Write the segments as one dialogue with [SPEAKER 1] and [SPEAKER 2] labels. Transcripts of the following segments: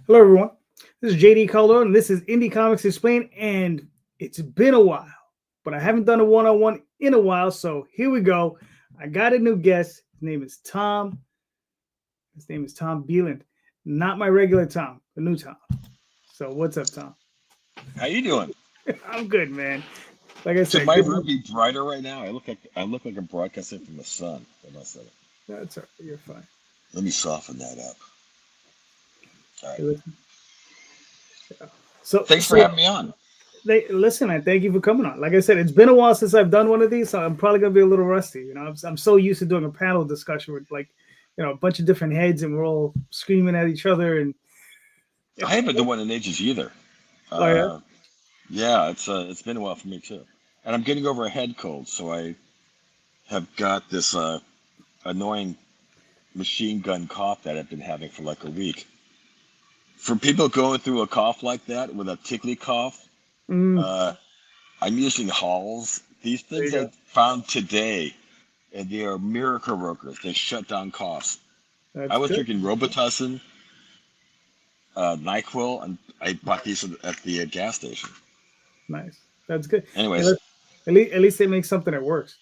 [SPEAKER 1] Hello, everyone. This is JD Calderon, and this is Indy Comics Explained. And it's been a while, but I haven't done a one-on-one in a while. So here we go. I got a new guest. His name is Tom. His name is Tom Beland, not my regular Tom, the new Tom. So what's up, Tom?
[SPEAKER 2] How you doing?
[SPEAKER 1] I'm good, man. Like I
[SPEAKER 2] Should
[SPEAKER 1] said,
[SPEAKER 2] my
[SPEAKER 1] good.
[SPEAKER 2] room be brighter right now? I look like I'm broadcasting from the sun. Hold on a second.
[SPEAKER 1] That's all right. You're fine.
[SPEAKER 2] Let me soften that up. All right.
[SPEAKER 1] Hey, listen. So,
[SPEAKER 2] Thanks for
[SPEAKER 1] so
[SPEAKER 2] having me on.
[SPEAKER 1] listen. I thank you for coming on. Like I said, it's been a while since I've done one of these, so I'm probably gonna be a little rusty. I'm so used to doing a panel discussion with a bunch of different heads, and we're all screaming at each other. And
[SPEAKER 2] I haven't done one in ages either.
[SPEAKER 1] oh yeah,
[SPEAKER 2] Uh, yeah, it's been a while for me too. And I'm getting over a head cold, so I have got this annoying machine gun cough that I've been having for like a week. For people going through a cough like that with a tickly cough,
[SPEAKER 1] mm,
[SPEAKER 2] uh, I'm using Halls. These
[SPEAKER 1] there you
[SPEAKER 2] things I
[SPEAKER 1] go.
[SPEAKER 2] found today, and they are miracle workers. They shut down coughs. I
[SPEAKER 1] That's
[SPEAKER 2] was
[SPEAKER 1] good.
[SPEAKER 2] drinking Robitussin, NyQuil, and I bought these at the gas station.
[SPEAKER 1] Nice. That's good. Hey,
[SPEAKER 2] Anyways,
[SPEAKER 1] at least they make something that works.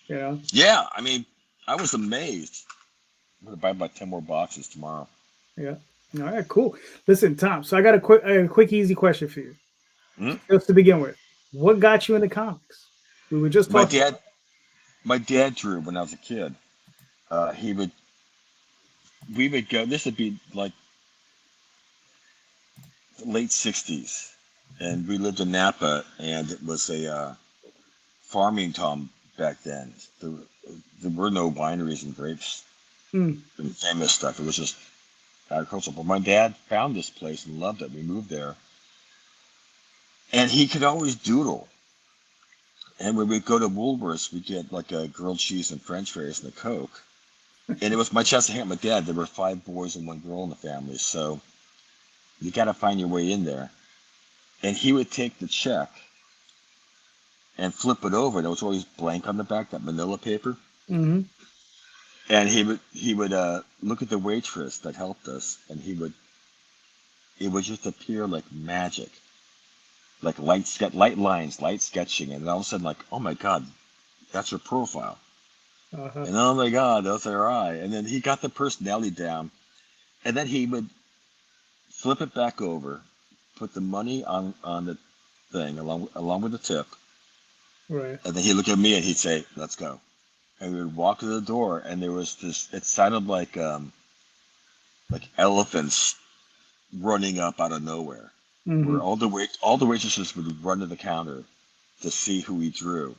[SPEAKER 1] You know.
[SPEAKER 2] yeah, I mean, I was amazed. I'm gonna buy about 10 more boxes tomorrow.
[SPEAKER 1] Yeah. All right. Cool. Listen, Tom. So I got a quick, easy question for you,
[SPEAKER 2] Hmm?
[SPEAKER 1] just to begin with. What got you into comics? We were just
[SPEAKER 2] My
[SPEAKER 1] talking.
[SPEAKER 2] dad, my dad drew when I was a kid. He would, we would go. This would be like late '60s, and we lived in Napa, and it was a farming town back then. There were no wineries and grapes
[SPEAKER 1] Mm,
[SPEAKER 2] and famous stuff. It was just agricultural. But my dad found this place and loved it. We moved there, and he could always doodle. And when we go to Woolworths, we get like a grilled cheese and French fries and a Coke. And it was my chance to hang out with my dad. There were five boys and one girl in the family, so you got to find your way in there. And he would take the check and flip it over, and it was always blank on the back, that manila paper.
[SPEAKER 1] hmm
[SPEAKER 2] And he would look at the waitress that helped us, and it would just appear like magic, like light lines, light sketching, and then all of a sudden, like, oh my God, that's her profile,
[SPEAKER 1] Uh-huh.
[SPEAKER 2] and oh my God, that's her eye, and then he got the personality down, and then he would flip it back over, put the money on the thing along with the tip,
[SPEAKER 1] Right.
[SPEAKER 2] and then he'd look at me and he'd say, "Let's go," and we would walk to the door, and there was this. It sounded like elephants running up out of nowhere, where
[SPEAKER 1] hmm
[SPEAKER 2] all the waitresses would run to the counter to see who he drew.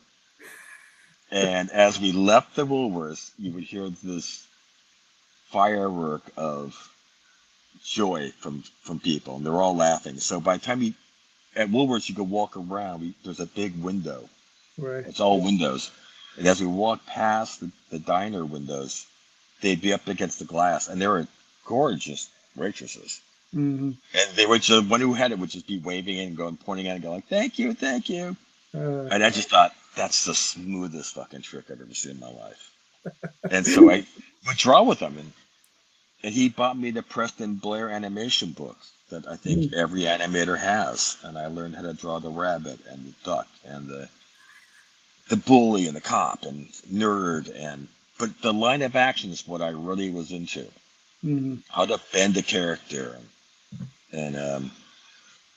[SPEAKER 2] And as we left the Woolworths, you would hear this firework of joy from people, and they're all laughing. So by the time you at Woolworths, you could walk around. There's a big window.
[SPEAKER 1] Right.
[SPEAKER 2] It's all windows. And as we walked past the diner windows, they'd be up against the glass, and they were gorgeous waitresses.
[SPEAKER 1] hmm
[SPEAKER 2] And they would just, one who had it would just be waving and going, pointing at it and going, thank you, thank you.
[SPEAKER 1] Uh,
[SPEAKER 2] And I just thought, that's the smoothest fucking trick I've ever seen in my life. And so I would draw with him. And he bought me the Preston Blair animation books that I think
[SPEAKER 1] mm,
[SPEAKER 2] every animator has. And I learned how to draw the rabbit and the duck and the bully and the cop and nerd. But the line of action is what I really was into.
[SPEAKER 1] mhm.
[SPEAKER 2] How to bend a character. And,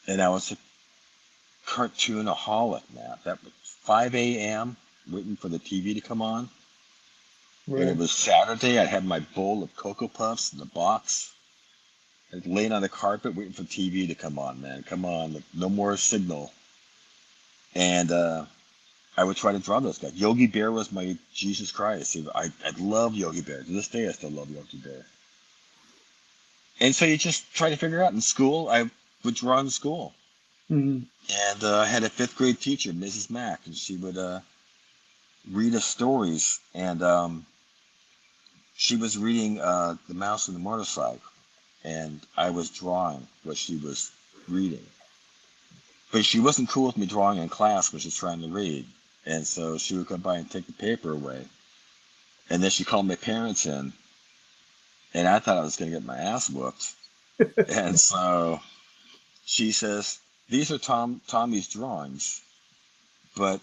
[SPEAKER 2] and I was cartoonaholic, man. That was 5 a.m. waiting for the TV to come on. When it
[SPEAKER 1] Right.
[SPEAKER 2] was Saturday, I'd have my bowl of Cocoa Puffs in the box. I'd laying on the carpet waiting for TV to come on, man. Come on, no more signal. And I would try to draw those guys. Yogi Bear was my Jesus Christ. I love Yogi Bear. To this day, I still love Yogi Bear. And so you just try to figure out in school. I would draw in school.
[SPEAKER 1] hmm
[SPEAKER 2] And I had a fifth grade teacher, Mrs. Mack, and she would read us stories, and she was reading The Mouse and the Motorcycle, and I was drawing what she was reading. But she wasn't cool with me drawing in class when she was trying to read, and so she would come by and take the paper away. And then she called my parents in, and I thought I was going to get my ass whooped. And so she says, these are Tommy's drawings, but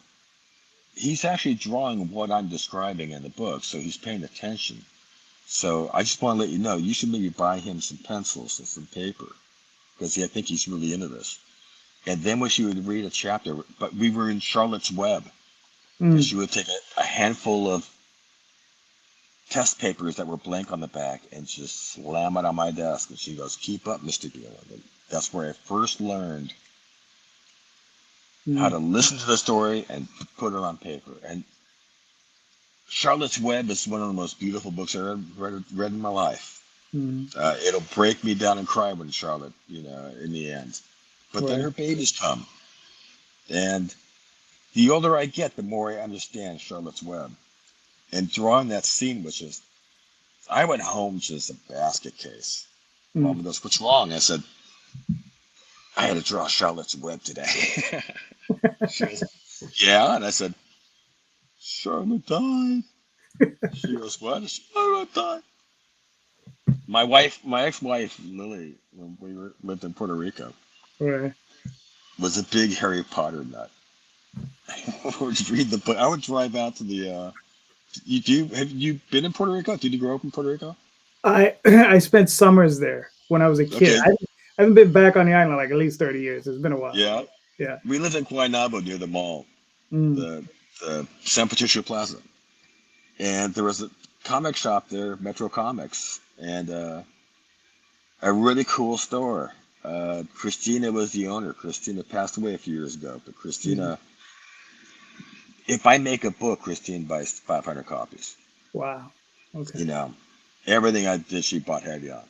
[SPEAKER 2] he's actually drawing what I'm describing in the book, so he's paying attention. So I just want to let you know, you should maybe buy him some pencils and some paper, because I think he's really into this. And then when she would read a chapter, but we were in Charlotte's Web, and
[SPEAKER 1] Mm.
[SPEAKER 2] she would take a handful of test papers that were blank on the back and just slam it on my desk. And she goes, keep up, Mr. Beland. And that's where I first learned how
[SPEAKER 1] Mm.
[SPEAKER 2] to listen to the story and put it on paper. And Charlotte's Web is one of the most beautiful books I ever read in my life.
[SPEAKER 1] Mm.
[SPEAKER 2] It'll break me down and cry when Charlotte, in the end. But then
[SPEAKER 1] Right.
[SPEAKER 2] her babies come. And the older I get, the more I understand Charlotte's Web. And drawing that scene, I went home just a basket case.
[SPEAKER 1] Mm.
[SPEAKER 2] Mom goes, what's wrong? I said, I had to draw Charlotte's Web today. She goes, yeah. And I said, Charlotte died. She goes, what? Charlotte died. My ex-wife, Lily, when lived in Puerto Rico,
[SPEAKER 1] Right.
[SPEAKER 2] was a big Harry Potter nut. I would read the book. I would drive out to the. Have you been in Puerto Rico? Did you grow up in Puerto Rico?
[SPEAKER 1] I spent summers there when I was a kid.
[SPEAKER 2] Okay.
[SPEAKER 1] I haven't been back on the island like at least 30 years. It's been a while.
[SPEAKER 2] Yeah.
[SPEAKER 1] Yeah.
[SPEAKER 2] We lived in Guaynabo near the mall,
[SPEAKER 1] Mm.
[SPEAKER 2] the San Patricio Plaza, and there was a comic shop there, Metro Comics, and a really cool store. Christina was the owner. Christina passed away a few years ago, but
[SPEAKER 1] Mm.
[SPEAKER 2] Christina, if I make a book, Christine buys 500 copies.
[SPEAKER 1] Wow. Okay.
[SPEAKER 2] You know, everything I did, she bought heavy on.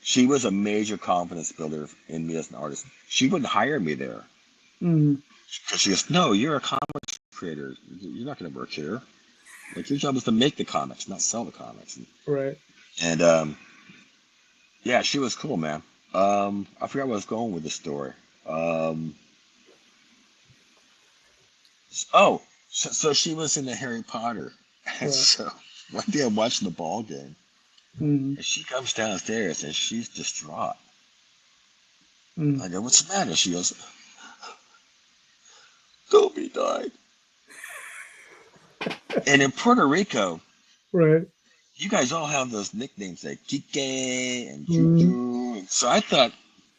[SPEAKER 2] She was a major confidence builder in me as an artist. She wouldn't hire me there
[SPEAKER 1] Mm.
[SPEAKER 2] because she goes, "No, you're a comics creator. You're not going to work here. Like your job is to make the comics, not sell the comics."
[SPEAKER 1] Right.
[SPEAKER 2] And yeah, she was cool, man. I forgot where I was going with the story. Um, oh, so she was into Harry Potter. And
[SPEAKER 1] Right.
[SPEAKER 2] so one day I'm watching the ball game,
[SPEAKER 1] Mm.
[SPEAKER 2] and she comes downstairs and she's distraught.
[SPEAKER 1] Mm.
[SPEAKER 2] I go, "What's the matter?" She goes, "Toby died." And in Puerto Rico,
[SPEAKER 1] Right.
[SPEAKER 2] you guys all have those nicknames like Kike and
[SPEAKER 1] Mm.
[SPEAKER 2] Juju. So I thought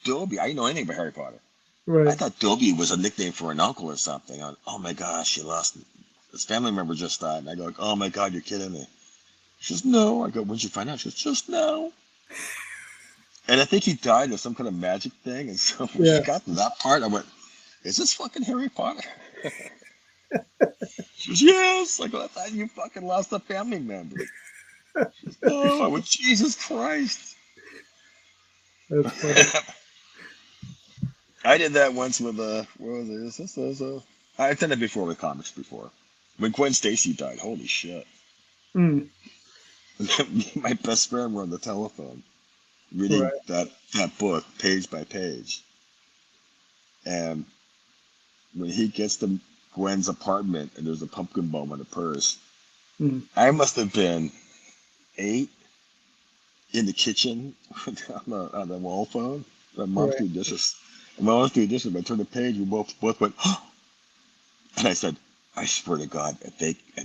[SPEAKER 2] Dobby, I didn't know anything about Harry Potter. I
[SPEAKER 1] Right.
[SPEAKER 2] thought Dobby was a nickname for an uncle or something. Oh my gosh, she lost his family member just died. And I go, oh my God, you're kidding me. She goes, no. I go, when'd you find out? She goes, just now. And I think he died of some kind of magic thing. And so when she
[SPEAKER 1] Yeah.
[SPEAKER 2] got to that part, I went, is this fucking Harry Potter? She goes, yes. I go, I thought you fucking lost a family member. She goes, no. I went, Jesus Christ.
[SPEAKER 1] That's funny.
[SPEAKER 2] I did that once with what was it? I've done it before with comics before. When Gwen Stacy died, holy shit.
[SPEAKER 1] Mm.
[SPEAKER 2] My best friend were on the telephone reading
[SPEAKER 1] Right.
[SPEAKER 2] that book page by page. And when he gets to Gwen's apartment and there's a pumpkin bomb in a purse,
[SPEAKER 1] Mm.
[SPEAKER 2] I must have been 8 in the kitchen on the wall phone. My mom's
[SPEAKER 1] Right.
[SPEAKER 2] doing dishes. And my mom's doing dishes. I turned the page, we both went, oh! And I said, I swear to God, if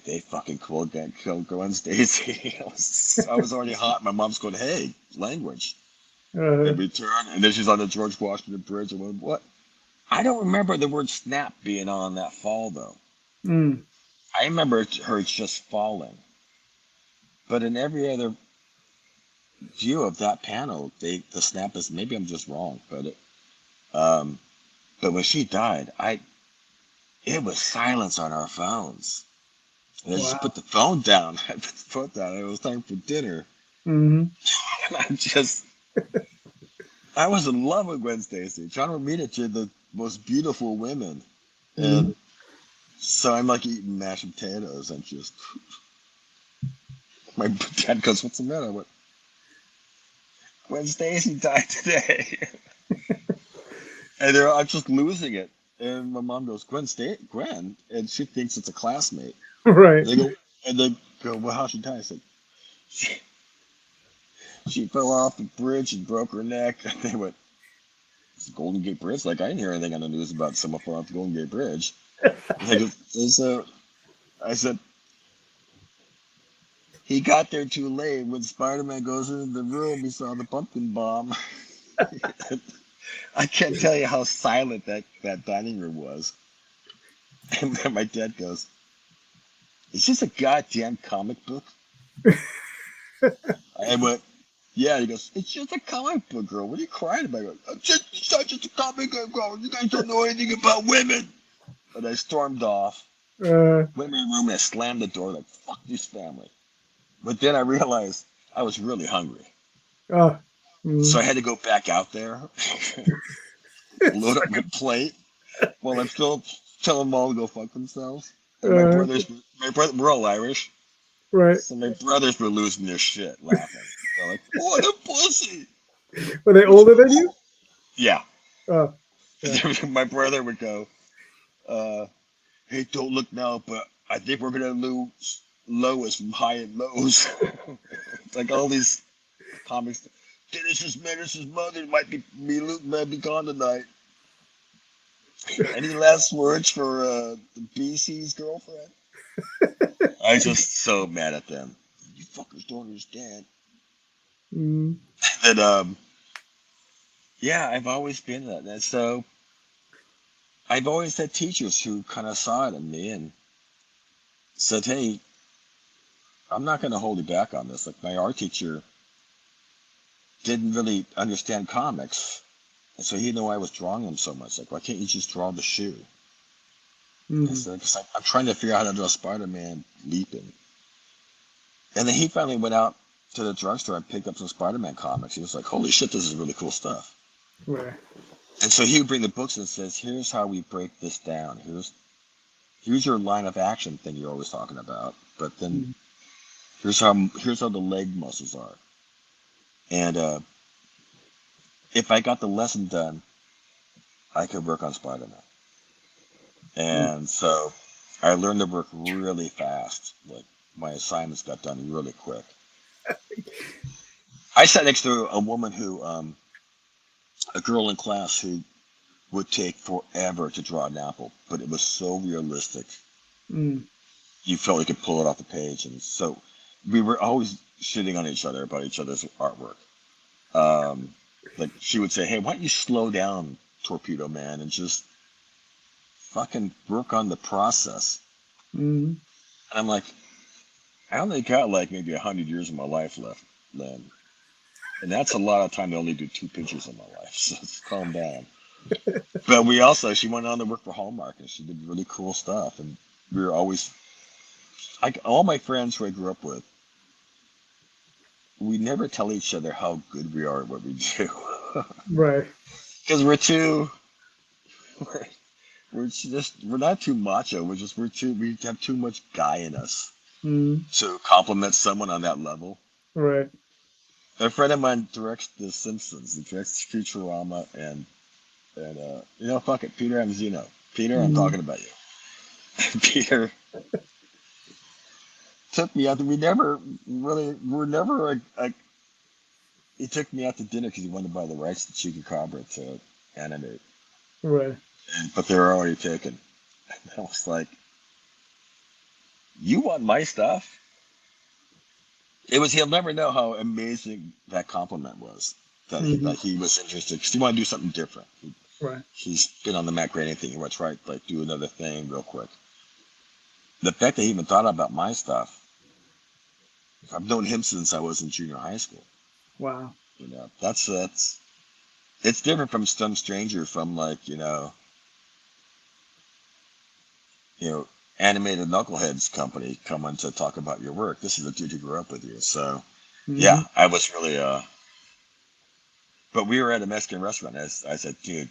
[SPEAKER 2] they fucking killed Gwen Stacy, I was already hot. My mom's going, hey, language.
[SPEAKER 1] Uh,
[SPEAKER 2] And we turn, and then she's on the George Washington Bridge. And went, what? I don't remember the word snap being on that fall, though.
[SPEAKER 1] mm.
[SPEAKER 2] I remember her just falling. But in every other view of that panel, the snap is, maybe I'm just wrong, um, but when she died, it was silence on our phones. And I just
[SPEAKER 1] Wow.
[SPEAKER 2] put the phone down. I put the phone down. It was time for dinner.
[SPEAKER 1] Mm-hmm.
[SPEAKER 2] And I was in love with Gwen Stacy, trying to meet it to the most beautiful women.
[SPEAKER 1] Mm-hmm.
[SPEAKER 2] And so I'm like eating mashed potatoes and my dad goes, what's the matter? I went, Gwen Stacy died today. And I'm just losing it. And my mom goes, Gwen? And she thinks it's a classmate.
[SPEAKER 1] Right.
[SPEAKER 2] They go, and they go, well, how'd she die? I said, She fell off the bridge and broke her neck. They went, it's the Golden Gate Bridge. Like, I didn't hear anything on the news about someone falling off the Golden Gate Bridge. Like, so I said, he got there too late. When Spider-Man goes into the room, he saw the pumpkin bomb. I can't tell you how silent that dining room was. And then my dad goes, is this a goddamn comic book? I went, yeah. He goes, it's just a comic book, girl. What are you crying about? I go, it's not just a comic book, girl. You guys don't know anything about women. And I stormed off, went in my room, and I slammed the door like, fuck this family. But then I realized I was really hungry. So I had to go back out there, load up my plate, while I'm still telling them all to go fuck themselves. And we're all Irish.
[SPEAKER 1] Right.
[SPEAKER 2] So my brothers were losing their shit laughing. They're like, what a pussy.
[SPEAKER 1] Were they older than you?
[SPEAKER 2] Yeah.
[SPEAKER 1] Oh. Yeah.
[SPEAKER 2] My brother would go, hey, don't look now, but I think we're going to lose Lois from High and Lows. Like all these comics. Dennis's Menace's mother might be gone tonight. Any last words for the BC's girlfriend? I was just so mad at them. You fuckers don't understand.
[SPEAKER 1] Mm.
[SPEAKER 2] And yeah, I've always been that. And so I've always had teachers who kind of saw it in me and said, hey, I'm not going to hold you back on this. Like my art teacher didn't really understand comics. And so he knew I was drawing them so much. Like, why can't you just draw the shoe?
[SPEAKER 1] Mm-hmm.
[SPEAKER 2] I said, because I'm trying to figure out how to draw Spider-Man leaping. And then he finally went out to the drugstore and picked up some Spider-Man comics. He was like, holy shit, this is really cool stuff.
[SPEAKER 1] Right.
[SPEAKER 2] And so he would bring the books and says, here's how we break this down. Here's your line of action thing you're always talking about. But then here's how the leg muscles are. And if I got the lesson done, I could work on Spider-Man. And so I learned to work really fast. Like my assignments got done really quick. I sat next to a woman who, a girl in class who would take forever to draw an apple, but it was so realistic. You felt you could pull it off the page. And so we were always shitting on each other about each other's artwork. Like she would say, hey, why don't you slow down, Torpedo Man, and just fucking work on the process. And I'm like, I only got like maybe 100 years of my life left, Lynn. And that's a lot of time to only do 2 pictures in my life. So calm down. But she went on to work for Hallmark and she did really cool stuff. And we were always, all my friends who I grew up with, we never tell each other how good we are at what we do.
[SPEAKER 1] Right.
[SPEAKER 2] Because we're not too macho. We have too much guy in us to compliment someone on that level.
[SPEAKER 1] Right.
[SPEAKER 2] A friend of mine directs The Simpsons. He directs Futurama and fuck it, Peter Amzino. Peter, I'm talking about you. Peter took me out. He took me out to dinner because he wanted to buy the rights to Chupacabra to animate.
[SPEAKER 1] Right.
[SPEAKER 2] But they were already taken. And I was like, you want my stuff? He'll never know how amazing that compliment was. That he was interested because he wanted to do something different. He's been on the Matt Groening thing. He wants to do another thing real quick. The fact that he even thought about my stuff, I've known him since I was in junior high school.
[SPEAKER 1] Wow.
[SPEAKER 2] That's it's different from some stranger from animated knuckleheads company coming to talk about your work. This is a dude who grew up with you. So yeah, I was really but we were at a Mexican restaurant. I said, dude,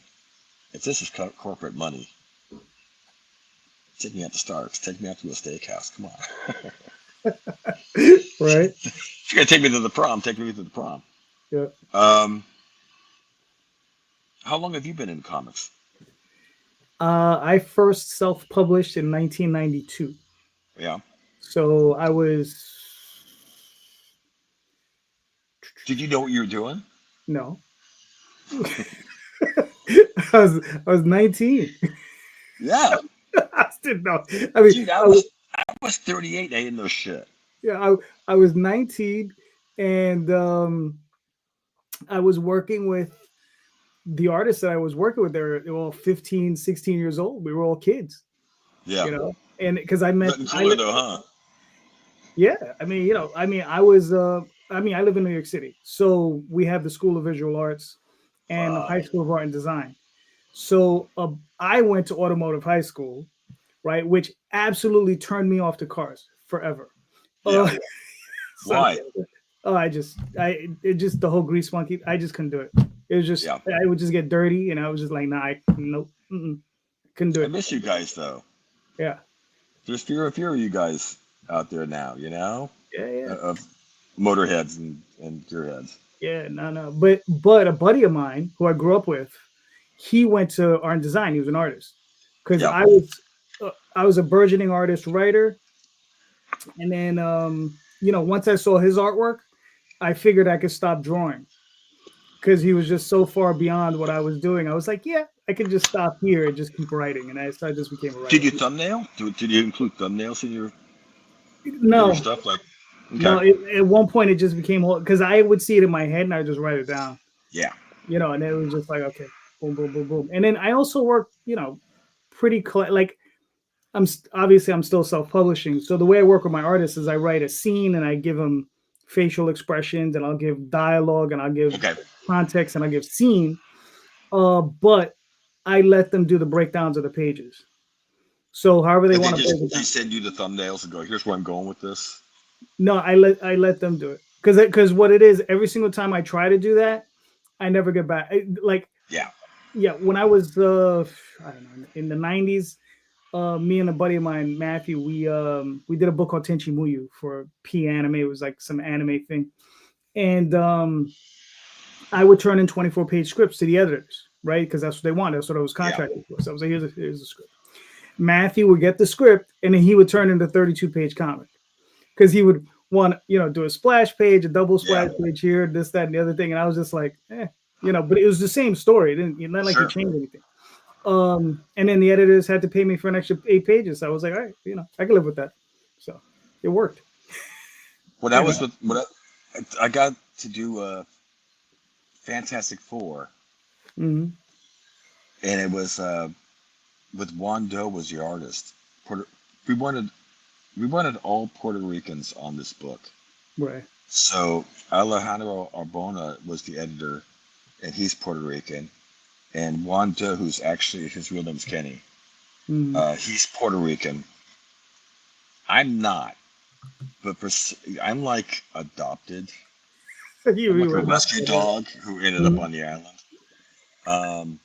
[SPEAKER 2] if this is corporate money, take me out to Starks. Take me out to a steakhouse. Come on.
[SPEAKER 1] Right.
[SPEAKER 2] If you're gonna take me to the prom, take me to the prom.
[SPEAKER 1] Yeah.
[SPEAKER 2] How long have you been in comics?
[SPEAKER 1] I first self-published in 1992.
[SPEAKER 2] Yeah.
[SPEAKER 1] So I was
[SPEAKER 2] Did you know what you were doing?
[SPEAKER 1] No. I was 19.
[SPEAKER 2] Yeah,
[SPEAKER 1] I didn't know. I mean,
[SPEAKER 2] dude, I was 38. I didn't know shit.
[SPEAKER 1] yeah, I was 19, and I was working with the artists that I was working with. They were all 15, 16 years old. We were all kids,
[SPEAKER 2] Yeah,
[SPEAKER 1] and because I met,
[SPEAKER 2] nothing cooler though, huh?
[SPEAKER 1] yeah, I mean, I was, I live in New York City, so we have the School of Visual Arts and the High
[SPEAKER 2] Right.
[SPEAKER 1] School of Art and Design. So I went to automotive high school, right, which absolutely turned me off to cars forever.
[SPEAKER 2] Yeah.
[SPEAKER 1] Uh, so
[SPEAKER 2] Why?
[SPEAKER 1] it just the whole grease monkey. I just couldn't do it. It was just
[SPEAKER 2] Yeah.
[SPEAKER 1] I would just get dirty, and I was just like, nah, nope, couldn't do
[SPEAKER 2] I
[SPEAKER 1] it.
[SPEAKER 2] miss you guys though.
[SPEAKER 1] Yeah,
[SPEAKER 2] There's fewer and fewer of you guys out there now. You know,
[SPEAKER 1] yeah, yeah,
[SPEAKER 2] of motorheads and gearheads.
[SPEAKER 1] yeah. No. But a buddy of mine who I grew up with, he went to art and design. He was an artist because
[SPEAKER 2] Yeah.
[SPEAKER 1] I was a burgeoning artist writer, and then once I saw his artwork, I figured I could stop drawing because he was just so far beyond what I was doing. I was like, yeah, I could just stop here and just keep writing, and I just became a
[SPEAKER 2] Did
[SPEAKER 1] writer.
[SPEAKER 2] you thumbnail? Did you include thumbnails in your
[SPEAKER 1] No,
[SPEAKER 2] stuff? Like,
[SPEAKER 1] no.
[SPEAKER 2] okay,
[SPEAKER 1] At one point, it just became because I would see it in my head and I would just write it down,
[SPEAKER 2] yeah,
[SPEAKER 1] and it was just like, okay, boom, boom, boom, boom. And then I also work, pretty like obviously I'm still self-publishing. So the way I work with my artists is I write a scene and I give them facial expressions and I'll give dialogue and I'll give
[SPEAKER 2] okay.
[SPEAKER 1] context and I'll give scene. But I let them do the breakdowns of the pages. So however they
[SPEAKER 2] And
[SPEAKER 1] want to break it
[SPEAKER 2] they
[SPEAKER 1] down.
[SPEAKER 2] send you the thumbnails and go, here's where I'm going with this.
[SPEAKER 1] No, I let them do it because what it is every single time I try to do that, I never get back. Like
[SPEAKER 2] Yeah,
[SPEAKER 1] yeah, when I was I don't know in the '90s, me and a buddy of mine, Matthew, we did a book called Tenchi Muyu for P Anime. It was like some anime thing, and I would turn in 24-page scripts to the editors, right? Because that's what they wanted. That's what I was
[SPEAKER 2] yeah.
[SPEAKER 1] contracted for. So I was like, here's the script. Matthew would get the script, and then he would turn in the 32-page comic because he would want do a splash page, a double
[SPEAKER 2] Yeah,
[SPEAKER 1] splash page here, this, that, and the other thing. And I was just like, but it was the same story. It didn't not like he
[SPEAKER 2] sure.
[SPEAKER 1] changed anything. And then the editors had to pay me for an extra 8 pages. So I was like, all right, I can live with that. So it worked.
[SPEAKER 2] When I was with I got to do Fantastic Four,
[SPEAKER 1] Mm-hmm.
[SPEAKER 2] and it was with Juan Doe was the artist. Puerto, we wanted all Puerto Ricans on this book.
[SPEAKER 1] Right.
[SPEAKER 2] So Alejandro Arbona was the editor, and he's Puerto Rican. And Juan Doe, who's actually his real name's Kenny,
[SPEAKER 1] Mm-hmm.
[SPEAKER 2] he's Puerto Rican. I'm not, but I'm like adopted. I'm
[SPEAKER 1] You
[SPEAKER 2] like a
[SPEAKER 1] were enough.
[SPEAKER 2] rescue dog who ended up
[SPEAKER 1] Mhm.
[SPEAKER 2] on the island. Um,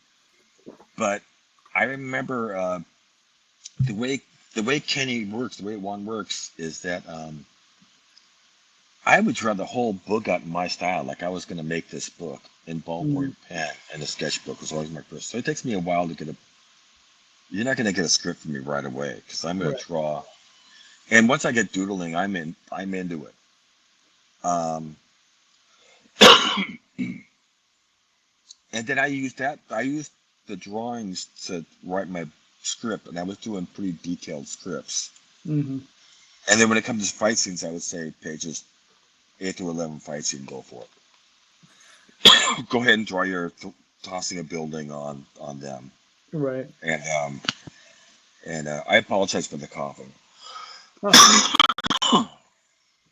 [SPEAKER 2] but I remember the way Kenny works, the way Juan works, is that I would draw the whole book out in my style, like I was going to make this book in ballpoint pen, and the sketchbook was always my first. So it takes me a while to get a. You're not going to get a script from me right away because I'm going
[SPEAKER 1] Right.
[SPEAKER 2] to draw, and once I get doodling, I'm into it. Um, and then I used the drawings to write my script, and I was doing pretty detailed scripts.
[SPEAKER 1] Mm-hmm.
[SPEAKER 2] And then when it comes to fight scenes, I would say pages 8 to 11 fight scene, go for it. Go ahead and draw your tossing a building on them.
[SPEAKER 1] Right.
[SPEAKER 2] And I apologize for the coughing.
[SPEAKER 1] Oh,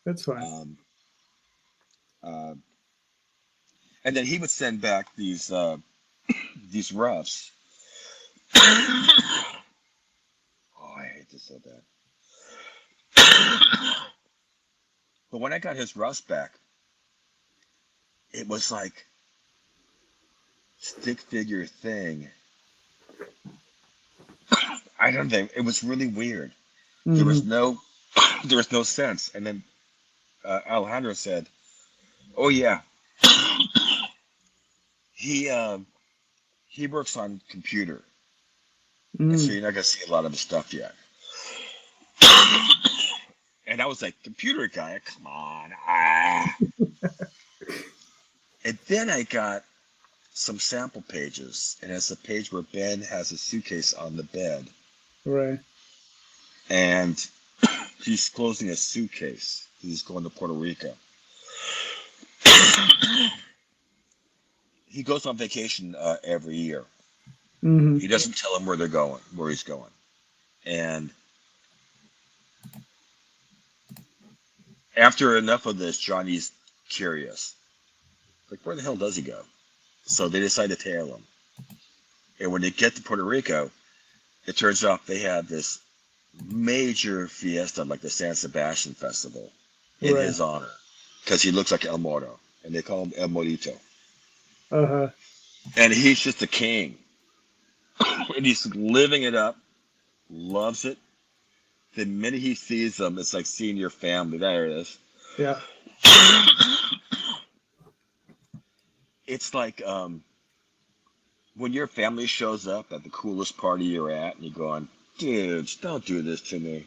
[SPEAKER 1] that's fine.
[SPEAKER 2] um, uh, and then he would send back these roughs. Oh, I hate this so bad. But when I got his roughs back, it was like stick figure thing. I don't think it was really weird. There was
[SPEAKER 1] Mm-hmm.
[SPEAKER 2] no there was no sense. And then Alejandro said, "Oh yeah, he he works on computer, and so
[SPEAKER 1] Mm-hmm.
[SPEAKER 2] you're not gonna see a lot of his stuff yet." And I was like, "Computer guy, come on!" And then I got some sample pages, and it's a page where Ben has a suitcase on the bed,
[SPEAKER 1] Right.
[SPEAKER 2] and he's closing a suitcase. He's going to Puerto Rico. He goes on vacation every year.
[SPEAKER 1] Mm-hmm.
[SPEAKER 2] He doesn't tell him where he's going. And after enough of this, Johnny's curious. Like, where the hell does he go? So they decide to tail him. And when they get to Puerto Rico, it turns out they have this major fiesta, like the San Sebastian Festival, in
[SPEAKER 1] Right.
[SPEAKER 2] his honor. Because he looks like El Moro. And they call him El Morito.
[SPEAKER 1] Uh-huh.
[SPEAKER 2] And he's just a king. And he's living it up. Loves it. The minute he sees them, it's like seeing your family. There it is.
[SPEAKER 1] Yeah.
[SPEAKER 2] It's like when your family shows up at the coolest party you're at, and you're going, dudes, don't do this to me.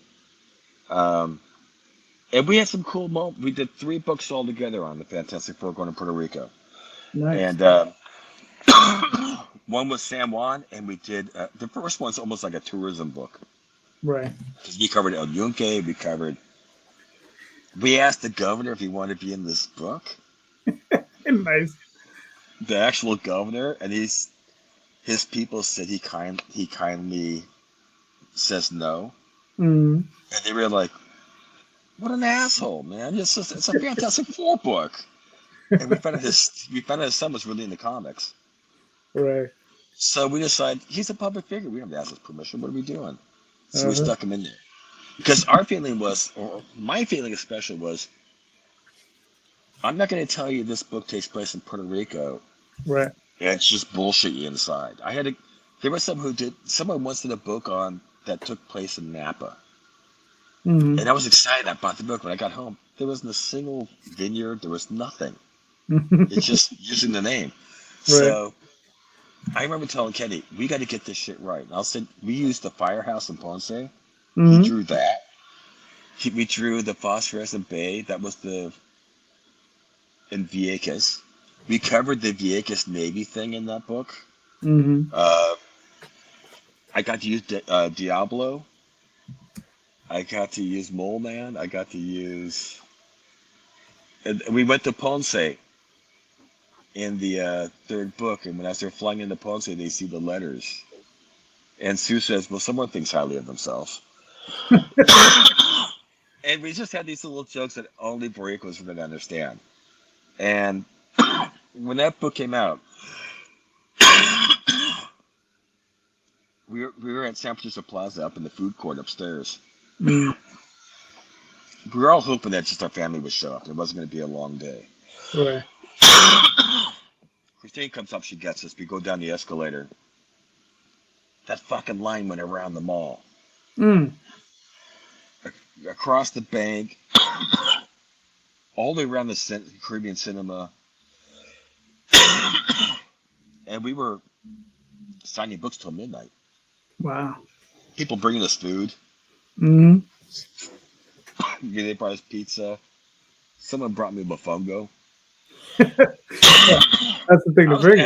[SPEAKER 2] And we had some cool moments. We did 3 books all together on the Fantastic Four going to Puerto Rico.
[SPEAKER 1] Nice.
[SPEAKER 2] And one was San Juan, and we did the first one's almost like a tourism book.
[SPEAKER 1] Right.
[SPEAKER 2] Because we covered El Yunque, we asked the governor if he wanted to be in this book.
[SPEAKER 1] Nice.
[SPEAKER 2] The actual governor, and his people said he kindly says no.
[SPEAKER 1] Mm-hmm.
[SPEAKER 2] And they were like, what an asshole, man. It's a Fantastic Four book. And we found out his son was really into comics.
[SPEAKER 1] Right.
[SPEAKER 2] So we decided, he's a public figure. We don't have to ask his permission. What are we doing? So we
[SPEAKER 1] Uh-huh.
[SPEAKER 2] stuck him in there. Because our feeling was, or my feeling especially was, I'm not going to tell you this book takes place in Puerto Rico.
[SPEAKER 1] Right.
[SPEAKER 2] And it's just bullshit you inside. There was someone once did a book that took place in Napa.
[SPEAKER 1] Mm-hmm.
[SPEAKER 2] And I was excited. I bought the book. When I got home, there wasn't a single vineyard. There was nothing. It's just using the name.
[SPEAKER 1] Right.
[SPEAKER 2] So I remember telling Kenny, we got to get this shit right. And we used the firehouse in Ponce.
[SPEAKER 1] Mm-hmm.
[SPEAKER 2] He drew that. We drew the phosphorescent bay. That was in Vieques. We covered the Vieques Navy thing in that book.
[SPEAKER 1] Mm-hmm.
[SPEAKER 2] I got to use Diablo. I got to use Mole Man. I got to use... And we went to Ponce in the 3rd book, and when as they're flying into Ponce, they see the letters. And Sue says, well, someone thinks highly of themselves. And we just had these little jokes that only Boricos were going to understand. And when that book came out, we were at San Francisco Plaza up in the food court upstairs.
[SPEAKER 1] Mm-hmm.
[SPEAKER 2] We were all hoping that just our family would show up. It wasn't going to be a long day.
[SPEAKER 1] Right.
[SPEAKER 2] Christine comes up, she gets us. We go down the escalator. That fucking line went around the mall.
[SPEAKER 1] Mm.
[SPEAKER 2] Across the bank, all the way around the Caribbean Cinema. And we were signing books till midnight.
[SPEAKER 1] Wow.
[SPEAKER 2] People bringing us food.
[SPEAKER 1] Mm-hmm.
[SPEAKER 2] They brought us pizza. Someone brought me mofongo.
[SPEAKER 1] That's the thing to bring.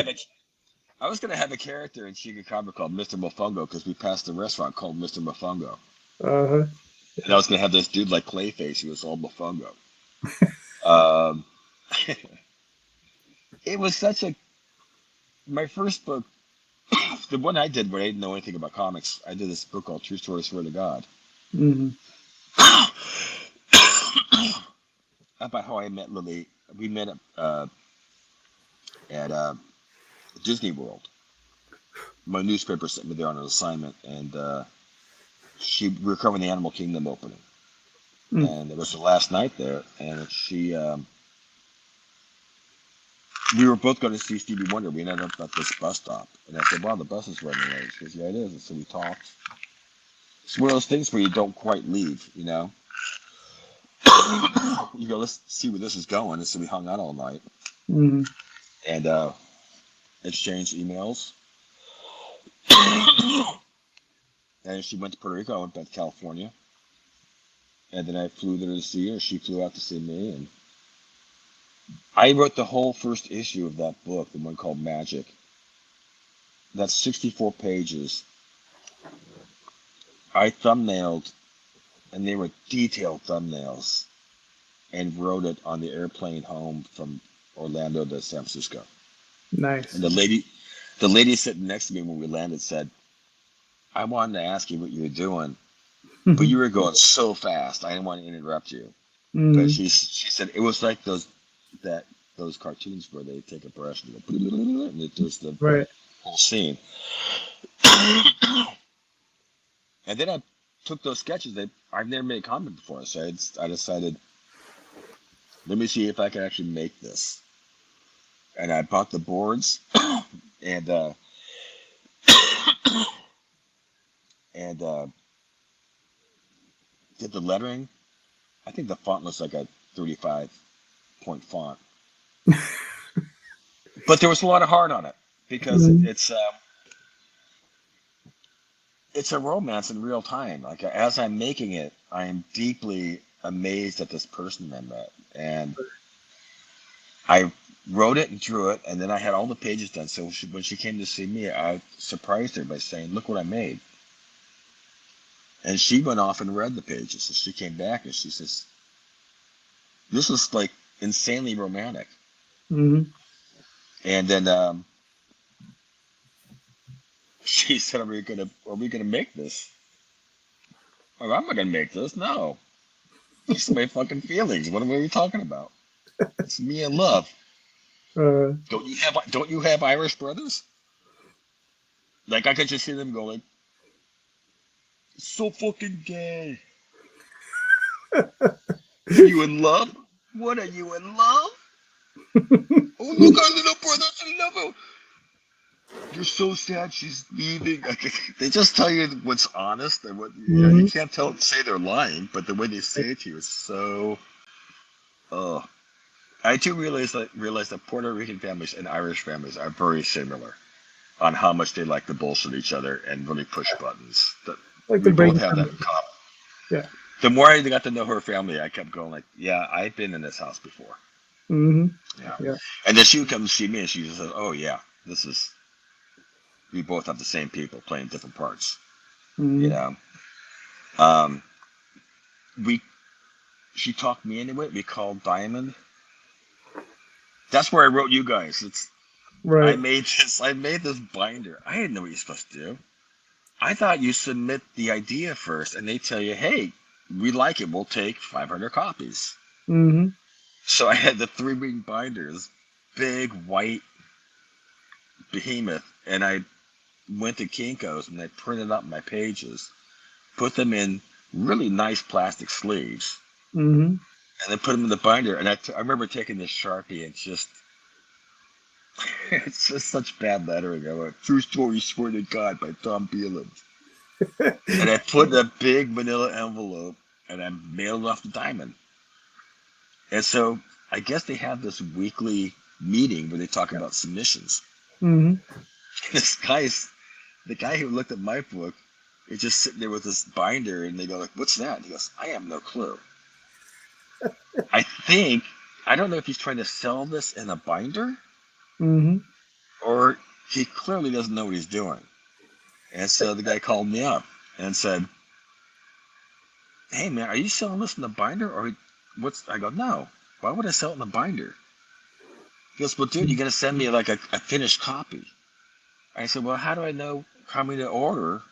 [SPEAKER 2] I was going to have a character in Chica Comic called Mr. Mofongo because we passed a restaurant called Mr. Mofongo.
[SPEAKER 1] Uh-huh.
[SPEAKER 2] And I was going to have this dude like Clayface who was all mofongo. It was my first book, the one I did where I didn't know anything about comics, I did this book called True Story, Swear to God.
[SPEAKER 1] Mm-hmm.
[SPEAKER 2] About how I met Lily. We met at Disney World. My newspaper sent me there on an assignment, and we were covering the Animal Kingdom opening. And it was the last night there, and we were both going to see Stevie Wonder. We ended up at this bus stop, and I said, wow, the bus is running late. She goes, yeah, it is. And so we talked. It's one of those things where you don't quite leave, you know? You go, let's see where this is going. And so we hung out all night.
[SPEAKER 1] Mm-hmm.
[SPEAKER 2] And exchanged emails. And she went to Puerto Rico. I went back to California. And then I flew there to see her. She flew out to see me. And I wrote the whole first issue of that book, the one called Magic. That's 64 pages. I thumbnailed, and they were detailed thumbnails, and wrote it on the airplane home from Orlando to San Francisco.
[SPEAKER 1] Nice.
[SPEAKER 2] And the lady sitting next to me when we landed said, "I wanted to ask you what you were doing, but you were going so fast. I didn't want to interrupt you." But
[SPEAKER 1] Mm,
[SPEAKER 2] she said it was like those cartoons where they take a brush and go and it does the
[SPEAKER 1] right.
[SPEAKER 2] whole scene. And then I took those sketches. I've never made a comic before, so I decided, let me see if I can actually make this. And I bought the boards and and did the lettering. I think the font was like a 35-point font, but there was a lot of heart on it because
[SPEAKER 1] Mm,
[SPEAKER 2] it's a romance in real time. Like as I'm making it, I am deeply amazed at this person I met, and I wrote it and drew it, and then I had all the pages done. So when she came to see me, I surprised her by saying, "Look what I made." And she went off and read the pages. And she came back and she says, "This is like insanely romantic."
[SPEAKER 1] mm,
[SPEAKER 2] And then she said, are we gonna make this?" I'm not gonna make this. No, these are my fucking feelings. What are we talking about? It's me in love.
[SPEAKER 1] uh,
[SPEAKER 2] Don't you have Irish brothers? Like I could just hear them going, "So fucking gay. You in love? What are you in love? Oh look, our little brother's in love. You're so sad she's leaving." Like, they just tell you what's honest and what you
[SPEAKER 1] mm,
[SPEAKER 2] can't say they're lying, but the way they say it to you is so. Oh, I too realize that Puerto Rican families and Irish families are very similar on how much they like to bullshit each other and really push buttons. That
[SPEAKER 1] like the
[SPEAKER 2] we both
[SPEAKER 1] breaking
[SPEAKER 2] have that
[SPEAKER 1] down.
[SPEAKER 2] in common.
[SPEAKER 1] Yeah.
[SPEAKER 2] The more I got to know her family, I kept going like, "Yeah, I've been in this house before."
[SPEAKER 1] Hmm.
[SPEAKER 2] Yeah,
[SPEAKER 1] Yeah.
[SPEAKER 2] and then she would come see me, and she just said, "Oh yeah, this is we both have the same people playing different parts." You
[SPEAKER 1] Mm,
[SPEAKER 2] know, um, we she talked me into it. We called Diamond. That's where I wrote you guys.
[SPEAKER 1] right.
[SPEAKER 2] I made this binder. I didn't know what you're supposed to do. I thought you submit the idea first, and they tell you, "Hey, we like it. We'll take 500 copies."
[SPEAKER 1] Hmm.
[SPEAKER 2] So I had the 3-ring binders, big white behemoth, and I went to Kinko's and I printed up my pages, put them in really nice plastic sleeves,
[SPEAKER 1] Hmm.
[SPEAKER 2] and then put them in the binder. And I remember taking this Sharpie and just, it's just such bad lettering. I went, "True story, swear to God" by Tom Beland. And I put in a big manila envelope and I mailed it off to Diamond. And so I guess they have this weekly meeting where they talk about submissions.
[SPEAKER 1] Hmm.
[SPEAKER 2] This guy's the guy who looked at my book is just sitting there with this binder, and they go like, "What's that?" And he goes, "I have no clue. I think I don't know if he's trying to sell this in a binder
[SPEAKER 1] Hmm.
[SPEAKER 2] or he clearly doesn't know what he's doing." And so the guy called me up and said, "Hey man, are you selling this in a binder or what's?" I go, "No. Why would I sell it in a binder?" He goes, "Well, dude, you got to send me like a finished copy." I said, "Well, how do I know how many to order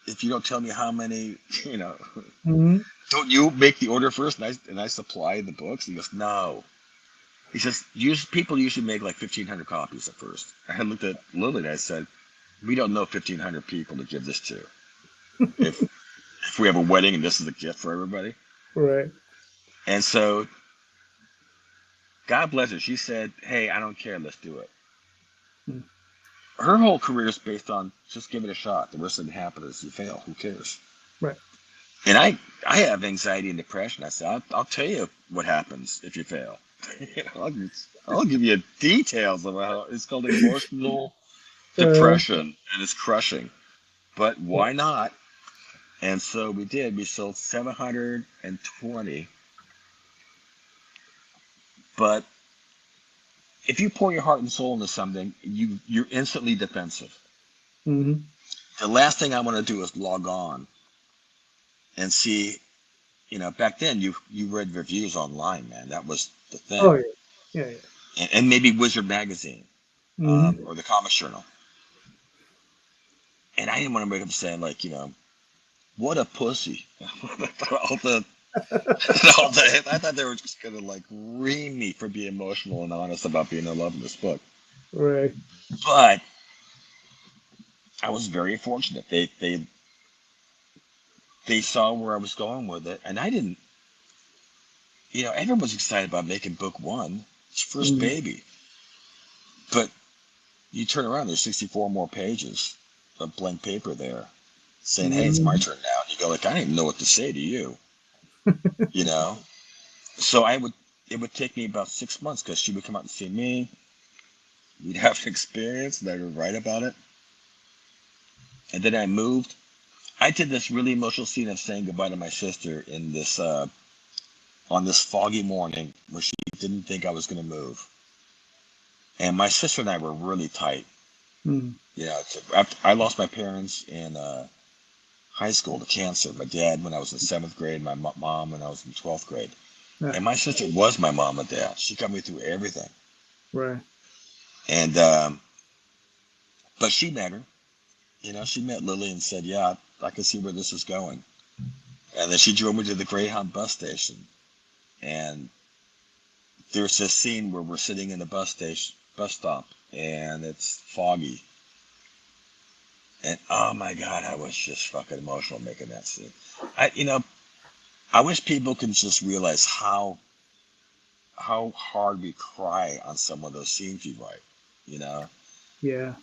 [SPEAKER 2] if you don't tell me how many, you know,
[SPEAKER 1] Hmm.
[SPEAKER 2] don't you make the order first and I supply the books?" He goes, "No." He says, people usually make like 1,500 copies at first. I looked at Lily and I said, "We don't know 1,500 people to give this to. If we have a wedding and this is a gift for everybody."
[SPEAKER 1] Right.
[SPEAKER 2] And so, God bless her. She said, "Hey, I don't care. Let's do it."
[SPEAKER 1] Mm,
[SPEAKER 2] Her whole career is based on just give it a shot. The worst that can happen is you fail. Who cares?
[SPEAKER 1] right.
[SPEAKER 2] And I have anxiety and depression. I said, I'll tell you what happens if you fail. I'll give you details of how it's called emotional
[SPEAKER 1] Uh,
[SPEAKER 2] depression and it's crushing. But
[SPEAKER 1] yeah.
[SPEAKER 2] why not? And so we did. We sold 720, but if you pour your heart and soul into something, you're instantly defensive.
[SPEAKER 1] Mm-hmm.
[SPEAKER 2] The last thing I want to do is log on and see, back then you read reviews online, man. That was the
[SPEAKER 1] Oh
[SPEAKER 2] thing.
[SPEAKER 1] yeah, yeah, yeah.
[SPEAKER 2] And maybe Wizard Magazine,
[SPEAKER 1] Mm-hmm.
[SPEAKER 2] or the Comics Journal. And I didn't want to wake up saying, like, what a pussy. all the, all the, I thought they were just going to, like, ream me for being emotional and honest about being in love with this book.
[SPEAKER 1] Right.
[SPEAKER 2] But I was very fortunate. They saw where I was going with it. And I didn't, everyone's excited about making book one. It's first
[SPEAKER 1] Mm-hmm.
[SPEAKER 2] baby. But you turn around, there's 64 more pages of blank paper there saying, hey, it's my
[SPEAKER 1] Mm-hmm.
[SPEAKER 2] turn now. And you go, like, I don't even know what to say to you, you know? So it would take me about 6 months because she would come out and see me. We'd have an experience and I would write about it. And then I moved. I did this really emotional scene of saying goodbye to my sister in this, on this foggy morning where she didn't think I was going to move. And my sister and I were really tight.
[SPEAKER 1] Mm-hmm.
[SPEAKER 2] After I lost my parents in high school to cancer. My dad when I was in 7th grade, my mom when I was in 12th grade.
[SPEAKER 1] Yeah.
[SPEAKER 2] And my sister was my mom and dad. She got me through everything.
[SPEAKER 1] Right.
[SPEAKER 2] And, but she met her. She met Lily and said, yeah, I can see where this is going. And then she drove me to the Greyhound bus station. And there's this scene where we're sitting in the bus stop, and it's foggy. And oh my God, I was just fucking emotional making that scene. I wish people could just realize how hard we cry on some of those scenes we write, you know?
[SPEAKER 1] Yeah.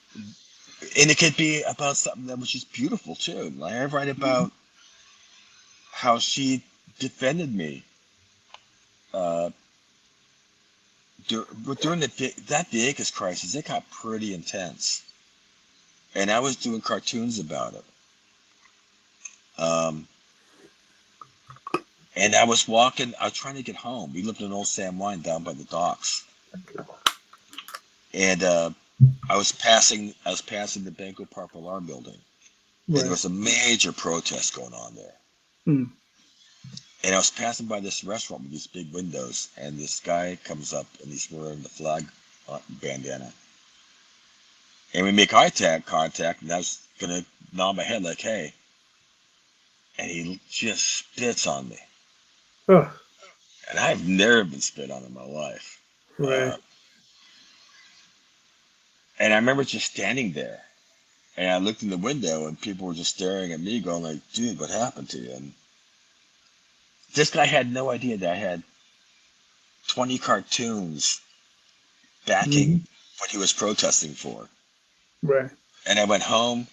[SPEAKER 2] And it could be about something that was just beautiful too. Like I write about how she defended me uh, during that Vegas crisis. It got pretty intense, and I was doing cartoons about it. Um, and I was walking. I was trying to get home. We lived in Old San Juan down by the docks, and I was passing the Banco Popular building, and there
[SPEAKER 1] Right.
[SPEAKER 2] was a major protest going on there.
[SPEAKER 1] Mm.
[SPEAKER 2] And I was passing by this restaurant with these big windows, and this guy comes up, and he's wearing the flag bandana. And we make eye contact, and I was gonna nod my head like, "Hey," and he just spits on me,
[SPEAKER 1] Oh.
[SPEAKER 2] and I've never been spit on in my life.
[SPEAKER 1] Right.
[SPEAKER 2] Uh, and I remember just standing there, and I looked in the window, and people were just staring at me, going like, "Dude, what happened to you?" And this guy had no idea that I had 20 cartoons
[SPEAKER 1] Mm-hmm.
[SPEAKER 2] backing what he was protesting for.
[SPEAKER 1] Right.
[SPEAKER 2] And I went home,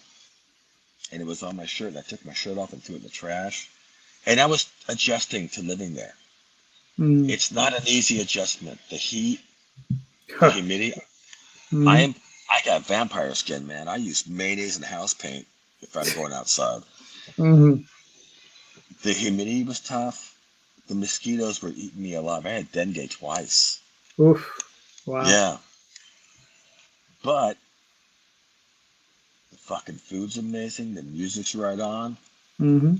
[SPEAKER 2] and it was on my shirt, and I took my shirt off and threw it in the trash. And I was adjusting to living there.
[SPEAKER 1] Mm.
[SPEAKER 2] It's not an easy adjustment. The heat, the
[SPEAKER 1] Huh.
[SPEAKER 2] humidity.
[SPEAKER 1] Mm-hmm.
[SPEAKER 2] I got vampire skin, man. I use mayonnaise and house paint if I'm going outside.
[SPEAKER 1] Mm-hmm.
[SPEAKER 2] The humidity was tough. The mosquitoes were eating me alive. I had dengue twice.
[SPEAKER 1] Oof. Wow.
[SPEAKER 2] Yeah. But the fucking food's amazing. The music's right on.
[SPEAKER 1] Mm-hmm.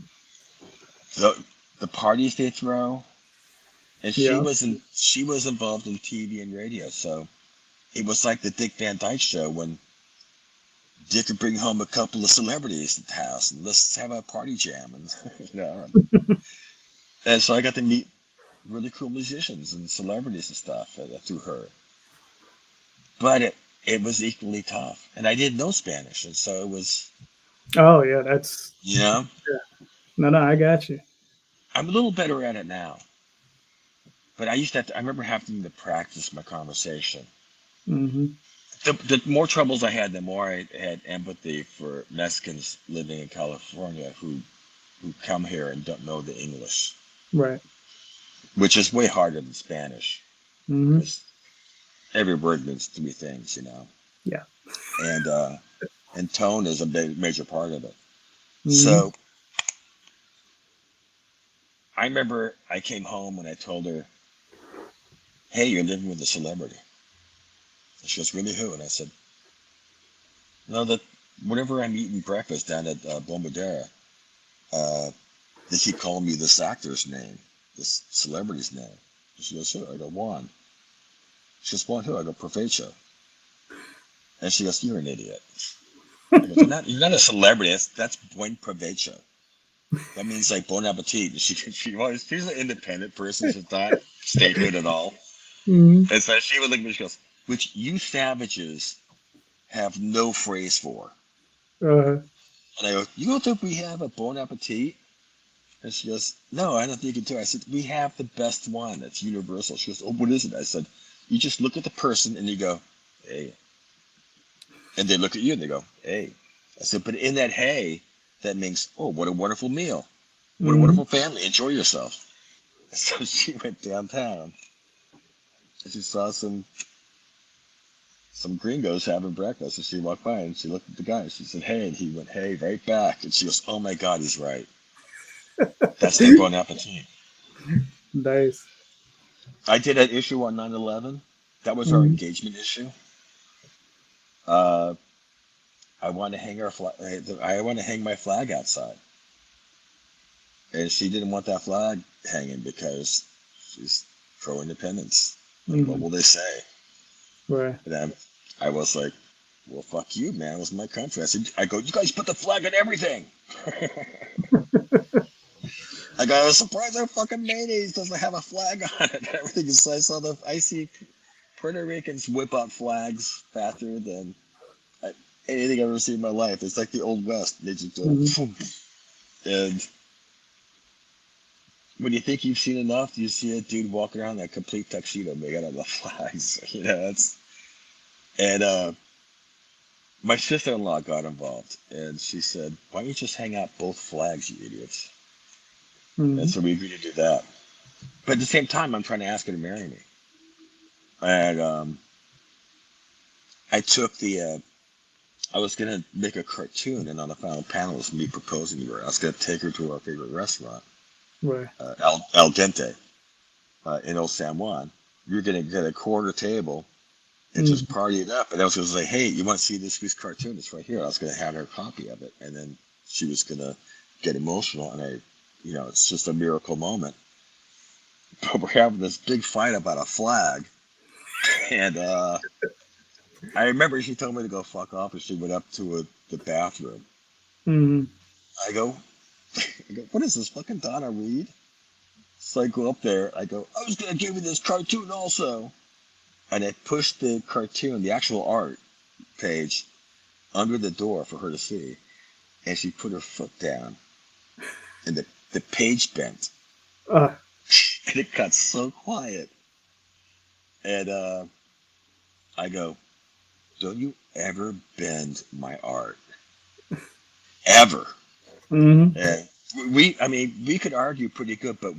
[SPEAKER 2] The the parties they throw. And
[SPEAKER 1] Yeah.
[SPEAKER 2] she was involved in TV and radio, so it was like the Dick Van Dyke Show when Dick would bring home a couple of celebrities to the house and let's have a party jam, and and so I got to meet really cool musicians and celebrities and stuff through her. But it was equally tough, and I didn't know Spanish, and so it was,
[SPEAKER 1] Oh yeah. That's.
[SPEAKER 2] you know,
[SPEAKER 1] Yeah. No, no, I got you.
[SPEAKER 2] I'm a little better at it now. But I used to I remember having to practice my conversation.
[SPEAKER 1] Mm-hmm.
[SPEAKER 2] The more troubles I had, the more I had empathy for Mexicans living in California who come here and don't know the English,
[SPEAKER 1] Right.
[SPEAKER 2] which is way harder than Spanish
[SPEAKER 1] Mm-hmm.
[SPEAKER 2] because every word means three things,
[SPEAKER 1] Yeah.
[SPEAKER 2] and and tone is a major part of it.
[SPEAKER 1] Mm-hmm.
[SPEAKER 2] So I remember I came home and I told her, "Hey, you're living with a celebrity," And she goes, really who? And I said, no, that whenever I'm eating breakfast down at Bombadera, they keep calling me this actor's name, this celebrity's name. And she goes, who? I go, Juan. She goes, Juan who? I go, Provecho. And she goes, you're an idiot. I go, you're not a celebrity. That's buen provecho. That means like bon appetit. She's an independent person. She's not statehood at all.
[SPEAKER 1] Mhm.
[SPEAKER 2] And so she would look at me, she goes, which you savages have no phrase for.
[SPEAKER 1] Uh,
[SPEAKER 2] And I go, you don't think we have a bon appetit? And she goes, no, I don't think you do. I said, we have the best one. That's universal. She goes, oh, what is it? I said, you just look at the person and you go, hey. And they look at you and they go, hey. I said, but in that hey, that means, oh, what a wonderful meal. What a
[SPEAKER 1] mhm.
[SPEAKER 2] wonderful family. Enjoy yourself. So she went downtown and she saw some gringos having breakfast. And she walked by and she looked at the guy. And she said, hey. And he went, hey, right back. And she goes, oh, my God, he's right. That's their bon appetit.
[SPEAKER 1] Nice.
[SPEAKER 2] I did an issue on 9/11. That was our
[SPEAKER 1] Mhm.
[SPEAKER 2] engagement issue. Uh, I wanted to hang I wanted to hang my flag outside. And she didn't want that flag hanging because she's pro-independence. Like, what
[SPEAKER 1] Mhm.
[SPEAKER 2] will they say?
[SPEAKER 1] Right.
[SPEAKER 2] And I was like, well, fuck you, man. It was my country. I go, you guys put the flag on everything. I was surprised our fucking mayonnaise doesn't have a flag on it. Everything is, I see Puerto Ricans whip up flags faster than anything I've ever seen in my life. It's like the Old West. They just go,
[SPEAKER 1] Mhm.
[SPEAKER 2] boom. And when you think you've seen enough, you see a dude walking around in a complete tuxedo made out of the flags. And my sister-in-law got involved, and she said, "Why don't you just hang out both flags, you idiots?" And
[SPEAKER 1] Mhm.
[SPEAKER 2] so we agreed to do that. But at the same time, I'm trying to ask her to marry me. And I took I was gonna make a cartoon, and on the final panel was me proposing to her. I was gonna take her to our favorite restaurant,
[SPEAKER 1] Right.
[SPEAKER 2] Al Dente, in Old San Juan. We were gonna get a corner table and just
[SPEAKER 1] Mhm.
[SPEAKER 2] party it up. And I was going to say, hey, you want to see this week's cartoon? It's right here. I was going to have her a copy of it. And then she was going to get emotional. And it's just a miracle moment. But we're having this big fight about a flag. And I remember she told me to go fuck off and she went up to the bathroom.
[SPEAKER 1] Mhm.
[SPEAKER 2] I go, what is this, fucking Donna Reed? So I go up there. I go, I was going to give you this cartoon also. And I pushed the cartoon, the actual art page, under the door for her to see. And she put her foot down, and the page bent,
[SPEAKER 1] Uh,
[SPEAKER 2] and it got so quiet. And I go, don't you ever bend my art, ever.
[SPEAKER 1] mhm.
[SPEAKER 2] And we could argue pretty good, but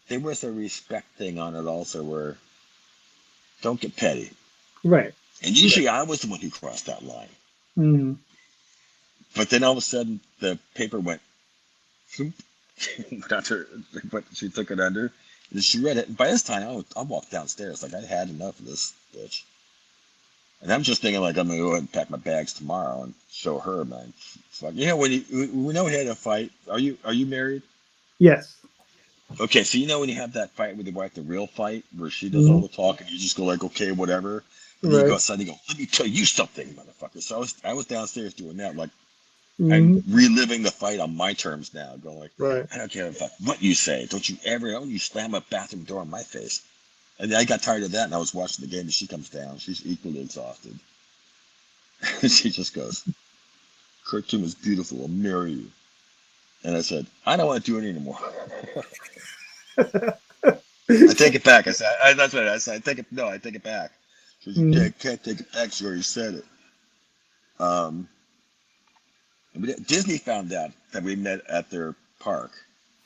[SPEAKER 2] there was a respect thing on it also, where don't get petty.
[SPEAKER 1] Right.
[SPEAKER 2] And usually I was the one who crossed that line.
[SPEAKER 1] Mhm.
[SPEAKER 2] But then all of a sudden the paper went, thump, after, but she took it under, and she read it. And by this time, I walked downstairs like I had enough of this bitch. And I'm just thinking like I'm gonna go ahead and pack my bags tomorrow and show her, man. It's like, when we know we had a fight. Are you married?
[SPEAKER 1] Yes.
[SPEAKER 2] Okay, so when you have that fight with your wife, the real fight where she does all
[SPEAKER 1] Mhm.
[SPEAKER 2] the talking, you just go like, okay, whatever. And then you go
[SPEAKER 1] Right.
[SPEAKER 2] outside and you go, let me tell you something, motherfucker. So I was downstairs doing that, like I'm
[SPEAKER 1] Mhm.
[SPEAKER 2] reliving the fight on my terms now, going like,
[SPEAKER 1] Right.
[SPEAKER 2] I don't care what you say. Don't you slam a bathroom door in my face. And I got tired of that, and I was watching the game, and she comes down. She's equally exhausted. She just goes, cartoon was beautiful. I'll marry you. And I said, I don't want to do it anymore. I take it back. I said, that's what I said. I take it back. She says, you
[SPEAKER 1] Mhm.
[SPEAKER 2] can't take it back. She already said it. Um, Disney found out that we met at their park.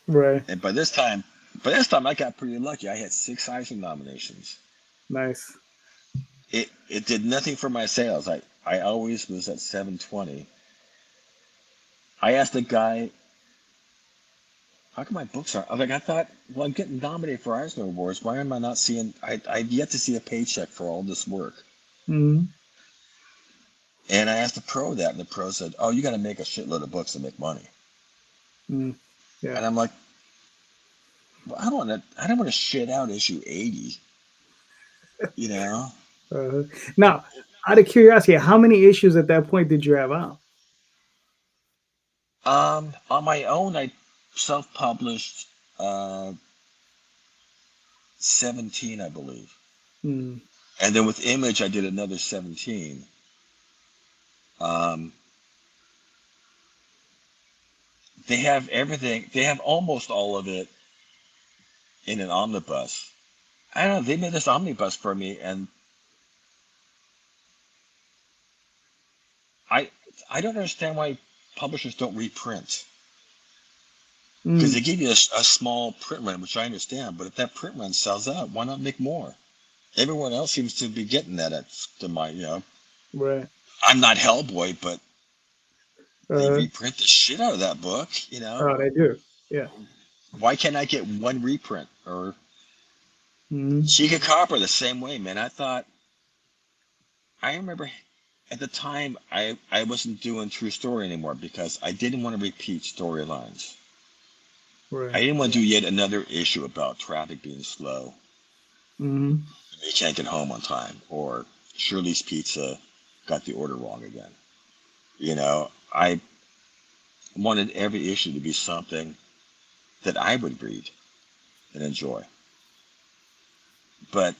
[SPEAKER 1] Right.
[SPEAKER 2] And by this time, I got pretty lucky. I had 6 Eisner nominations.
[SPEAKER 1] Nice.
[SPEAKER 2] It did nothing for my sales. I always was at 720. I asked the guy, how come my books are? I thought, well, I'm getting nominated for Eisner Awards. Why am I not seeing? I've yet to see a paycheck for all this work.
[SPEAKER 1] Mm-hmm.
[SPEAKER 2] And I asked the pro that, and the pro said, "Oh, you got to make a shitload of books to make money."
[SPEAKER 1] Mm-hmm. Yeah.
[SPEAKER 2] And I'm like, well, I don't want to shit out issue 80, you know.
[SPEAKER 1] Uh, Now, out of curiosity, how many issues at that point did you have out?
[SPEAKER 2] On my own, I self-published uh, 17, I believe,
[SPEAKER 1] Mm-hmm.
[SPEAKER 2] and then with Image, I did another 17. Um, they have everything. They have almost all of it in an omnibus. I don't know. They made this omnibus for me, and I I don't understand why publishers don't reprint. Because they
[SPEAKER 1] Mm,
[SPEAKER 2] give you a small print run, which I understand, but if that print run sells out, why not make more? Everyone else seems to be getting that to my,
[SPEAKER 1] right.
[SPEAKER 2] I'm not Hellboy, but they
[SPEAKER 1] Uh,
[SPEAKER 2] reprint the shit out of that book,
[SPEAKER 1] oh, they do. Yeah.
[SPEAKER 2] Why can't I get one reprint? Or
[SPEAKER 1] Mm-hmm.
[SPEAKER 2] Chica Copper the same way, man. I remember at the time I wasn't doing True Story anymore because I didn't want to repeat storylines. I
[SPEAKER 1] Right.
[SPEAKER 2] didn't want to do yet another issue about traffic being slow.
[SPEAKER 1] Mm-hmm.
[SPEAKER 2] They can't get home on time, or Shirley's Pizza got the order wrong again. I wanted every issue to be something that I would read and enjoy, but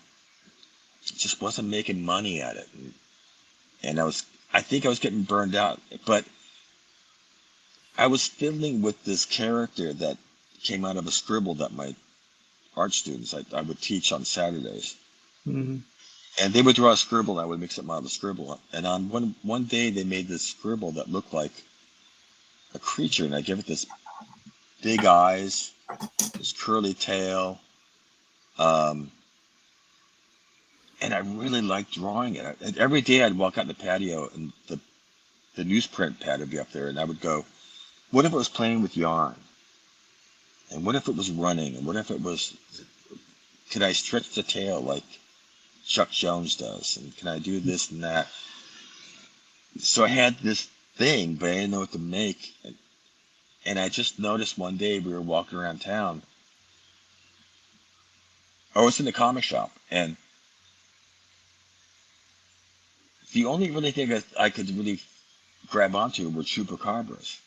[SPEAKER 2] just wasn't making money at it, and I think I was getting burned out. But I was fiddling with this character that came out of a scribble that my art students I would teach on Saturdays.
[SPEAKER 1] Mm-hmm.
[SPEAKER 2] And they would draw a scribble, and I would mix them out of the scribble. And on one day, they made this scribble that looked like a creature, and I gave it this big eyes, this curly tail, um, and I really liked drawing it. And every day I'd walk out in the patio, and the newsprint pad would be up there, and I would go, what if it was playing with yarn? And what if it was running? And what if it was, could I stretch the tail like Chuck Jones does? And can I do this and that? So I had this thing, but I didn't know what to make. And I just noticed one day we were walking around town. I was in the comic shop, and the only really thing that I could really grab onto were chupacabras,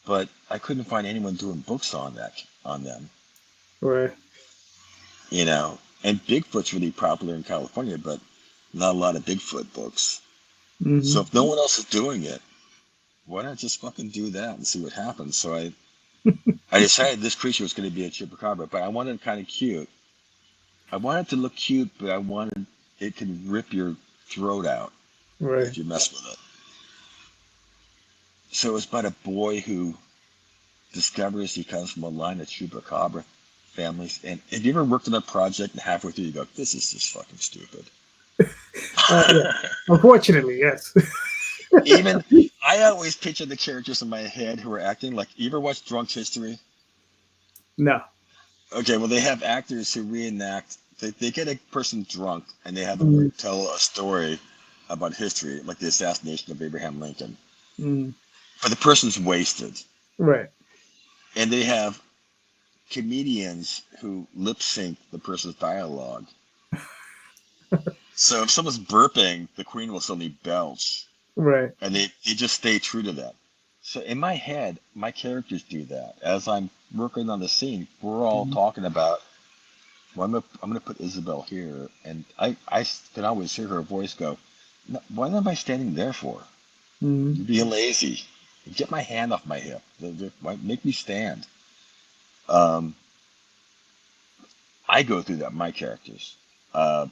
[SPEAKER 2] but I couldn't find anyone doing books on them,
[SPEAKER 1] Right.
[SPEAKER 2] And Bigfoot's really popular in California, but not a lot of Bigfoot books. So
[SPEAKER 1] Mm-hmm.
[SPEAKER 2] if no one else is doing it, why not just fucking do that and see what happens? So I decided this creature was going to be a chupacabra, but I wanted it kind of cute. I wanted it to look cute, but I wanted it to rip your throat out
[SPEAKER 1] Right.
[SPEAKER 2] if you mess with it. So it was about a boy who discovers he comes from a line of chupacabra families. And have you ever worked on a project and halfway through you go, this is just fucking stupid?
[SPEAKER 1] Yeah. Unfortunately, yes.
[SPEAKER 2] Even I always picture the characters in my head who are acting like, you ever watch Drunk History?
[SPEAKER 1] No.
[SPEAKER 2] Okay, well, they have actors who reenact, they get a person drunk and they have them
[SPEAKER 1] Mm-hmm.
[SPEAKER 2] tell a story about history, like the assassination of Abraham Lincoln.
[SPEAKER 1] Mm-hmm.
[SPEAKER 2] But the person's wasted.
[SPEAKER 1] Right.
[SPEAKER 2] And they have comedians who lip sync the person's dialogue. So if someone's burping, the queen will suddenly belch.
[SPEAKER 1] Right.
[SPEAKER 2] And they just stay true to that. So in my head, my characters do that. As I'm working on the scene, we're all
[SPEAKER 1] Mm-hmm.
[SPEAKER 2] talking about, well, I'm gonna put Isabel here, and I can always hear her voice go, no, what am I standing there for?
[SPEAKER 1] Mm-hmm.
[SPEAKER 2] You're being lazy. Get my hand off my hip. Make me stand. Um, I go through that. My characters. Uh,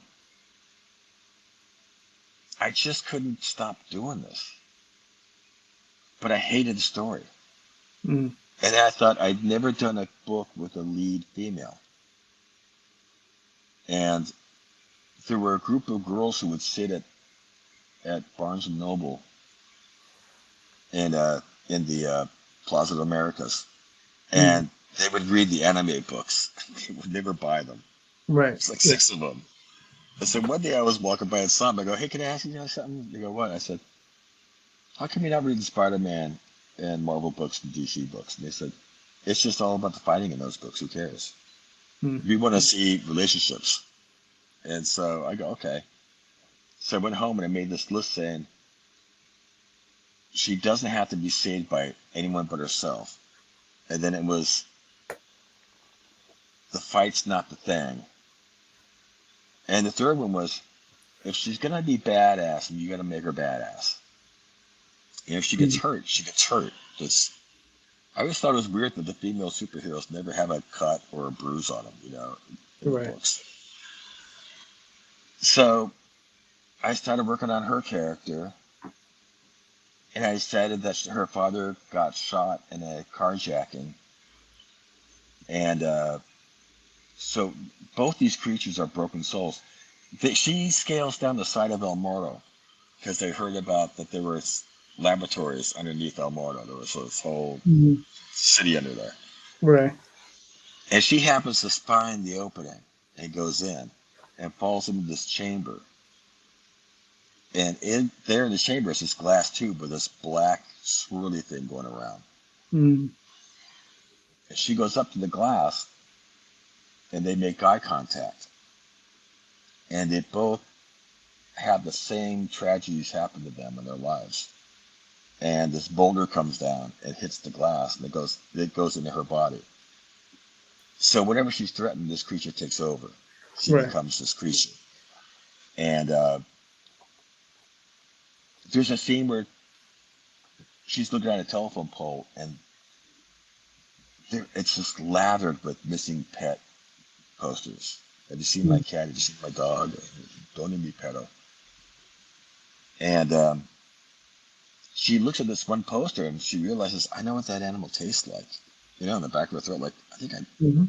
[SPEAKER 2] I just couldn't stop doing this, but I hated the story.
[SPEAKER 1] Mm-hmm.
[SPEAKER 2] And I thought I'd never done a book with a lead female. And there were a group of girls who would sit at Barnes and Noble in in the Plaza of Americas,
[SPEAKER 1] Mm-hmm.
[SPEAKER 2] and they would read the anime books. They would never buy them.
[SPEAKER 1] Right.
[SPEAKER 2] It's like
[SPEAKER 1] Yeah.
[SPEAKER 2] 6 of them. I said, one day I was walking by and saw him. I go, hey, can I ask you something? They go, what? I said, how come you're not reading Spider-Man and Marvel books and DC books? And they said, it's just all about the fighting in those books. Who cares?
[SPEAKER 1] Hmm.
[SPEAKER 2] We want to see relationships. And so I go, okay. So I went home and I made this list saying she doesn't have to be saved by anyone but herself. And then it was the fight's not the thing. And the third one was if she's gonna be badass, you gotta make her badass. And if she gets
[SPEAKER 1] Hmm.
[SPEAKER 2] hurt, she gets hurt. It's, I always thought it was weird that the female superheroes never have a cut or a bruise on them, in the
[SPEAKER 1] Right.
[SPEAKER 2] books. So I started working on her character, and I decided that her father got shot in a carjacking, and so both these creatures are broken souls. She scales down the side of El Morro because they heard about that there were laboratories underneath El Morro. There was this whole
[SPEAKER 1] Hmm.
[SPEAKER 2] city under there.
[SPEAKER 1] Right.
[SPEAKER 2] And she happens to find the opening and goes in and falls into this chamber. And there in the chamber is this glass tube with this black swirly thing going around.
[SPEAKER 1] Hmm.
[SPEAKER 2] And she goes up to the glass and they make eye contact. And they both have the same tragedies happen to them in their lives. And this boulder comes down and hits the glass and it goes into her body. So whenever she's threatened, this creature takes over. She
[SPEAKER 1] Right.
[SPEAKER 2] becomes this creature. And there's a scene where she's looking at a telephone pole and it's just lathered with missing pet posters. Have you seen my cat? Have you seen my dog? Don't need me, pedo. And she looks at this one poster and she realizes, I know what that animal tastes like. In the back of her throat, like
[SPEAKER 1] Hmm.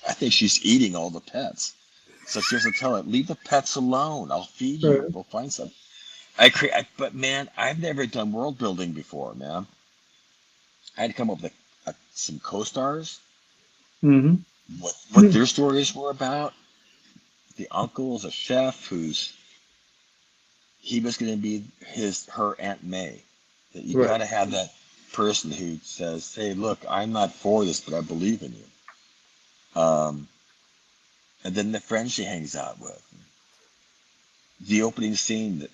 [SPEAKER 2] I think she's eating all the pets. So she has to tell it, leave the pets alone. I'll feed you.
[SPEAKER 1] Right.
[SPEAKER 2] We'll find some. But man, I've never done world building before, man. I had to come up with some co-stars,
[SPEAKER 1] Hmm.
[SPEAKER 2] what their stories were about. The uncle is a chef he was going to be her Aunt May. That you got
[SPEAKER 1] Right.
[SPEAKER 2] to have that person who says, "Hey, look, I'm not for this, but I believe in you." And then the friends she hangs out with. The opening scene that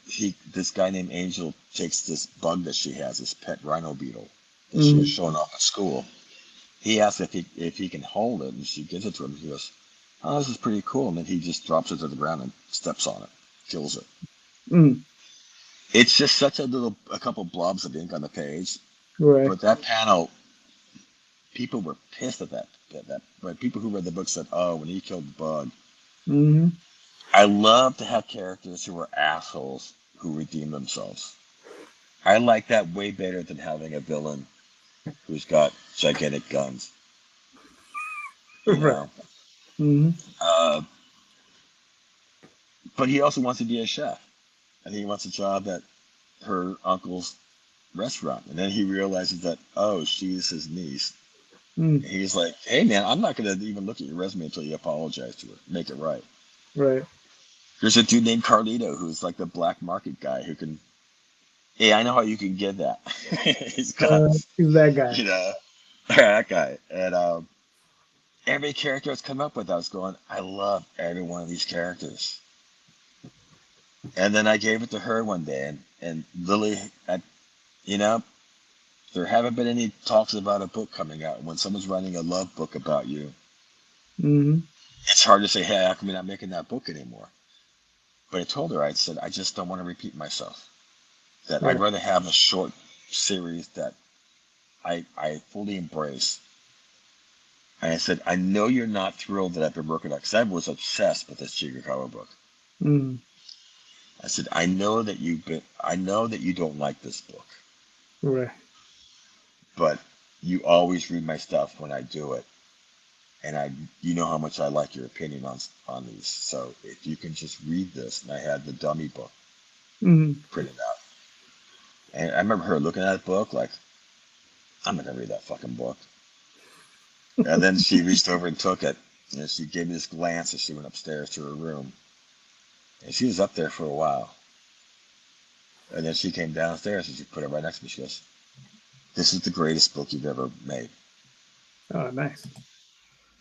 [SPEAKER 2] this guy named Angel takes this bug that she has, this pet rhino beetle that she was
[SPEAKER 1] Hmm.
[SPEAKER 2] showing off at school. He asks if he can hold it, and she gives it to him. He goes, "Oh, this is pretty cool." And then he just drops it to the ground and steps on it, kills it.
[SPEAKER 1] Hmm.
[SPEAKER 2] It's just such a couple blobs of ink on the page,
[SPEAKER 1] Right.
[SPEAKER 2] but that panel, people were pissed at that. But people who read the book said, "Oh, when he killed the bug."
[SPEAKER 1] Hmm.
[SPEAKER 2] I love to have characters who are assholes who redeem themselves. I like that way better than having a villain who's got gigantic guns. You
[SPEAKER 1] Right.
[SPEAKER 2] know,
[SPEAKER 1] Hmm.
[SPEAKER 2] uh, but he also wants to be a chef, and he wants a job at her uncle's restaurant. And then he realizes that, oh, she's his niece.
[SPEAKER 1] Hmm.
[SPEAKER 2] And he's like, hey, man, I'm not going to even look at your resume until you apologize to her. Make it right.
[SPEAKER 1] Right.
[SPEAKER 2] There's a dude named Carlito who's like the black market guy who can, hey, I know how you can get that. He's got,
[SPEAKER 1] He's that guy.
[SPEAKER 2] you know, that guy. And every character that's come up with, I was going, I love every one of these characters. And then I gave it to her one day, and Lily, you know, there haven't been any talks about a book coming out. When someone's writing a love book about you,
[SPEAKER 1] Hmm.
[SPEAKER 2] it's hard to say, hey, how come you're not making that book anymore? But I told her, I said, I just don't want to repeat myself. That I'd
[SPEAKER 1] Right.
[SPEAKER 2] rather have a short series that I fully embrace. And I said, I know you're not thrilled that I've been working on, because I was obsessed with this Chigurikawa book.
[SPEAKER 1] Hmm.
[SPEAKER 2] I said, I know that you don't like this book,
[SPEAKER 1] Right.
[SPEAKER 2] but you always read my stuff when I do it. And you know how much I like your opinion on these. So if you can just read this, and I had the dummy book
[SPEAKER 1] Hmm.
[SPEAKER 2] printed out, and I remember her looking at that book like, I'm not gonna read that fucking book. And then she reached over and took it, and she gave me this glance as she went upstairs to her room. And she was up there for a while. And then she came downstairs and she put it right next to me. She goes, "This is the greatest book you've ever made."
[SPEAKER 1] Oh, nice.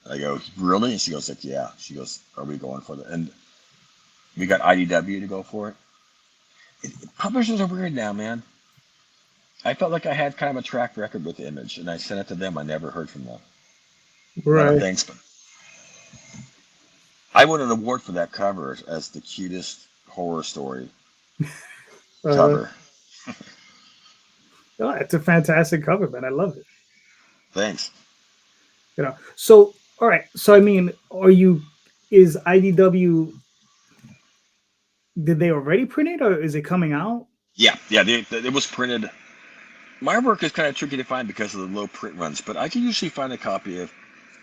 [SPEAKER 2] I go, "Really?" And she goes, like, "Yeah." She goes, "Are we going for it?" And we got IDW to go for it. Publishers are weird now, man. I felt like I had kind of a track record with Image, and I sent it to them. I never heard from them. Not a
[SPEAKER 1] Right.
[SPEAKER 2] thanks, but I won an award for that cover as the cutest horror story
[SPEAKER 1] Uh,
[SPEAKER 2] cover.
[SPEAKER 1] oh, it's a fantastic cover, man. I love it.
[SPEAKER 2] Thanks.
[SPEAKER 1] So, all right. So, I mean, is IDW, did they already print it or is it coming out?
[SPEAKER 2] Yeah, yeah. It was printed. My work is kind of tricky to find because of the low print runs, but I can usually find a copy of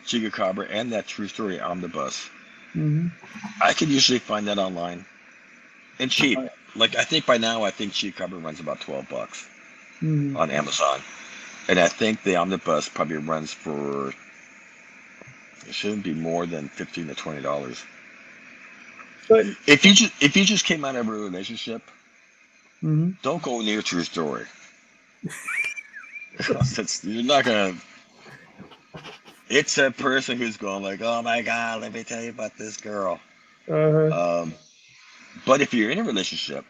[SPEAKER 2] Chigacabra and that True Story Omnibus.
[SPEAKER 1] Mm-hmm.
[SPEAKER 2] I can usually find that online and cheap. Like I think by now, I think Chigacabra runs about $12
[SPEAKER 1] Mm-hmm.
[SPEAKER 2] on Amazon, and I think the Omnibus probably runs for it shouldn't be more than $15 to $20.
[SPEAKER 1] But,
[SPEAKER 2] If you just came out of a relationship,
[SPEAKER 1] mm-hmm.
[SPEAKER 2] don't go near True Story. You're not gonna. It's a person who's going like, "Oh my God, let me tell you about this girl."
[SPEAKER 1] Uh,
[SPEAKER 2] Um, but if you're in a relationship,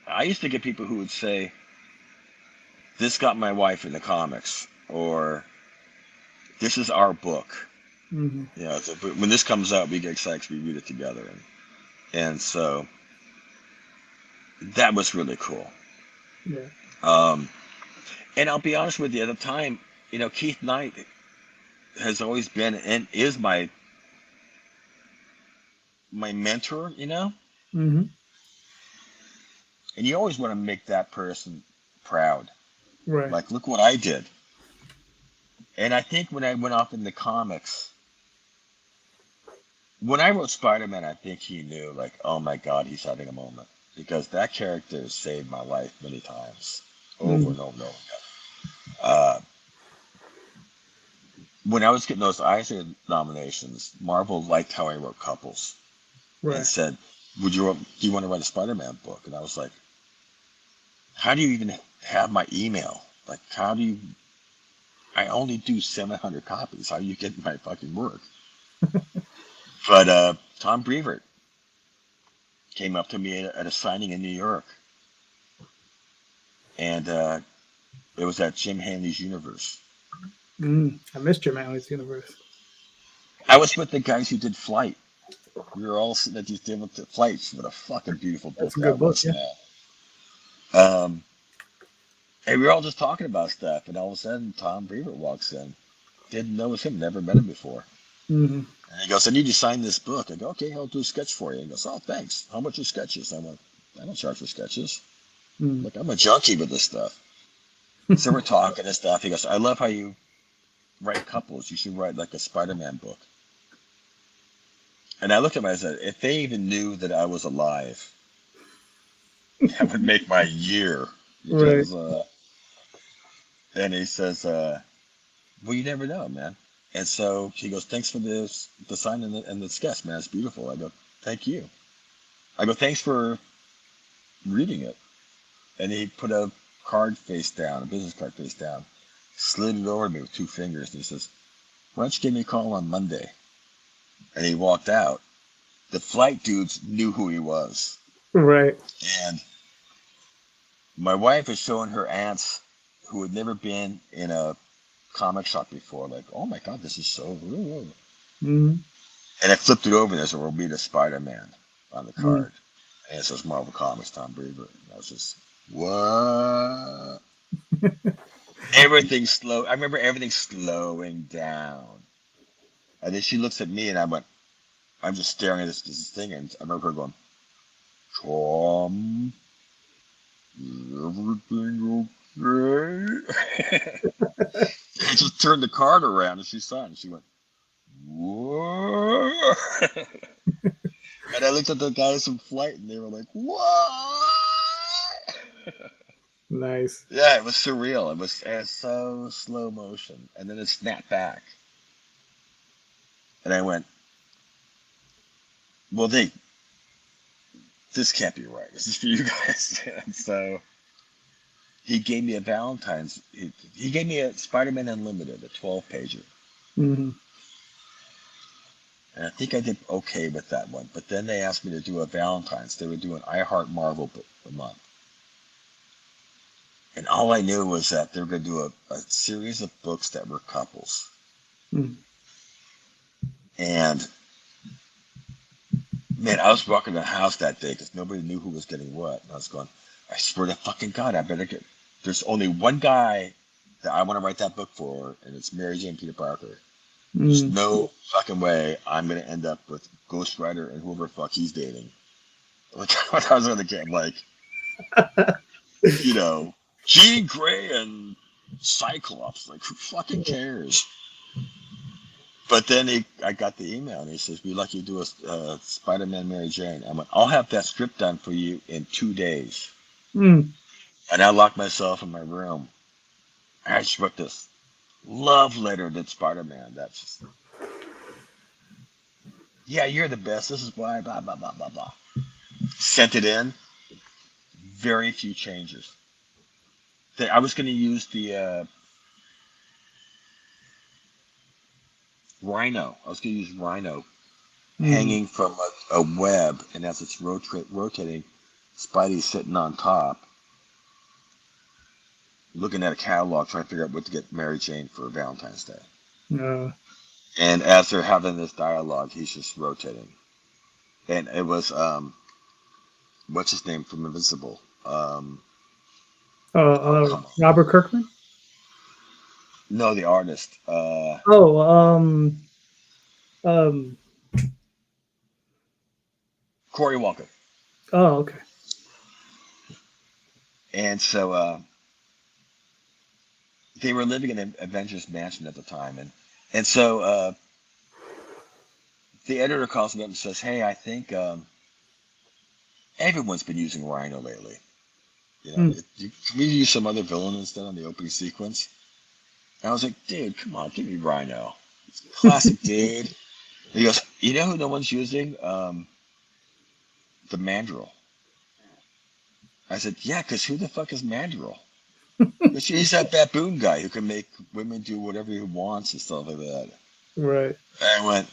[SPEAKER 2] I used to get people who would say, "This got my wife into comics," or "This is our book."
[SPEAKER 1] mm-hmm.
[SPEAKER 2] You know, so when this comes out, we get excited 'cause we read it together, and so that was really cool.
[SPEAKER 1] Yeah.
[SPEAKER 2] Um, and I'll be honest with you, at the time, Keith Knight has always been and is my mentor,
[SPEAKER 1] Mm-hmm.
[SPEAKER 2] and you always want to make that person proud.
[SPEAKER 1] Right.
[SPEAKER 2] Like, look what I did. And I think when I went off in the comics, when I wrote Spider-Man, I think he knew, like, oh my God, he's having a moment. Because that character saved my life many times, over
[SPEAKER 1] Mm-hmm.
[SPEAKER 2] and over and over again. When I was getting those Eisner nominations, Marvel liked how I wrote couples and
[SPEAKER 1] Right.
[SPEAKER 2] said, do you want to write a Spider-Man book? And I was like, how do you even have my email? Like, I only do 700 copies. How do you get my fucking work? But Tom Brevoort came up to me at a signing in New York, and it was at Jim Hanley's Universe.
[SPEAKER 1] Mm-hmm. I missed your Manly's Universe.
[SPEAKER 2] I was with the guys who did Flight. We were all sitting at these different flights. What a fucking beautiful book
[SPEAKER 1] That's a
[SPEAKER 2] that
[SPEAKER 1] good book.
[SPEAKER 2] was,
[SPEAKER 1] Yeah.
[SPEAKER 2] man. And we were all just talking about stuff, and all of a sudden Tom Brevoort walks in. Didn't know it was him, never met him before.
[SPEAKER 1] Mm-hmm.
[SPEAKER 2] And he goes, "I need you to sign this book." I go, "Okay, I'll do a sketch for you." He goes, "Oh, thanks. How much are sketches?" I went, "I don't charge for sketches.
[SPEAKER 1] Mm-hmm.
[SPEAKER 2] Look, I'm a junkie with this stuff." So we're talking and stuff. He goes, "I love how you write couples. You should write like a Spider-Man book." And I looked at him and I said, if they even knew that I was alive, that would make my year.
[SPEAKER 1] Right.
[SPEAKER 2] Because, and he says, well, you never know, man. And so he goes, "Thanks for the sign and the sketch, man. It's beautiful." I go, "Thank you." I go, "Thanks for reading it." And he put a card face down, a business card face down, slid it over to me with two fingers, and he says, "Why don't you give me a call on Monday?" And he walked out. The flight dudes knew who he was.
[SPEAKER 1] Right.
[SPEAKER 2] And my wife is showing her aunts who had never been in a comic shop before, like, "Oh my God, this is so cool."
[SPEAKER 1] Mm-hmm.
[SPEAKER 2] And I flipped it over and there's a Romita Spider-Man on the
[SPEAKER 1] Mm-hmm.
[SPEAKER 2] card. And it says Marvel Comics, Tom Brevoort. And I was just, what? Everything slow. I remember everything slowing down. And then she looks at me and I'm just staring at this thing. And I remember her going, "Tom, is everything okay?" I just turned the card around and she saw it and she went, "What?" And I looked at the guys from Flight and they were like, "What?"
[SPEAKER 1] Nice.
[SPEAKER 2] Yeah, it was surreal. It was so slow motion. And then it snapped back. And I went, well, this can't be right. This is for you guys. And so he gave me a Valentine's. He gave me a Spider-Man Unlimited, a 12-pager.
[SPEAKER 1] Mm-hmm.
[SPEAKER 2] And I think I did okay with that one. But then they asked me to do a Valentine's. They were doing I Heart Marvel a month. And all I knew was that they were going to do a series of books that were couples.
[SPEAKER 1] Mm-hmm.
[SPEAKER 2] And, man, I was walking the house that day because nobody knew who was getting what. And I was going, I swear to fucking God, I better get... There's only one guy that I want to write that book for, and it's Mary Jane Peter Parker. There's no fucking way I'm going to end up with Ghost Rider and whoever the fuck he's dating. Like, what I was going to get, like, you know, Jean Grey and Cyclops. Like, who fucking cares? But then I got the email, and he says, we'd like you to do a Spider-Man Mary Jane. I went, I'll have that script done for you in 2 days.
[SPEAKER 1] Mm.
[SPEAKER 2] And I locked myself in my room. I just wrote this love letter to Spider-Man. That's just, yeah, you're the best. This is why, blah, blah, blah, blah, blah. Sent it in. Very few changes. I was going to use the Rhino. I was going to use Rhino hanging from a web, and as it's rotating, Spidey's sitting on top, looking at a catalog, trying to figure out what to get Mary Jane for Valentine's Day. And as they're having this dialogue, he's just rotating. And it was, what's his name from Invincible?
[SPEAKER 1] Robert Kirkman?
[SPEAKER 2] No, the artist. Corey Walker.
[SPEAKER 1] Oh, okay.
[SPEAKER 2] And so they were living in an Avengers mansion at the time. And so the editor calls me up and says, hey, I think everyone's been using Rhino lately. You know, can we use some other villain instead on the opening sequence? And I was like, dude, come on, give me Rhino. It's a classic dude. And he goes, you know who no one's using? The Mandrill. I said, yeah, because who the fuck is Mandrill? He's that baboon guy who can make women do whatever he wants and stuff like that.
[SPEAKER 1] Right.
[SPEAKER 2] And I went,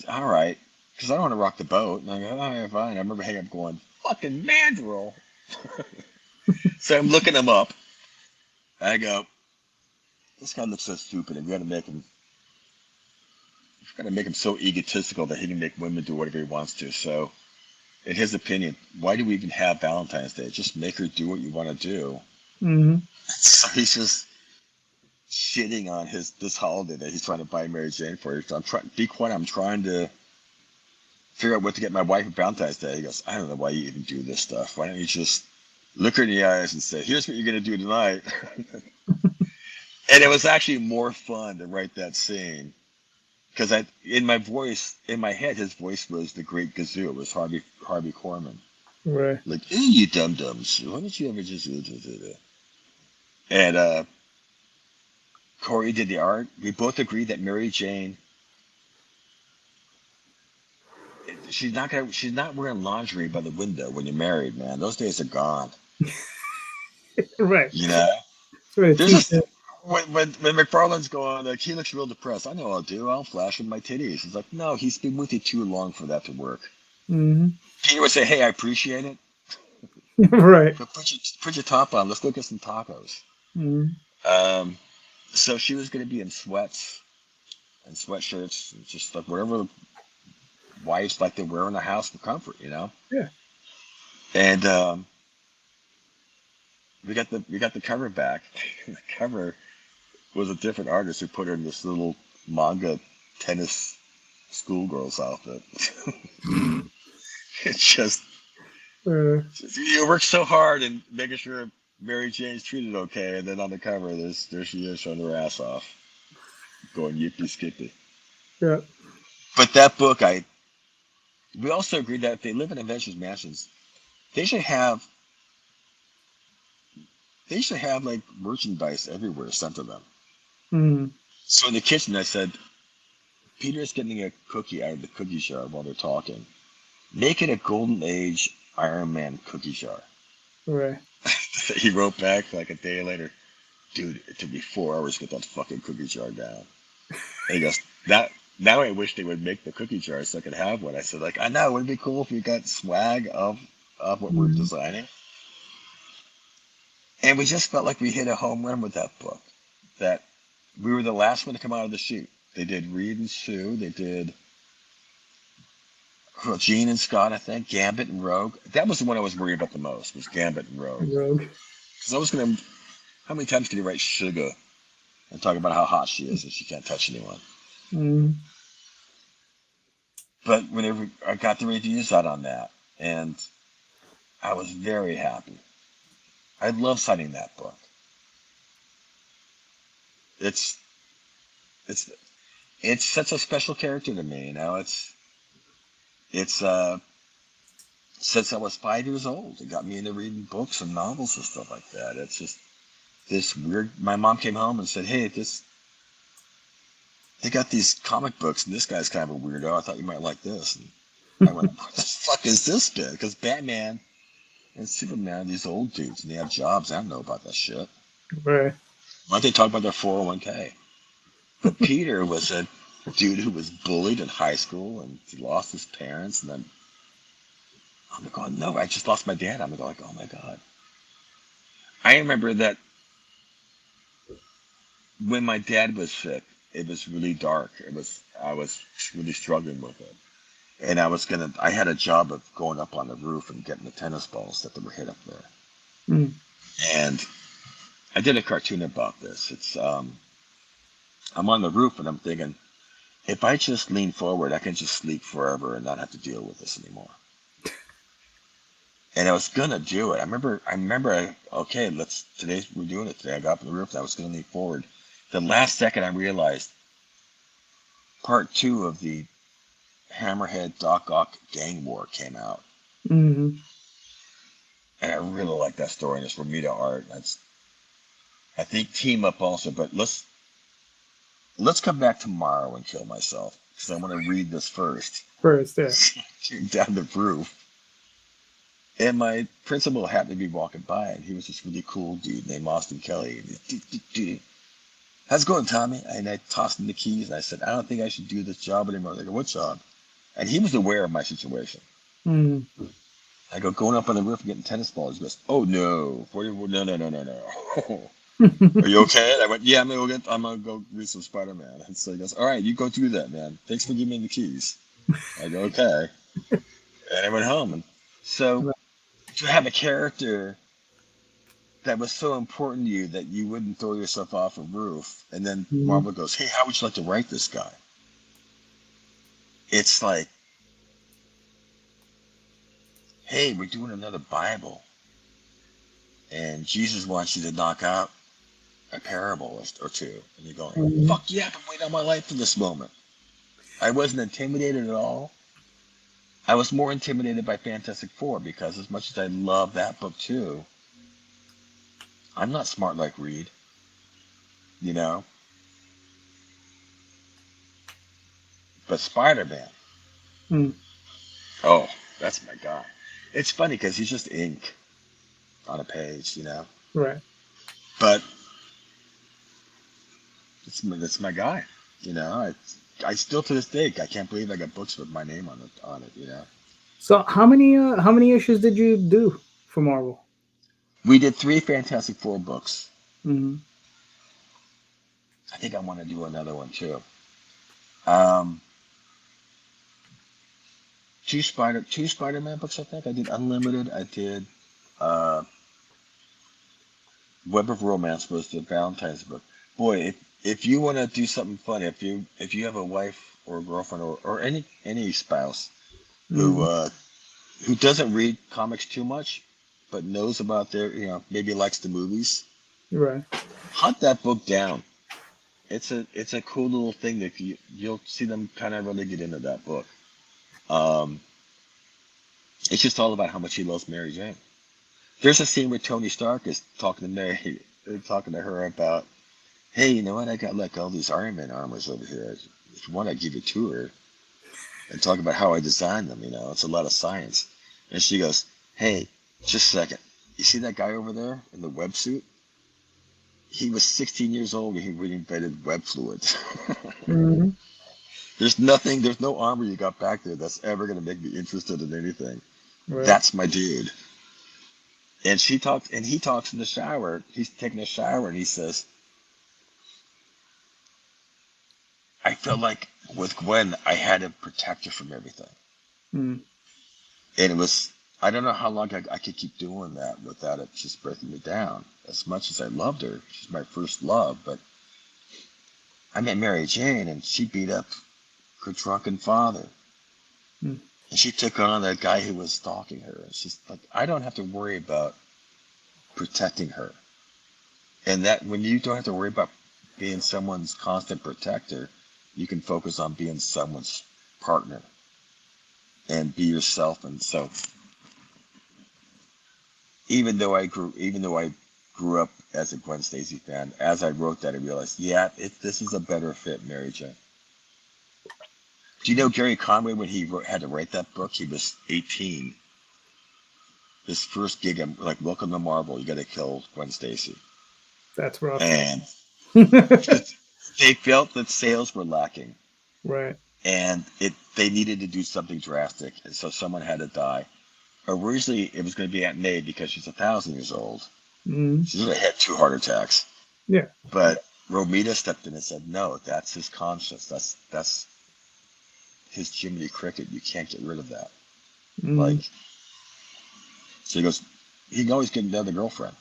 [SPEAKER 2] all right, because I don't want to rock the boat. And I go, all right, fine. I remember hanging up going, fucking Mandrill. So I'm looking him up. I go, this guy looks so stupid, and we got to make him so egotistical that he can make women do whatever he wants to. So, in his opinion, why do we even have Valentine's Day? Just make her do what you want to do.
[SPEAKER 1] Mm-hmm.
[SPEAKER 2] So he's just shitting on this holiday that he's trying to buy Mary Jane for. So be quiet. I'm trying to figure out what to get my wife for Valentine's Day. He goes, I don't know why you even do this stuff. Why don't you just look her in the eyes and say, here's what you're going to do tonight. And it was actually more fun to write that scene. Because in my head, his voice was the Great Gazoo. It was Harvey Korman.
[SPEAKER 1] Right.
[SPEAKER 2] Like, hey, you dum-dums. Why don't you ever just do that? And Corey did the art. We both agreed that Mary Jane, she's not wearing lingerie by the window when you're married, man. Those days are gone.
[SPEAKER 1] Right.
[SPEAKER 2] You know?
[SPEAKER 1] Right.
[SPEAKER 2] When McFarlane's going, like, he looks real depressed. I know what I'll do. I'll flash him my titties. He's like, no, he's been with you too long for that to work.
[SPEAKER 1] Mm-hmm.
[SPEAKER 2] Peter would say, hey, I appreciate it.
[SPEAKER 1] Right.
[SPEAKER 2] But put your top on. Let's go get some tacos.
[SPEAKER 1] Mm-hmm.
[SPEAKER 2] So she was going to be in sweats and sweatshirts, and just like whatever wives like to wear in the house for comfort, you know?
[SPEAKER 1] Yeah.
[SPEAKER 2] And we got the cover back. The cover was a different artist who put her in this little manga tennis schoolgirl's outfit. It's just you work so hard and making sure Mary Jane's treated okay, and then on the cover, there she is showing her ass off, going yippee skippy.
[SPEAKER 1] Yeah.
[SPEAKER 2] But that book, we also agreed that if they live in Avengers mansions, they should have like merchandise everywhere sent to them.
[SPEAKER 1] Mm-hmm.
[SPEAKER 2] So in the kitchen, I said, Peter's getting a cookie out of the cookie jar while they're talking. make it a golden age Iron Man cookie jar.
[SPEAKER 1] Right.
[SPEAKER 2] He wrote back like a day later, dude, it took me 4 hours to get that fucking cookie jar down. And he goes, that now I wish they would make the cookie jar so I could have one. I said, like, I know, it would be cool if we got swag of what we're
[SPEAKER 1] Mm-hmm.
[SPEAKER 2] designing. And we just felt like we hit a home run with that book. That we were the last one to come out of the chute. They did Reed and Sue. They did Gene and Scott, I think, Gambit and Rogue. That was the one I was worried about the most, was Gambit and Rogue.
[SPEAKER 1] Rogue.
[SPEAKER 2] Because I was going to, how many times can you write Sugar and talk about how hot she is and she can't touch anyone?
[SPEAKER 1] Mm-hmm.
[SPEAKER 2] But whenever I got the reviews out on that, and I was very happy. I love signing that book. It's it's it's such a special character to me. You know, it's since I was 5 years old, it got me into reading books and novels and stuff like that. It's just this weird. My mom came home and said, "Hey, they got these comic books, and this guy's kind of a weirdo. I thought you might like this." And I went, "What the fuck is this bit?" Because Batman and Superman are these old dudes, and they have jobs. I don't know about that shit.
[SPEAKER 1] Right.
[SPEAKER 2] Why don't they talk about their 401k? But Peter was a dude who was bullied in high school, and he lost his parents, and then I'm going, no, I just lost my dad. I'm like, oh my God. I remember that when my dad was sick, it was really dark. I was really struggling with it. And I had a job of going up on the roof and getting the tennis balls that were hit up there.
[SPEAKER 1] Mm.
[SPEAKER 2] And I did a cartoon about this. I'm on the roof and I'm thinking, if I just lean forward, I can just sleep forever and not have to deal with this anymore. And I was gonna do it. I remember. Okay, we're doing it today. I got up on the roof and I was gonna lean forward. The last second, I realized part 2 of the Hammerhead Doc Ock gang war came out,
[SPEAKER 1] Mm-hmm.
[SPEAKER 2] and I really like that story. And it's Romita art. I think Team Up also. But let's come back tomorrow and kill myself because I want to read this first.
[SPEAKER 1] First, yeah.
[SPEAKER 2] Down the roof. And my principal happened to be walking by, and he was this really cool dude named Austin Kelly. How's it going, Tommy? And I tossed him the keys, and I said, I don't think I should do this job anymore. They go, what job? And he was aware of my situation.
[SPEAKER 1] Mm-hmm.
[SPEAKER 2] I go, going up on the roof and getting tennis balls. He goes, oh, no. No. Are you okay? And I went, yeah, I'm gonna go read some Spider-Man. And so he goes, all right, you go do that, man. Thanks for giving me the keys. I go, okay. And I went home. And so to have a character that was so important to you that you wouldn't throw yourself off a roof, and then Marvel goes, hey, how would you like to write this guy? It's like, hey, we're doing another Bible, and Jesus wants you to knock out a parable or two, and you're going, fuck yeah, I've been waiting all my life for this moment. I wasn't intimidated at all. I was more intimidated by Fantastic Four because as much as I love that book too, I'm not smart like Reed, you know? But Spider-Man,
[SPEAKER 1] Mm.
[SPEAKER 2] oh, that's my guy. It's funny because he's just ink on a page, you know?
[SPEAKER 1] Right.
[SPEAKER 2] But it's my guy, you know? I still to this day, I can't believe I got books with my name on it, you know?
[SPEAKER 1] So how many issues did you do for Marvel?
[SPEAKER 2] We did 3 Fantastic Four books.
[SPEAKER 1] Mm-hmm.
[SPEAKER 2] I think I want to do another one too. Um, two Spider-Man books. I think I did Unlimited. I did Web of Romance was the Valentine's book. Boy, if you want to do something fun, if you have a wife or a girlfriend or any spouse who doesn't read comics too much, but knows about maybe likes the movies,
[SPEAKER 1] Right.
[SPEAKER 2] hunt that book down. It's a cool little thing that you'll see them kind of really get into that book. Um, it's just all about how much he loves Mary Jane. There's a scene where Tony Stark is talking to Mary, talking to her about, hey, you know what? I got like all these Iron Man armors over here. If you want, I give it to her. and talk about how I designed them. It's a lot of science. And she goes, hey, just a second. You see that guy over there in the web suit? He was 16 years old and he reinvented web fluids.
[SPEAKER 1] Mm-hmm.
[SPEAKER 2] There's no armor you got back there that's ever going to make me interested in anything.
[SPEAKER 1] Right.
[SPEAKER 2] That's my dude. And he talks in the shower. He's taking a shower and he says, I felt like with Gwen, I had to protect her from everything.
[SPEAKER 1] Mm.
[SPEAKER 2] And it was, I don't know how long I could keep doing that without it just breaking me down. As much as I loved her, she's my first love, but I met Mary Jane and she beat up her drunken father.
[SPEAKER 1] Mm.
[SPEAKER 2] And she took on that guy who was stalking her. And she's like, I don't have to worry about protecting her. And that when you don't have to worry about being someone's constant protector, you can focus on being someone's partner and be yourself. And so even though I grew up as a Gwen Stacy fan, as I wrote that, I realized, this is a better fit, Mary Jane. Do you know Gary Conway, when he had to write that book, he was 18. His first gig, I'm like, welcome to Marvel, you got to kill Gwen Stacy.
[SPEAKER 1] That's rough.
[SPEAKER 2] And they felt that sales were lacking.
[SPEAKER 1] Right.
[SPEAKER 2] And they needed to do something drastic. And so someone had to die. Originally, it was going to be Aunt May because she's 1,000 years old.
[SPEAKER 1] Mm.
[SPEAKER 2] She's going to have 2 heart attacks.
[SPEAKER 1] Yeah.
[SPEAKER 2] But Romita stepped in and said, no, that's his conscience. That's his Jiminy Cricket. You can't get rid of that.
[SPEAKER 1] Mm.
[SPEAKER 2] Like, so he goes, he can always get another girlfriend.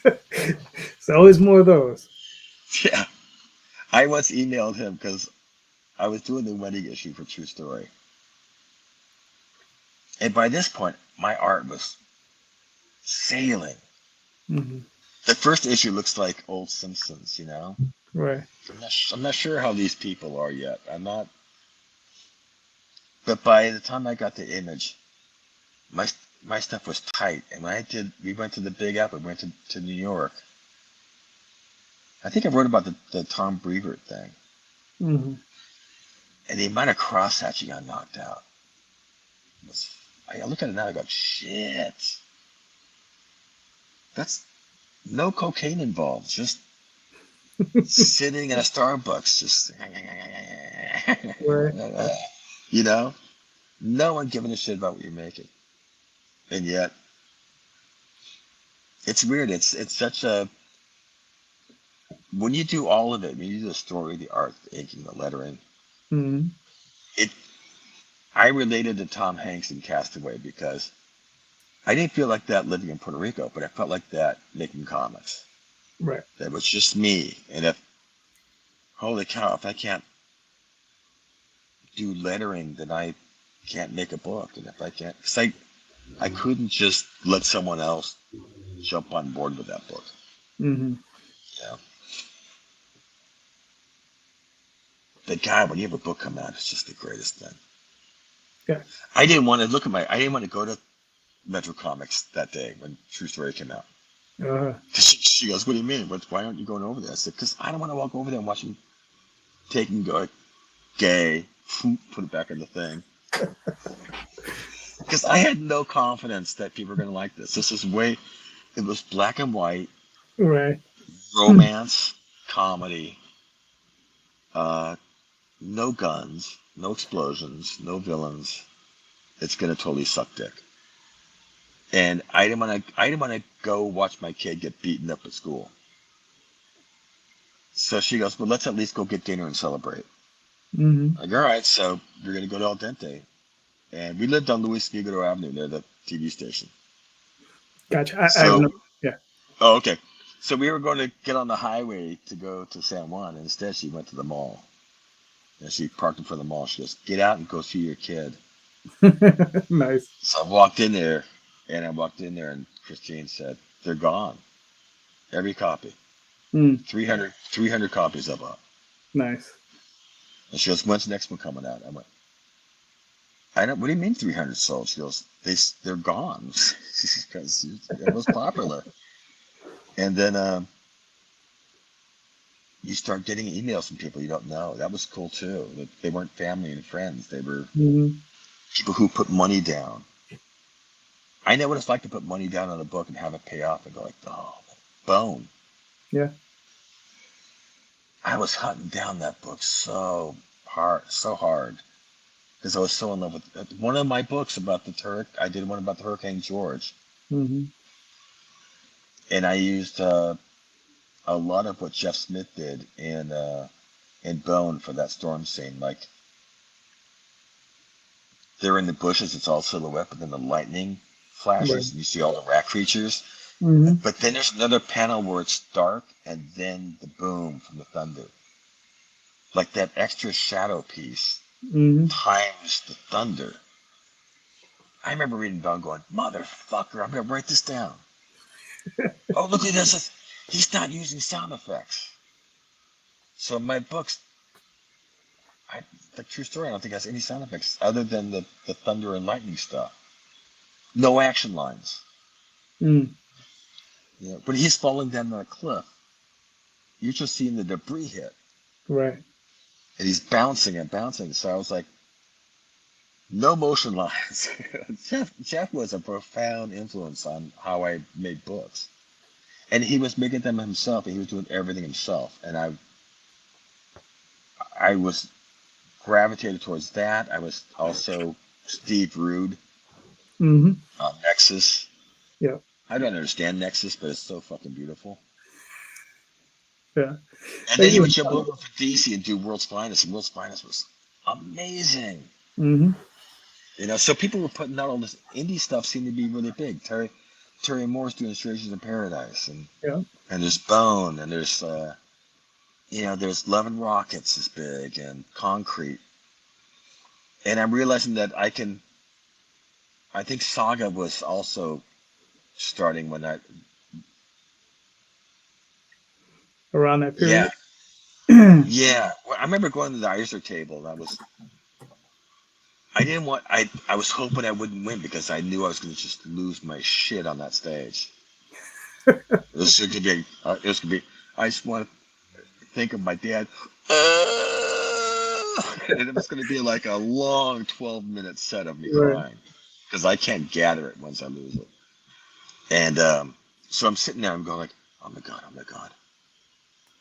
[SPEAKER 1] It's always more of those.
[SPEAKER 2] Yeah. I once emailed him because I was doing the wedding issue for True Story. And by this point, my art was sailing.
[SPEAKER 1] Mm-hmm.
[SPEAKER 2] The first issue looks like old Simpsons,
[SPEAKER 1] Right.
[SPEAKER 2] I'm not sure how these people are yet. I'm not. But by the time I got the image, my stuff was tight. And we went to the Big Apple, we went to New York. I think I wrote about the Tom Brevoort thing.
[SPEAKER 1] Mm-hmm.
[SPEAKER 2] And the amount of cross-hatching I knocked out was, I look at it now, I go, shit. That's no cocaine involved, just sitting in a Starbucks, just,
[SPEAKER 1] Right.
[SPEAKER 2] no one giving a shit about what you're making. And yet, it's weird. It's such a, when you do all of it, when you do the story, the art, the inking, the lettering,
[SPEAKER 1] Mm-hmm.
[SPEAKER 2] I related to Tom Hanks in Castaway because I didn't feel like that living in Puerto Rico, but I felt like that making comics.
[SPEAKER 1] Right.
[SPEAKER 2] That was just me. And holy cow, if I can't do lettering, then I can't make a book. And if I can't, because I couldn't just let someone else jump on board with that book.
[SPEAKER 1] Mm-hmm.
[SPEAKER 2] Yeah. But God, when you have a book come out, it's just the greatest thing.
[SPEAKER 1] Yeah.
[SPEAKER 2] I didn't want to go to Metro Comics that day when True Story came out. She goes, what do you mean? Why aren't you going over there? I said, because I don't want to walk over there and watch him take and go, gay, put it back in the thing. Because I had no confidence that people were going to like this. It was black and white,
[SPEAKER 1] Right.
[SPEAKER 2] romance, comedy, no guns, no explosions, no villains. It's going to totally suck dick. And I didn't want to go watch my kid get beaten up at school. So she goes, well, let's at least go get dinner and celebrate.
[SPEAKER 1] Mm-hmm.
[SPEAKER 2] Like, all right, so we're going to go to Al Dente. And we lived on Luis Figueroa Avenue near the TV station.
[SPEAKER 1] Gotcha. I
[SPEAKER 2] So,
[SPEAKER 1] know. Yeah.
[SPEAKER 2] oh, okay. So we were going to get on the highway to go to San Juan. And instead, she went to the mall. And she parked in front of the mall. She goes, get out and go see your kid.
[SPEAKER 1] Nice.
[SPEAKER 2] So I walked in there, and Christine said, they're gone. Every copy. 300 copies of it.
[SPEAKER 1] Nice.
[SPEAKER 2] And she goes, when's the next one coming out? I went, what do you mean 300 sold? She goes, they're gone. Because it was popular. And then you start getting emails from people you don't know. That was cool too. They weren't family and friends. They were
[SPEAKER 1] Mm-hmm.
[SPEAKER 2] people who put money down. I know what it's like to put money down on a book and have it pay off and go like, oh, bone.
[SPEAKER 1] Yeah.
[SPEAKER 2] I was hunting down that book so hard, because I was so in love with it. One of my books about I did one about the Hurricane George,
[SPEAKER 1] Mm-hmm.
[SPEAKER 2] and I used a lot of what Jeff Smith did in Bone for that storm scene. Like they're in the bushes, it's all silhouette, but then the lightning
[SPEAKER 1] Right.
[SPEAKER 2] flashes and you see all the rat creatures.
[SPEAKER 1] Mm-hmm.
[SPEAKER 2] But then there's another panel where it's dark and then the boom from the thunder. Like that extra shadow piece
[SPEAKER 1] Mm-hmm.
[SPEAKER 2] times the thunder. I remember reading Bone going, motherfucker, I'm going to write this down. Oh, look at this. He's not using sound effects. So my books, the true story, I don't think has any sound effects other than the thunder and lightning stuff. No action lines.
[SPEAKER 1] Mm.
[SPEAKER 2] Yeah, when he's falling down a cliff, you're just seeing the debris hit.
[SPEAKER 1] Right.
[SPEAKER 2] And he's bouncing and bouncing. So I was like, no motion lines. Jeff was a profound influence on how I made books. And he was making them himself, and he was doing everything himself. And I was gravitated towards that. I was also Steve Rude
[SPEAKER 1] Mm-hmm.
[SPEAKER 2] on Nexus.
[SPEAKER 1] Yeah.
[SPEAKER 2] I don't understand Nexus, but it's so fucking beautiful.
[SPEAKER 1] Yeah.
[SPEAKER 2] And then he would jump over for DC and do World's Finest, and World's Finest was amazing.
[SPEAKER 1] Mm-hmm.
[SPEAKER 2] You know, so people were putting out all this indie stuff seemed to be really big. Terry Moore's doing Strangers in Paradise, and
[SPEAKER 1] Yeah.
[SPEAKER 2] there's Bone, and there's there's Love and Rockets is big, and Concrete. And I'm realizing that I think Saga was also starting when
[SPEAKER 1] Around that
[SPEAKER 2] yeah,
[SPEAKER 1] period.
[SPEAKER 2] yeah. Well, I remember going to the Eisner table, and I didn't want, I was hoping I wouldn't win because I knew I was going to just lose my shit on that stage. It was going to be, I just want to think of my dad. And it was going to be like a long 12-minute set of me
[SPEAKER 1] Right.
[SPEAKER 2] crying because I can't gather it once I lose it. And so I'm sitting there, I'm going like, oh my God.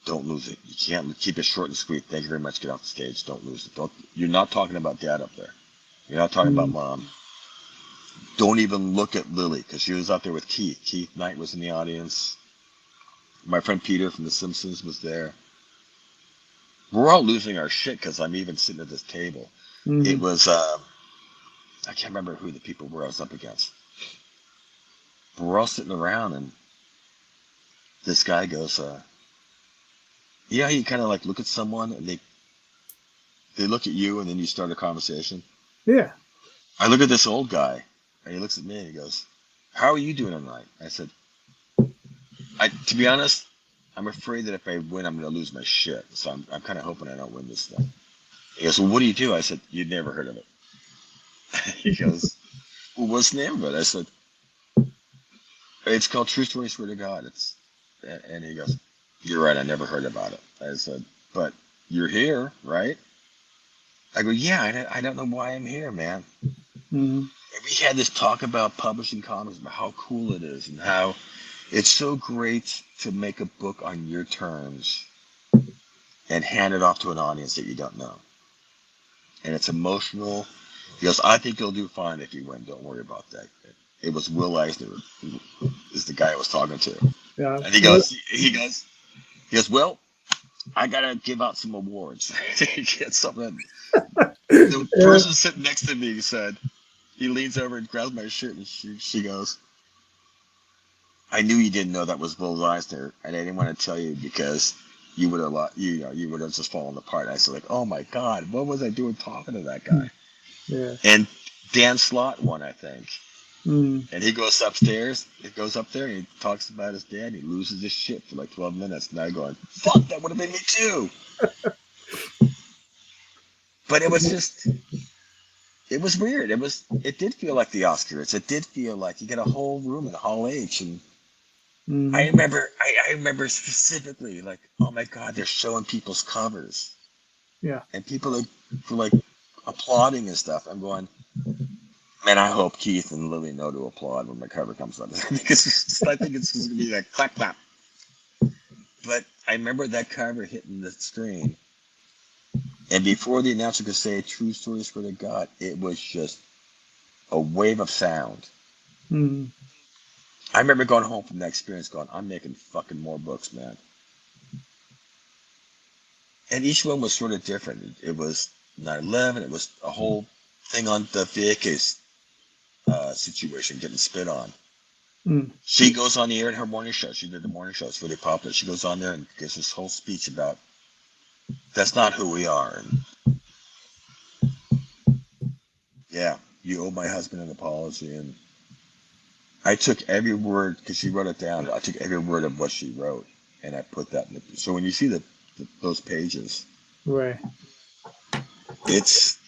[SPEAKER 2] Don't lose it. You can't keep it short and sweet. Thank you very much. Get off the stage. Don't lose it. You're not talking about dad up there. You're not talking about
[SPEAKER 1] Mm.
[SPEAKER 2] mom. Don't even look at Lily because she was out there with Keith. Keith Knight was in the audience. My friend Peter from The Simpsons was there. We're all losing our shit because I'm even sitting at this table. It
[SPEAKER 1] Mm-hmm.
[SPEAKER 2] was, I can't remember who the people were I was up against. But we're all sitting around and this guy goes, yeah, you kind of like look at someone and they look at you and then you start a conversation.
[SPEAKER 1] Yeah.
[SPEAKER 2] I look at this old guy and he looks at me and he goes, how are you doing tonight? I said, to be honest, I'm afraid that if I win, I'm going to lose my shit. So I'm kind of hoping I don't win this thing. He goes, well, what do you do? I said, you'd never heard of it. He goes, well, what's the name of it? I said, it's called True Story, Swear to God. And he goes, you're right. I never heard about it. I said, but you're here, right? I go, yeah, I don't know why I'm here, man.
[SPEAKER 1] Mm-hmm.
[SPEAKER 2] And we had this talk about publishing comics, about how cool it is and how it's so great to make a book on your terms and hand it off to an audience that you don't know. And it's emotional. He goes, I think you'll do fine if you win. Don't worry about that. It was Will Eisner, who is the guy I was talking to.
[SPEAKER 1] Yeah.
[SPEAKER 2] And he goes, well, I gotta give out some awards. He gets something. The person sitting next to me said, he leans over and grabs my shirt, and she goes, I knew you didn't know that was Will Eisner, and I didn't want to tell you because you would have just fallen apart. I said, like, oh my God, what was I doing talking to that guy?
[SPEAKER 1] Yeah.
[SPEAKER 2] And Dan Slott won, I think.
[SPEAKER 1] Mm.
[SPEAKER 2] And he goes upstairs, up there, and he talks about his dad, and he loses his shit for like 12 minutes. And I'm going, fuck, that would have been me too. But it was weird. It did feel like the Oscars. It did feel like you get a whole room in Hall H, and
[SPEAKER 1] Mm-hmm.
[SPEAKER 2] I remember specifically, like, oh my God, they're showing people's covers,
[SPEAKER 1] Yeah.
[SPEAKER 2] and people are like applauding and stuff. I'm going, man, I hope Keith and Lily know to applaud when my cover comes up. I think it's just gonna be like clap clap. But I remember that cover hitting the screen, and before the announcer could say "True stories for the God," it was just a wave of sound.
[SPEAKER 1] Mm-hmm.
[SPEAKER 2] I remember going home from that experience, going, "I'm making fucking more books, man." And each one was sort of different. It was 9/11. It was a whole thing on the VK's situation getting spit on.
[SPEAKER 1] Mm.
[SPEAKER 2] She goes on the air in her morning show. She did the morning show. It's really popular. She goes on there and gives this whole speech about that's not who we are. And yeah, you owe my husband an apology. And I took every word because she wrote it down. I took every word of what she wrote and I put that in the. So when you see those pages,
[SPEAKER 1] Right.
[SPEAKER 2] it's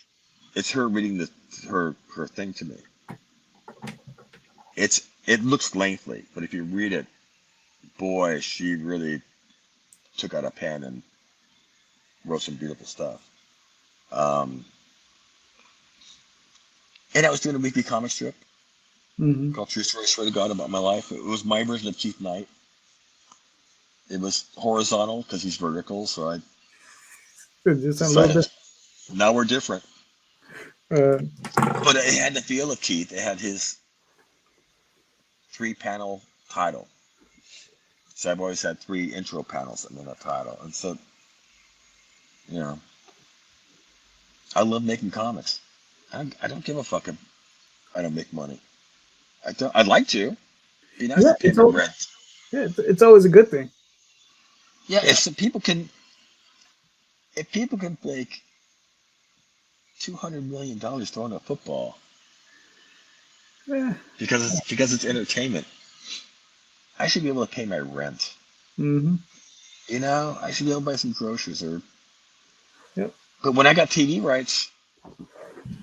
[SPEAKER 2] her reading her thing to me. It looks lengthy, but if you read it, boy, she really took out a pen and wrote some beautiful stuff. Um, and I was doing a weekly comic strip
[SPEAKER 1] Mm-hmm.
[SPEAKER 2] called True Stories Swear to God about my life. It was my version of Keith Knight. It was horizontal because he's vertical, so I
[SPEAKER 1] Just a little
[SPEAKER 2] decided
[SPEAKER 1] bit.
[SPEAKER 2] now we're different.
[SPEAKER 1] Uh,
[SPEAKER 2] But it had the feel of Keith. It had his 3-panel title. So I've always had 3 intro panels and then a title. And so, you know, I love making comics. I don't give a fuck if I don't make money. I don't. I'd like to. Be nice
[SPEAKER 1] yeah.
[SPEAKER 2] to pay my rent.
[SPEAKER 1] It's always a good thing.
[SPEAKER 2] Yeah, if some people can, if people can make $200 million throwing a football
[SPEAKER 1] Yeah.
[SPEAKER 2] because it's entertainment, I should be able to pay my rent.
[SPEAKER 1] Mm-hmm.
[SPEAKER 2] You know, I should be able to buy some groceries.
[SPEAKER 1] Yep.
[SPEAKER 2] But when I got TV rights,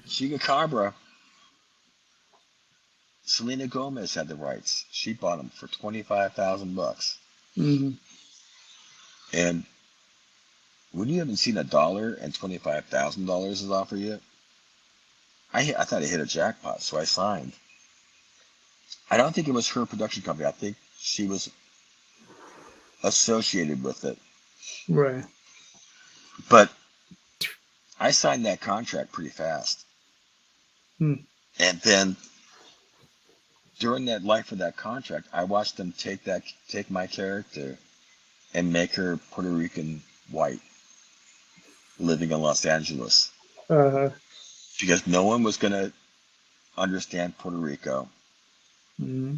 [SPEAKER 2] Chica Cabra, Selena Gomez had the rights. She bought them for $25,000.
[SPEAKER 1] Mm-hmm.
[SPEAKER 2] And when you haven't seen $1 and $25,000 is offered you, I thought I hit a jackpot, so I signed. I don't think it was her production company. I think she was associated with it.
[SPEAKER 1] Right.
[SPEAKER 2] But I signed that contract pretty fast.
[SPEAKER 1] Mm.
[SPEAKER 2] And then during that life of that contract, I watched them take my character and make her Puerto Rican white, living in Los Angeles.
[SPEAKER 1] Uh-huh.
[SPEAKER 2] Because no one was gonna understand Puerto Rico.
[SPEAKER 1] Mm-hmm.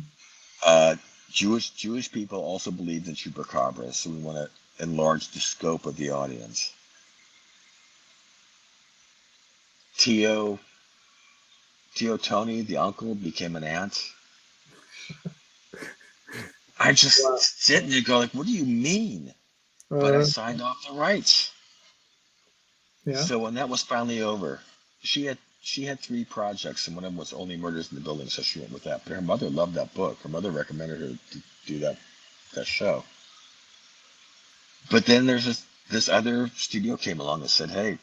[SPEAKER 2] Uh, Jewish people also believed in chupacabra, so we want to enlarge the scope of the audience. Tio Tony, the uncle, became an aunt. I just
[SPEAKER 1] Wow.
[SPEAKER 2] sit there and go like, what do you mean? But I
[SPEAKER 1] Uh,
[SPEAKER 2] signed off the rights.
[SPEAKER 1] yeah.
[SPEAKER 2] So when that was finally over, she had 3 projects, and one of them was Only Murders in the Building, so she went with that. But her mother loved that book. Her mother recommended her to do that show. But then there's this other studio came along and said, hey,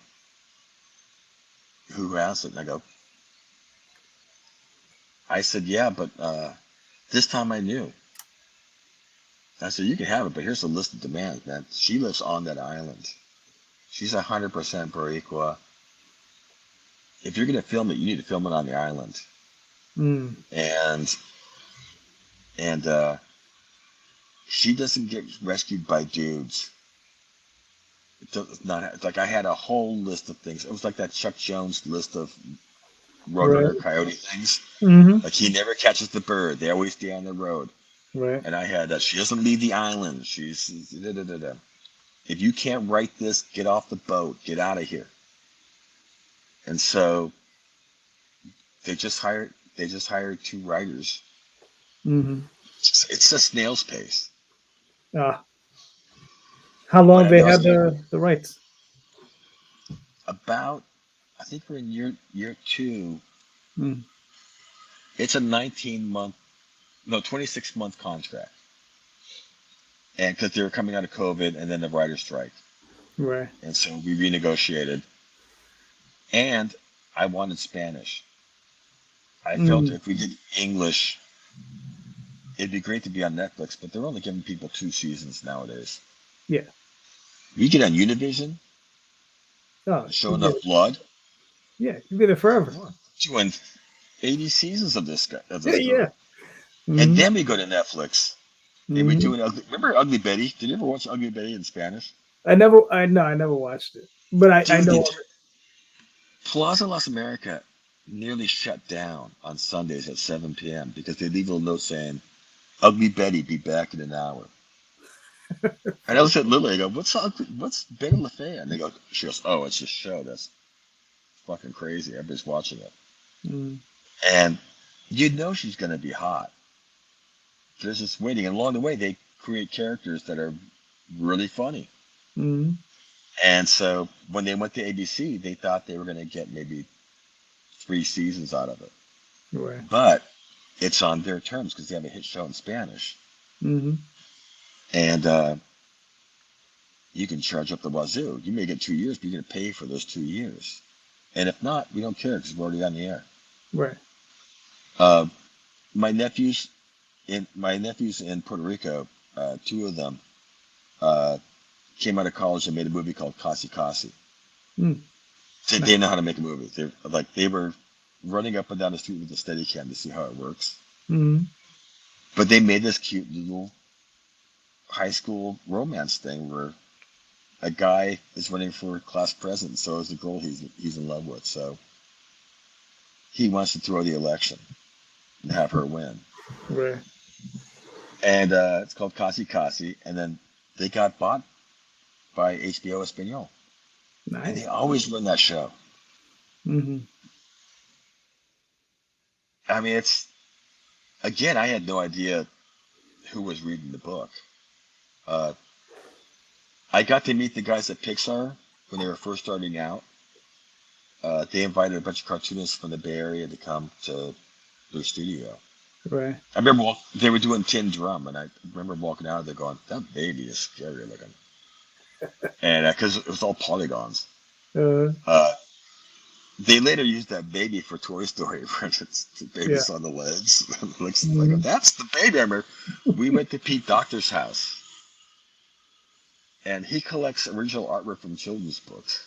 [SPEAKER 2] who has it? And I said, yeah, but this time I knew. I said, you can have it, but here's a list of demands, man. She lives on that island. She's 100% Boricua. If you're going to film it, you need to film it on the island.
[SPEAKER 1] Mm.
[SPEAKER 2] And she doesn't get rescued by dudes. It's not like I had a whole list of things. It was like that Chuck Jones list of Roadrunner
[SPEAKER 1] Right.
[SPEAKER 2] Coyote things.
[SPEAKER 1] Mm-hmm.
[SPEAKER 2] Like he never catches the bird. They always stay on the road.
[SPEAKER 1] Right.
[SPEAKER 2] And I had that. She doesn't leave the island. She's da, da, da, da. If you can't write this, get off the boat. Get out of here. And so they just hired 2 writers.
[SPEAKER 1] Mm-hmm.
[SPEAKER 2] It's a snail's pace.
[SPEAKER 1] Ah. How
[SPEAKER 2] But
[SPEAKER 1] long
[SPEAKER 2] I
[SPEAKER 1] they
[SPEAKER 2] know
[SPEAKER 1] had the rights?
[SPEAKER 2] about I think we're in year 2.
[SPEAKER 1] Mm.
[SPEAKER 2] It's a 19-month, no, 26-month contract. and because they were coming out of COVID and then the writer's strike,
[SPEAKER 1] Right.
[SPEAKER 2] and so we renegotiated. And I wanted Spanish. I felt
[SPEAKER 1] Mm.
[SPEAKER 2] if we did English, it'd be great to be on Netflix, but they're only giving people 2 seasons nowadays.
[SPEAKER 1] Yeah.
[SPEAKER 2] We get on Univision,
[SPEAKER 1] Oh,
[SPEAKER 2] show
[SPEAKER 1] you get
[SPEAKER 2] enough
[SPEAKER 1] it.
[SPEAKER 2] blood.
[SPEAKER 1] Yeah, you get it forever.
[SPEAKER 2] We're doing 80 seasons of this guy, of
[SPEAKER 1] Yeah,
[SPEAKER 2] this
[SPEAKER 1] yeah.
[SPEAKER 2] girl, and
[SPEAKER 1] Mm-hmm.
[SPEAKER 2] then we go to Netflix and we
[SPEAKER 1] Mm-hmm.
[SPEAKER 2] do an ugly. Remember Ugly Betty? Did you ever watch Ugly Betty in Spanish?
[SPEAKER 1] I never watched it, but I
[SPEAKER 2] Dude,
[SPEAKER 1] know
[SPEAKER 2] the
[SPEAKER 1] of it.
[SPEAKER 2] Plaza Las America nearly shut down on Sundays at 7 p.m. because they leave a little note saying, "Ugly Betty, be back in an hour." And I looked at Lily. I go, What's Betty LaFay? And they go, she goes, "Oh, it's a show that's fucking crazy. Everybody's watching it."
[SPEAKER 1] Mm.
[SPEAKER 2] And you know she's gonna be hot. There's just waiting, and along the way they create characters that are really funny.
[SPEAKER 1] Mm.
[SPEAKER 2] And so when they went to ABC, they thought they were gonna get maybe 3 seasons out of it,
[SPEAKER 1] Right.
[SPEAKER 2] but it's on their terms because they have a hit show in Spanish,
[SPEAKER 1] Mm-hmm.
[SPEAKER 2] and you can charge up the wazoo. You may get 2 years, but you're gonna pay for those 2 years. And if not, we don't care because we're already on the air.
[SPEAKER 1] Right.
[SPEAKER 2] Uh, my nephews in Puerto Rico, two of them uh, came out of college and made a movie called Kasi Kasi.
[SPEAKER 1] Mm.
[SPEAKER 2] They
[SPEAKER 1] Nice.
[SPEAKER 2] didn't know how to make a movie. They were running up and down the street with a Steadicam to see how it works.
[SPEAKER 1] Mm.
[SPEAKER 2] But they made this cute little high school romance thing where a guy is running for class president, so is the girl he's in love with. So he wants to throw the election and have her win.
[SPEAKER 1] Right.
[SPEAKER 2] And it's called Kasi Kasi, and then they got bought by HBO Espanol, and they
[SPEAKER 1] Nice.
[SPEAKER 2] always run that show.
[SPEAKER 1] Mm-hmm.
[SPEAKER 2] I mean, it's again, I had no idea who was reading the book. Uh, I got to meet the guys at Pixar when they were first starting out. They invited a bunch of cartoonists from the Bay Area to come to their studio.
[SPEAKER 1] Right.
[SPEAKER 2] I remember they were doing Tin Drum, and I remember walking out of there going, "That baby is scary looking," and because it was all polygons.
[SPEAKER 1] Uh.
[SPEAKER 2] Uh, They later used that baby for Toy Story, for instance. The
[SPEAKER 1] Yeah.
[SPEAKER 2] baby's on the legs. Looks like,
[SPEAKER 1] Mm-hmm.
[SPEAKER 2] that's the baby. I remember we went to Pete Doctor's house, and he collects original artwork from children's books.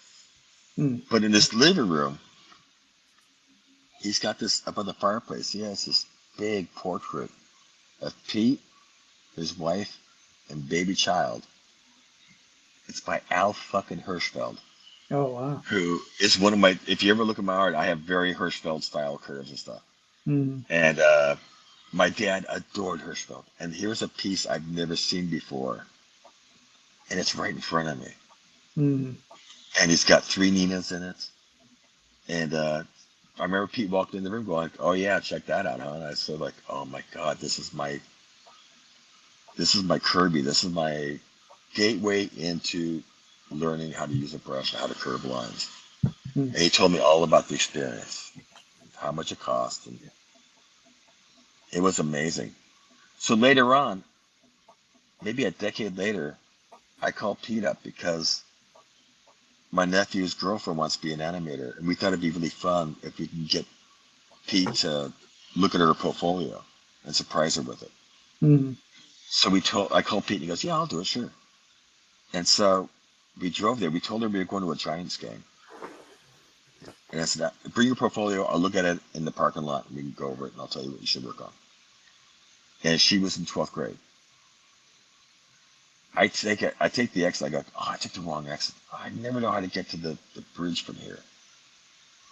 [SPEAKER 1] Mm.
[SPEAKER 2] But in this living room, he's got this up on the fireplace. He has this big portrait of Pete, his wife, and baby child. It's by Al fucking Hirschfeld,
[SPEAKER 1] Oh wow.
[SPEAKER 2] who is one of my. If you ever look at my art, I have very Hirschfeld style curves and stuff.
[SPEAKER 1] Mm.
[SPEAKER 2] And my dad adored Hirschfeld. And here's a piece I've never seen before. And it's right in front of me.
[SPEAKER 1] Mm.
[SPEAKER 2] And he's got three Ninas in it. And I remember Pete walked in the room going, "Oh yeah, check that out, huh?" And I said like, "Oh my God, this is my Kirby. This is my gateway into learning how to use a brush and how to curve lines."
[SPEAKER 1] Mm.
[SPEAKER 2] And he told me all about the experience, how much it cost. And it was amazing. So later on, maybe a decade later, I called Pete up because my nephew's girlfriend wants to be an animator, and we thought it'd be really fun if we can get Pete to look at her portfolio and surprise her with it.
[SPEAKER 1] Mm.
[SPEAKER 2] So I called Pete, and he goes, "Yeah, I'll do it, sure." And so we drove there. We told her we were going to a Giants game, and I said, "Bring your portfolio. I'll look at it in the parking lot, and we can go over it, and I'll tell you what you should work on." And she was in 12th grade. I take the exit. I go, "Oh, I took the wrong exit. I never know how to get to the bridge from here.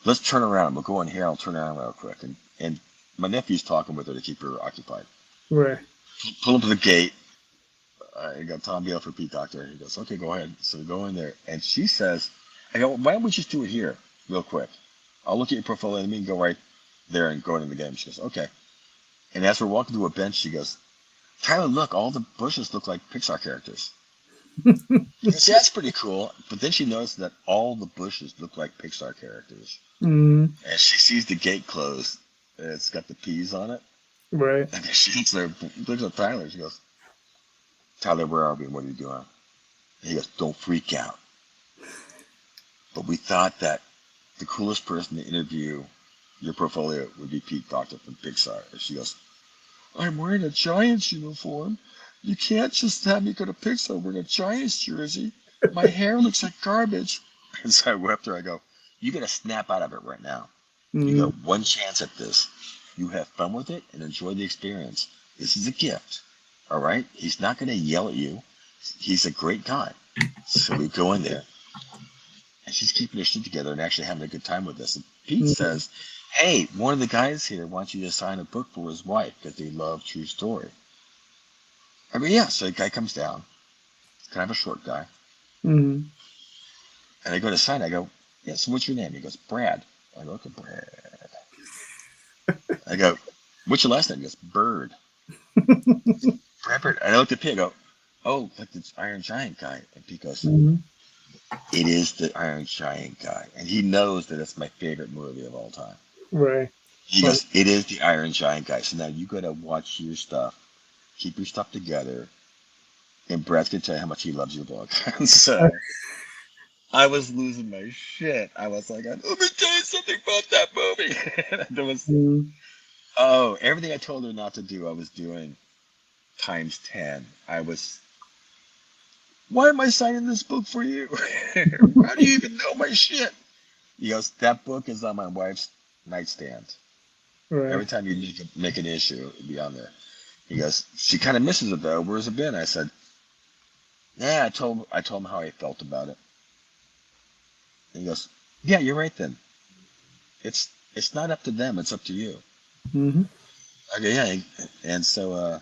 [SPEAKER 2] Let's turn around. We'll go in here. I'll turn around real quick." And my nephew's talking with her to keep her occupied.
[SPEAKER 1] Right.
[SPEAKER 2] Pull up to the gate. I got Tom Gale for Pete Doctor. He goes, "Okay, go ahead." So we go in there, and she says, "I go, why don't we just do it here, real quick? I'll look at your portfolio, and we can go right there and go into the game." She goes, "Okay." And as we're walking to a bench, she goes, "Tyler, look, all the bushes look like Pixar characters." I goes, "Yeah, that's pretty cool." But then she noticed that all the bushes look like Pixar characters.
[SPEAKER 1] Mm.
[SPEAKER 2] And she sees the gate closed, and it's got the peas on it.
[SPEAKER 1] Right.
[SPEAKER 2] And she looks at Tyler. She goes, Tyler, where are we? What are you doing? And he goes, don't freak out. But we thought that the coolest person to interview your portfolio would be Pete Docter from Pixar. And she goes, I'm wearing a Giants uniform. You can't just have me go to Pixar wearing a Giants jersey. My hair looks like garbage. And so I whipped her. I go, you got to snap out of it right now. You got one chance at this. You have fun with it and enjoy the experience. This is a gift. All right? He's not going to yell at you. He's a great guy. So we go in there. And she's keeping her shit together and actually having a good time with this. And Pete says, hey, one of the guys here wants you to sign a book for his wife because they love true story. I go, yeah. So the guy comes down. Kind of a short guy. And I go to sign. I go, yeah, so what's your name? He goes, Brad. I go, okay, Brad. I go, what's your last name? He goes, Bird. Brad Bird. And I looked at Pete. I go, oh, like the Iron Giant guy. And Pete goes, it is the Iron Giant guy. And he knows that it's my favorite movie of all time.
[SPEAKER 1] Right.
[SPEAKER 2] He goes, it is the Iron Giant guy. So now you got to watch your stuff. Keep your stuff together. And Brad's going to tell you how much he loves your book. So I was losing my shit. I was like, let me tell you something about that movie. There was, everything I told her not to do, I was doing times 10. I was, why am I signing this book for you? How do you even know my shit? He goes, that book is on my wife's nightstand. Right. Every time you need to make an issue, it'd be on there. He goes, she kind of misses it though. Where's it been? I said, yeah, I told him how I felt about it. And he goes, yeah, you're right then. It's not up to them. It's up to you. Okay, yeah. And so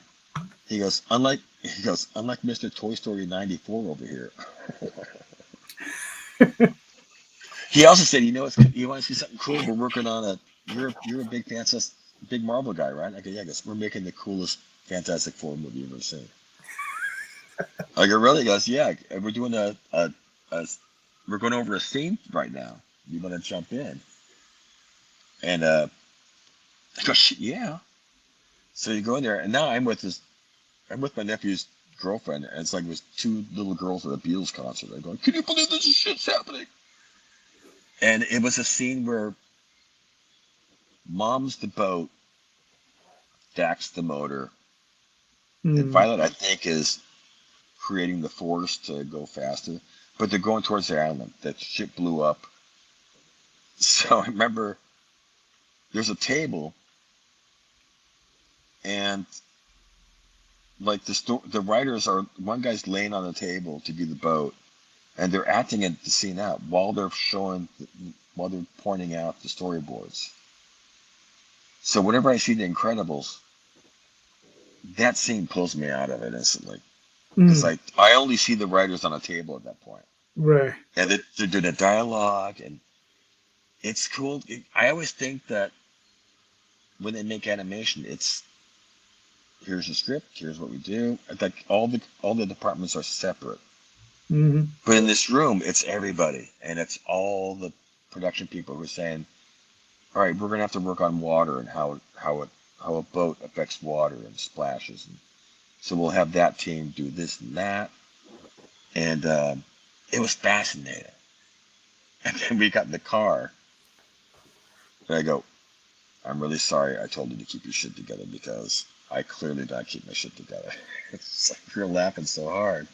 [SPEAKER 2] he goes, unlike Mr. Toy Story 94 over here. He also said, you want to see something cool? We're working on you're a big Marvel guy, right? I go, yeah, I guess we're making the coolest Fantastic Four movie you've ever seen. I go, really? He goes, yeah, we're doing we're going over a scene right now. You want to jump in? And I go, yeah. So you go in there, and now I'm with my nephew's girlfriend, and it's like there's two little girls at a Beatles concert. I'm going, can you believe this shit's happening? And it was a scene where Mom's the boat, Dak's the motor, and Violet, I think, is creating the force to go faster. But they're going towards the island. That ship blew up. So I remember there's a table, and like the writers are, one guy's laying on the table to be the boat, and they're acting the scene out while they're pointing out the storyboards. So whenever I see The Incredibles, that scene pulls me out of it instantly. Because I only see the writers on a table at that point.
[SPEAKER 1] Right.
[SPEAKER 2] And they're doing a dialogue, and it's cool. I always think that when they make animation, it's here's the script, here's what we do. Like all the departments are separate. But in this room, it's everybody, and it's all the production people who are saying, all right, we're going to have to work on water and how a boat affects water and splashes. And so we'll have that team do this and that. And it was fascinating. And then we got in the car. And I go, I'm really sorry I told you to keep your shit together because I clearly don't keep my shit together. It's like you're laughing so hard.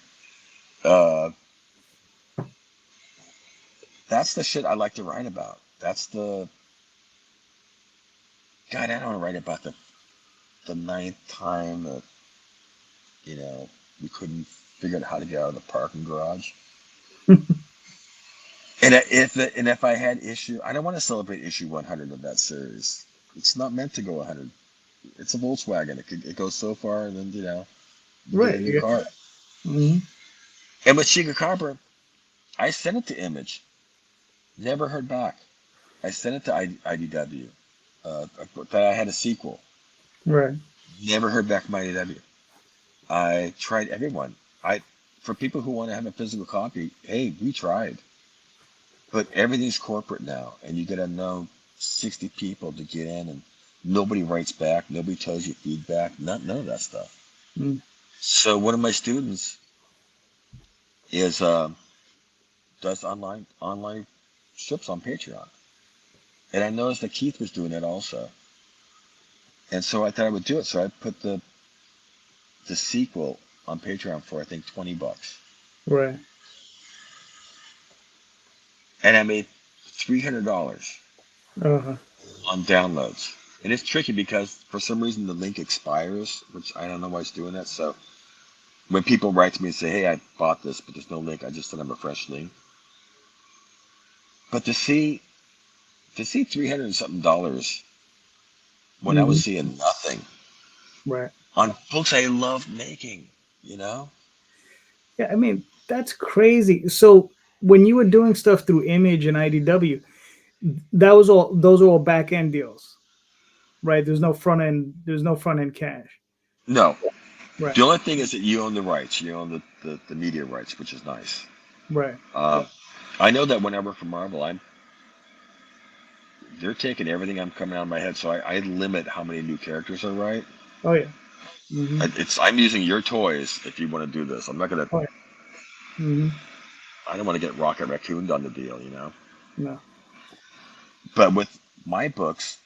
[SPEAKER 2] That's the shit I like to write about. That's the... God, I don't want to write about the ninth time that, we couldn't figure out how to get out of the parking garage. And if I had I don't want to celebrate issue 100 of that series. It's not meant to go 100. It's a Volkswagen. It goes so far, and then you
[SPEAKER 1] right,
[SPEAKER 2] get a new car. And with Chica Carper, I sent it to Image. Never heard back. I sent it to IDW. That I had a sequel.
[SPEAKER 1] Right.
[SPEAKER 2] Never heard back from IDW. I tried everyone. For people who want to have a physical copy, hey, we tried. But everything's corporate now, and you got to know 60 people to get in, and nobody writes back, nobody tells you feedback, none of that stuff. So one of my students is does online strips on Patreon, and I noticed that Keith was doing it also, and so I thought I would do it. So I put the sequel on Patreon for I think $20,
[SPEAKER 1] Right.
[SPEAKER 2] and I made $300
[SPEAKER 1] Uh-huh.
[SPEAKER 2] on downloads. And it's tricky because for some reason the link expires, which I don't know why it's doing that. So when people write to me and say, "Hey, I bought this, but there's no link," I just send them a fresh link. But to see 300 and something dollars when I was
[SPEAKER 1] Hmm.
[SPEAKER 2] seeing nothing
[SPEAKER 1] Right.
[SPEAKER 2] on books I love making, you know?
[SPEAKER 1] Yeah, I mean, that's crazy. So when you were doing stuff through Image and IDW, that was all those are all back end deals, right? There's no front end cash.
[SPEAKER 2] No.
[SPEAKER 1] Right.
[SPEAKER 2] The only thing is that you own the rights. You own the media rights, which is nice.
[SPEAKER 1] Right.
[SPEAKER 2] Uh, I know that when I work for Marvel, they're taking everything I'm coming out of my head, so I limit how many new characters I write.
[SPEAKER 1] Oh yeah. Hmm.
[SPEAKER 2] I'm using your toys if you want to do this. I'm not gonna.
[SPEAKER 1] Oh yeah. Hmm.
[SPEAKER 2] I don't want to get Rocket Raccoon on the deal, you know.
[SPEAKER 1] No.
[SPEAKER 2] But with my books,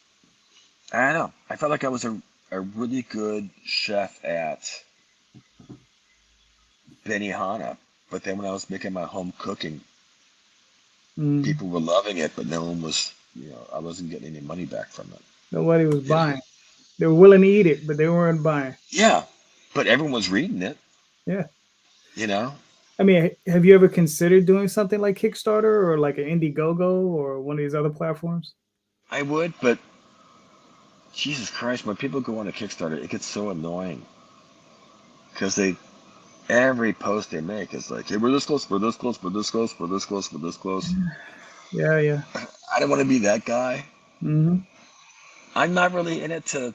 [SPEAKER 2] I don't know. I felt like I was a really good chef at Benihana, but then when I was making my home cooking,
[SPEAKER 1] Mm.
[SPEAKER 2] people were loving it, but no one was. I wasn't getting any money back from it.
[SPEAKER 1] Nobody was
[SPEAKER 2] You know?
[SPEAKER 1] buying. They were willing to eat it, but they weren't buying.
[SPEAKER 2] Yeah, but everyone was reading it.
[SPEAKER 1] Yeah.
[SPEAKER 2] You know,
[SPEAKER 1] I mean, have you ever considered doing something like Kickstarter or like an Indiegogo or one of these other platforms?
[SPEAKER 2] I would, but Jesus Christ, when people go on a Kickstarter, it gets so annoying because every post they make is like, "Hey, we're this close, we're this close, we're this close, we're this close, we're this close."
[SPEAKER 1] Yeah, yeah.
[SPEAKER 2] I don't want to be that guy.
[SPEAKER 1] Hmm.
[SPEAKER 2] I'm not really in it to.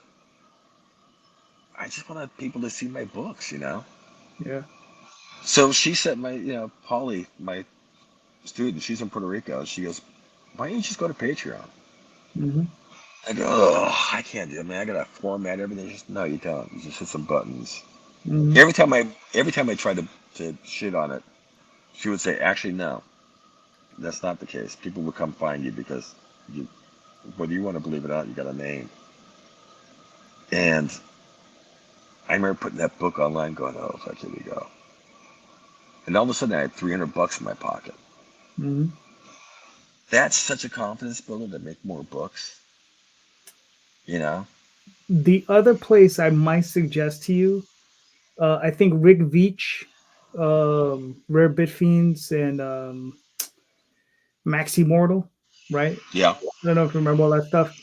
[SPEAKER 2] I just want people to see my books, you know.
[SPEAKER 1] Yeah.
[SPEAKER 2] So she said, Polly, my student, she's in Puerto Rico. She goes, "Why don't you just go to Patreon?"
[SPEAKER 1] Hmm.
[SPEAKER 2] I go, "Oh, I can't do it, man. I gotta format everything." She says, "No, you don't. You just hit some buttons."
[SPEAKER 1] Hmm.
[SPEAKER 2] Every time I tried to shit on it, she would say, "Actually, no, that's not the case. People will come find you because you, whether you want to believe it or not, you got a name." And I remember putting that book online, going, "Oh, fuck, here we go." And all of a sudden, I had $300 in my pocket.
[SPEAKER 1] Hmm.
[SPEAKER 2] That's such a confidence builder to make more books, you know?
[SPEAKER 1] The other place I might suggest to you, I think Rick Veitch, Rare Bit Fiends, and Maxi Mortal, right?
[SPEAKER 2] Yeah.
[SPEAKER 1] I don't know if you remember all that stuff.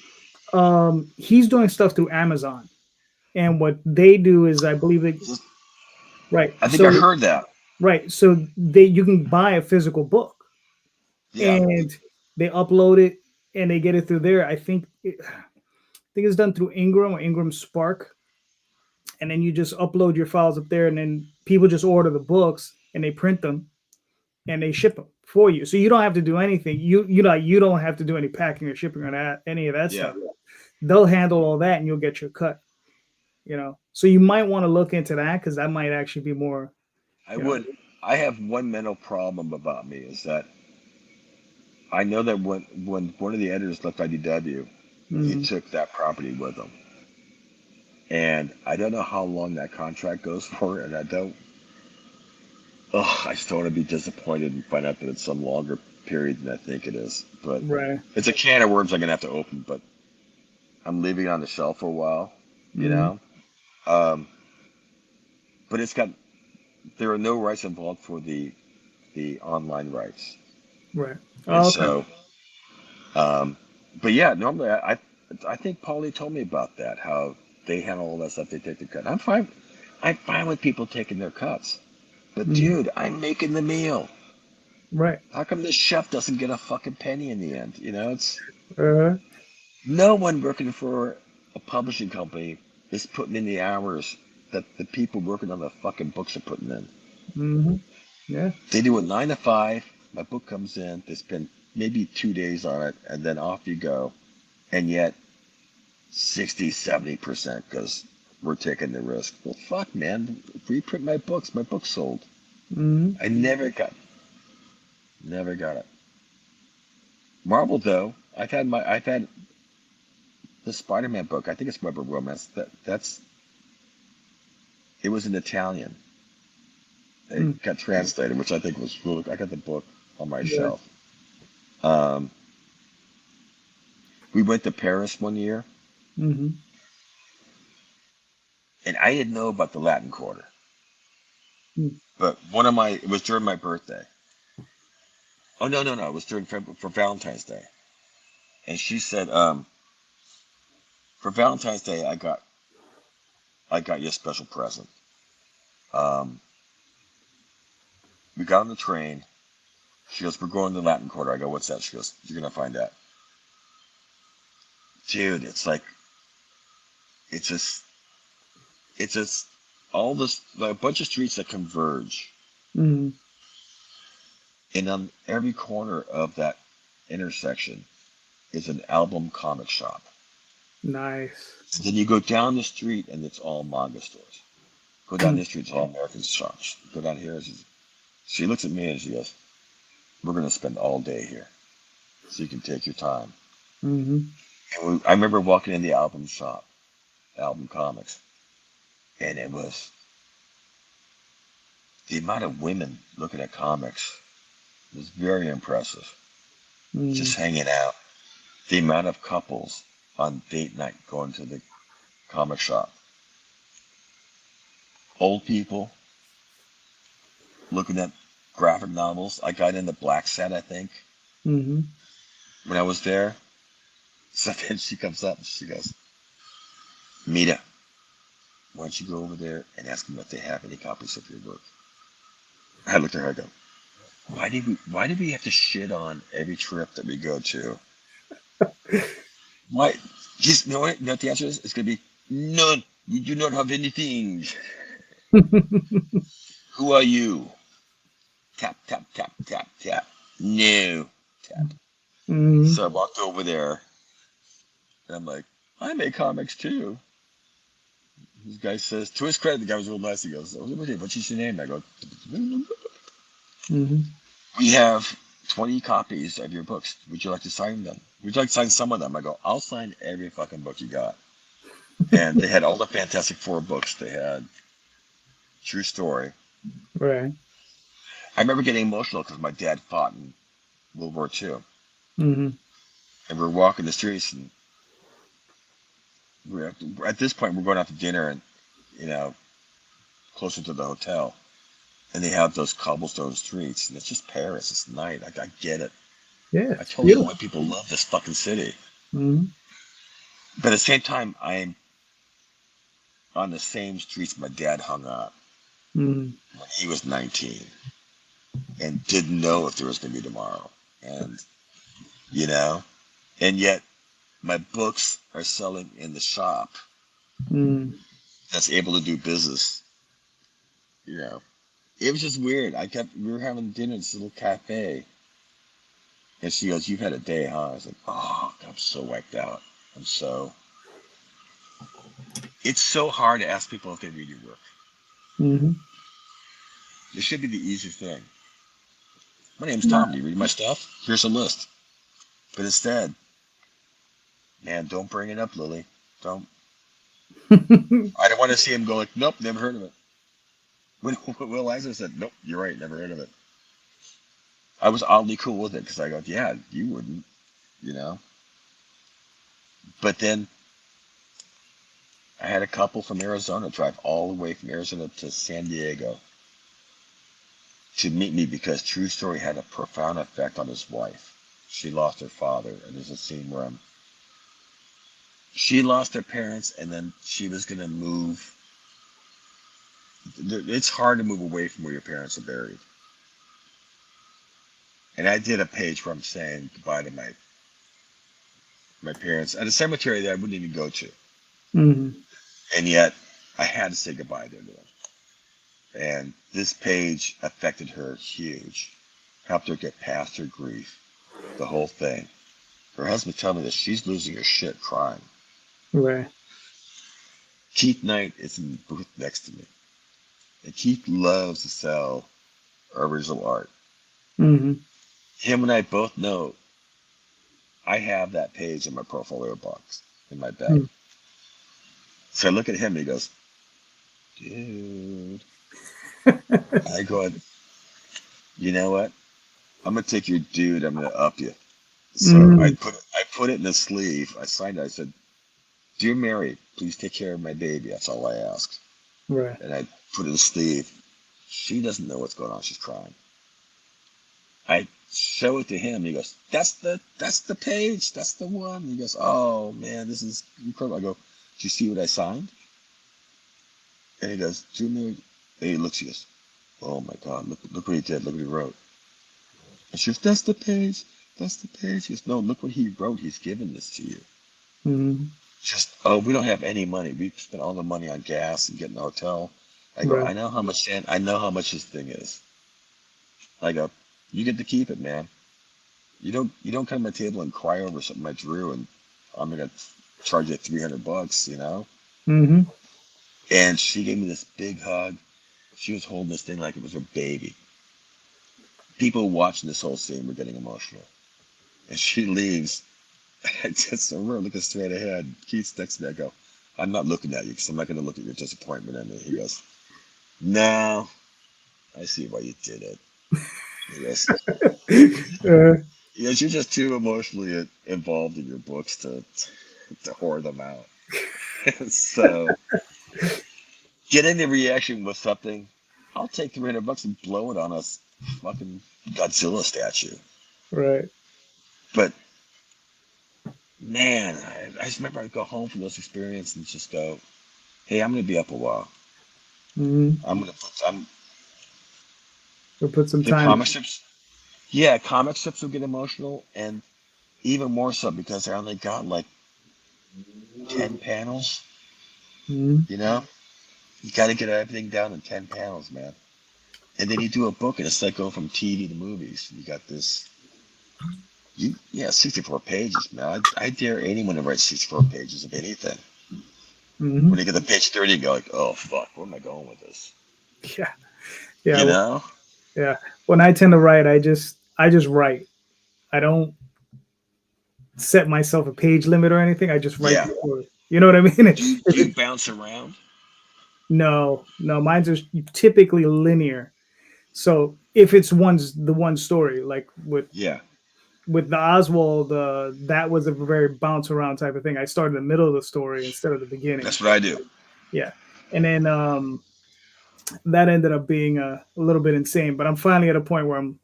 [SPEAKER 1] He's doing stuff through Amazon, and what they do is, I believe, right.
[SPEAKER 2] I think I
[SPEAKER 1] So
[SPEAKER 2] heard that.
[SPEAKER 1] right, so they you can buy a physical book,
[SPEAKER 2] Yeah.
[SPEAKER 1] and they upload it, and they get it through there. I think it's done through Ingram or Ingram Spark, and then you just upload your files up there, and then people just order the books and they print them and they ship them for you. So you don't have to do anything. You don't have to do any packing or shipping or any of that
[SPEAKER 2] Yeah.
[SPEAKER 1] stuff. They'll handle all that, and you'll get your cut. So you might want to look into that because that might actually be more.
[SPEAKER 2] I
[SPEAKER 1] You know.
[SPEAKER 2] would. I have one mental problem about me is that I know that when one of the editors left IDW, he
[SPEAKER 1] Mhm.
[SPEAKER 2] took that property with him. And I don't know how long that contract goes for, and I just don't want to be disappointed and find out that it's some longer period than I think it is. But
[SPEAKER 1] Right.
[SPEAKER 2] it's a can of worms I'm gonna have to open. But I'm leaving it on the shelf for a while, you
[SPEAKER 1] Mhm.
[SPEAKER 2] know. But there are no rights involved for the online rights,
[SPEAKER 1] Right.
[SPEAKER 2] and
[SPEAKER 1] Oh, okay.
[SPEAKER 2] so, um, but yeah, normally I think Paulie told me about that, how they handle all that stuff. They take the cut. I'm fine. I'm fine with people taking their cuts. But
[SPEAKER 1] Mhm.
[SPEAKER 2] dude, I'm making the meal.
[SPEAKER 1] Right.
[SPEAKER 2] How come this chef doesn't get a fucking penny in the end? It's
[SPEAKER 1] Uh,
[SPEAKER 2] no one working for a publishing company is putting in the hours that the people working on the fucking books are putting in.
[SPEAKER 1] mhm. Yeah.
[SPEAKER 2] They do it 9 to 5. My book comes in. They spend maybe 2 days on it, and then off you go. And yet, 60, 70% goes we're taking the risk. Well, fuck, man. Reprint my books. My book sold.
[SPEAKER 1] Mm-hmm.
[SPEAKER 2] I never got it. Marvel, though, I've had the Spider-Man book. I think it's Web of Romance. It was in Italian. It got translated, which I think was really. I got the book on my
[SPEAKER 1] Yeah.
[SPEAKER 2] shelf. We went to Paris one year,
[SPEAKER 1] Mm-hmm.
[SPEAKER 2] and I didn't know about the Latin Quarter.
[SPEAKER 1] Mm.
[SPEAKER 2] But it was during my birthday. Oh, no. It was for Valentine's Day. And she said, for Valentine's Day, I got you a special present. We got on the train. She goes, we're going to the Latin Quarter. I go, what's that? She goes, you're going to find out. Dude, it's just all this, like a bunch of streets that converge.
[SPEAKER 1] Mm-hmm.
[SPEAKER 2] And on every corner of that intersection is an album comic shop.
[SPEAKER 1] Nice.
[SPEAKER 2] So then you go down the street and it's all manga stores. Go down this street, it's all American shops. Go down here. She looks at me and she goes, we're going to spend all day here. So you can take your time.
[SPEAKER 1] Mm-hmm.
[SPEAKER 2] And I remember walking in the album shop, Album Comics, and it was the amount of women looking at comics was very impressive. Just hanging out. The amount of couples on date night going to the comic shop. Old people looking at graphic novels. I got in the black set, I think,
[SPEAKER 1] Mm-hmm.
[SPEAKER 2] when I was there. So then she comes up and she goes, Mita, why don't you go over there and ask them if they have any copies of your book? I looked at her and go, why did we have to shit on every trip that we go to? Why? Just, you know what the answer is? It's going to be, none. You do not have anything. Who are you? Tap, tap, tap, tap, tap. No. Tap.
[SPEAKER 1] Mm-hmm.
[SPEAKER 2] So I walked over there, and I'm like, I make comics too. This guy says, to his credit, the guy was real nice. He goes, what's your name? I go,
[SPEAKER 1] Mm-hmm.
[SPEAKER 2] we have 20 copies of your books. Would you like to sign them? Would you like to sign some of them? I go, I'll sign every fucking book you got. And they had all the Fantastic Four books. They had True Story.
[SPEAKER 1] Right.
[SPEAKER 2] I remember getting emotional because my dad fought in World War II.
[SPEAKER 1] Mm-hmm.
[SPEAKER 2] And we're walking the streets, and at this point, we're going out to dinner and, closer to the hotel. And they have those cobblestone streets, and it's just Paris. It's night. I get it.
[SPEAKER 1] Yeah.
[SPEAKER 2] I
[SPEAKER 1] It's
[SPEAKER 2] totally know
[SPEAKER 1] beautiful.
[SPEAKER 2] why people love this fucking city.
[SPEAKER 1] Mm-hmm.
[SPEAKER 2] But at the same time, I'm on the same streets my dad hung out
[SPEAKER 1] Mm-hmm.
[SPEAKER 2] when he was 19 and didn't know if there was going to be tomorrow. And, and yet my books are selling in the shop
[SPEAKER 1] Mm-hmm.
[SPEAKER 2] that's able to do business. It was just weird. We were having dinner at this little cafe, and she goes, "You've had a day, huh?" I was like, "Oh, I'm so wiped out. I'm so." It's so hard to ask people if they read your work.
[SPEAKER 1] Mm-hmm.
[SPEAKER 2] It should be the easy thing. My name's
[SPEAKER 1] Nah.
[SPEAKER 2] Tom. Do you read my stuff? Here's a list. But instead, man, don't bring it up, Lily. Don't. I don't want to see him go like, "Nope, never heard of it." When Will Eisner said, "Nope, you're right, never heard of it." I was oddly cool with it because I go, "Yeah, you wouldn't, you know." But then I had a couple from Arizona drive all the way from Arizona to San Diego to meet me because True Story had a profound effect on his wife. She lost her father, and there's a scene where she lost her parents, and then she was going to move. It's hard to move away from where your parents are buried. And I did a page where I'm saying goodbye to my parents at a cemetery that I wouldn't even go to.
[SPEAKER 1] Mm-hmm.
[SPEAKER 2] And yet I had to say goodbye to them. And this page affected her huge, helped her get past her grief, the whole thing. Her husband told me that she's losing her shit crying.
[SPEAKER 1] Right.
[SPEAKER 2] Keith Knight is in the booth next to me. And Keith loves to sell original art.
[SPEAKER 1] Mm-hmm.
[SPEAKER 2] Him and I both know I have that page in my portfolio box in my bag. So I look at him and he goes, dude. I go, you know what? I'm gonna take your dude. I'm gonna up you. So
[SPEAKER 1] Mm-hmm.
[SPEAKER 2] I put it in the sleeve. I signed it. I said, "Dear Mary, please take care of my baby." That's all I asked.
[SPEAKER 1] Right.
[SPEAKER 2] And I put it in the sleeve. She doesn't know what's going on. She's crying. I show it to him. He goes, that's the page. That's the one." He goes, "Oh man, this is incredible." I go, "Do you see what I signed?" And he goes, "Dear Mary," and he looks. He goes, "Oh my God, look what he did. Look what he wrote." And she goes, "That's the page. That's the page." He goes, "No, look what he wrote. He's given this to you."
[SPEAKER 1] Mm-hmm.
[SPEAKER 2] Just, "Oh, we don't have any money. We spent all the money on gas and getting a hotel." I go,
[SPEAKER 1] Right.
[SPEAKER 2] I know how much this thing is." I go, "You get to keep it, man. You don't come to my table and cry over something I drew and I'm gonna charge you $300, you know?"
[SPEAKER 1] Mm-hmm.
[SPEAKER 2] And she gave me this big hug. She was holding this thing like it was her baby. People watching this whole scene were getting emotional. And she leaves. I just remember looking straight ahead. Keith texts me. I go, "I'm not looking at you because I'm not going to look at your disappointment in me." He goes, "No, I see why you did it." He goes,
[SPEAKER 1] uh,
[SPEAKER 2] "Yes, you're just too emotionally involved in your books to whore them out." So getting the reaction with something, I'll take $300 and blow it on a fucking Godzilla statue.
[SPEAKER 1] right.
[SPEAKER 2] But man, I just remember I'd go home from those experiences and just go, "Hey, I'm going to be up a while.
[SPEAKER 1] Mm-hmm.
[SPEAKER 2] I'm going to put some."
[SPEAKER 1] We'll put some
[SPEAKER 2] The
[SPEAKER 1] time.
[SPEAKER 2] comic strips, yeah, comic strips will get emotional, and even more so because I only got like 10 panels.
[SPEAKER 1] Mm-hmm.
[SPEAKER 2] You know, you got to get everything down in 10 panels, man. And then you do a book, and it's like going from TV to movies. You got this, yeah, 64 pages, man. I dare anyone to write 64 pages of anything.
[SPEAKER 1] Mm-hmm.
[SPEAKER 2] When you get to page 30, you go like, "Oh fuck, where am I going with this?"
[SPEAKER 1] Yeah. Yeah.
[SPEAKER 2] You
[SPEAKER 1] Well,
[SPEAKER 2] know?
[SPEAKER 1] yeah. When I tend to write, I just write. I don't set myself a page limit or anything. I just write
[SPEAKER 2] Yeah.
[SPEAKER 1] the story. You know what I mean?
[SPEAKER 2] Do you bounce around?
[SPEAKER 1] No, no, mine's are typically linear. So if it's the one story, like
[SPEAKER 2] Yeah,
[SPEAKER 1] with the Oswald, that was a very bounce around type of thing. I started in the middle of the story instead of the beginning.
[SPEAKER 2] that's what I do.
[SPEAKER 1] Yeah, and then that ended up being a little bit insane. But I'm finally at a point where I'm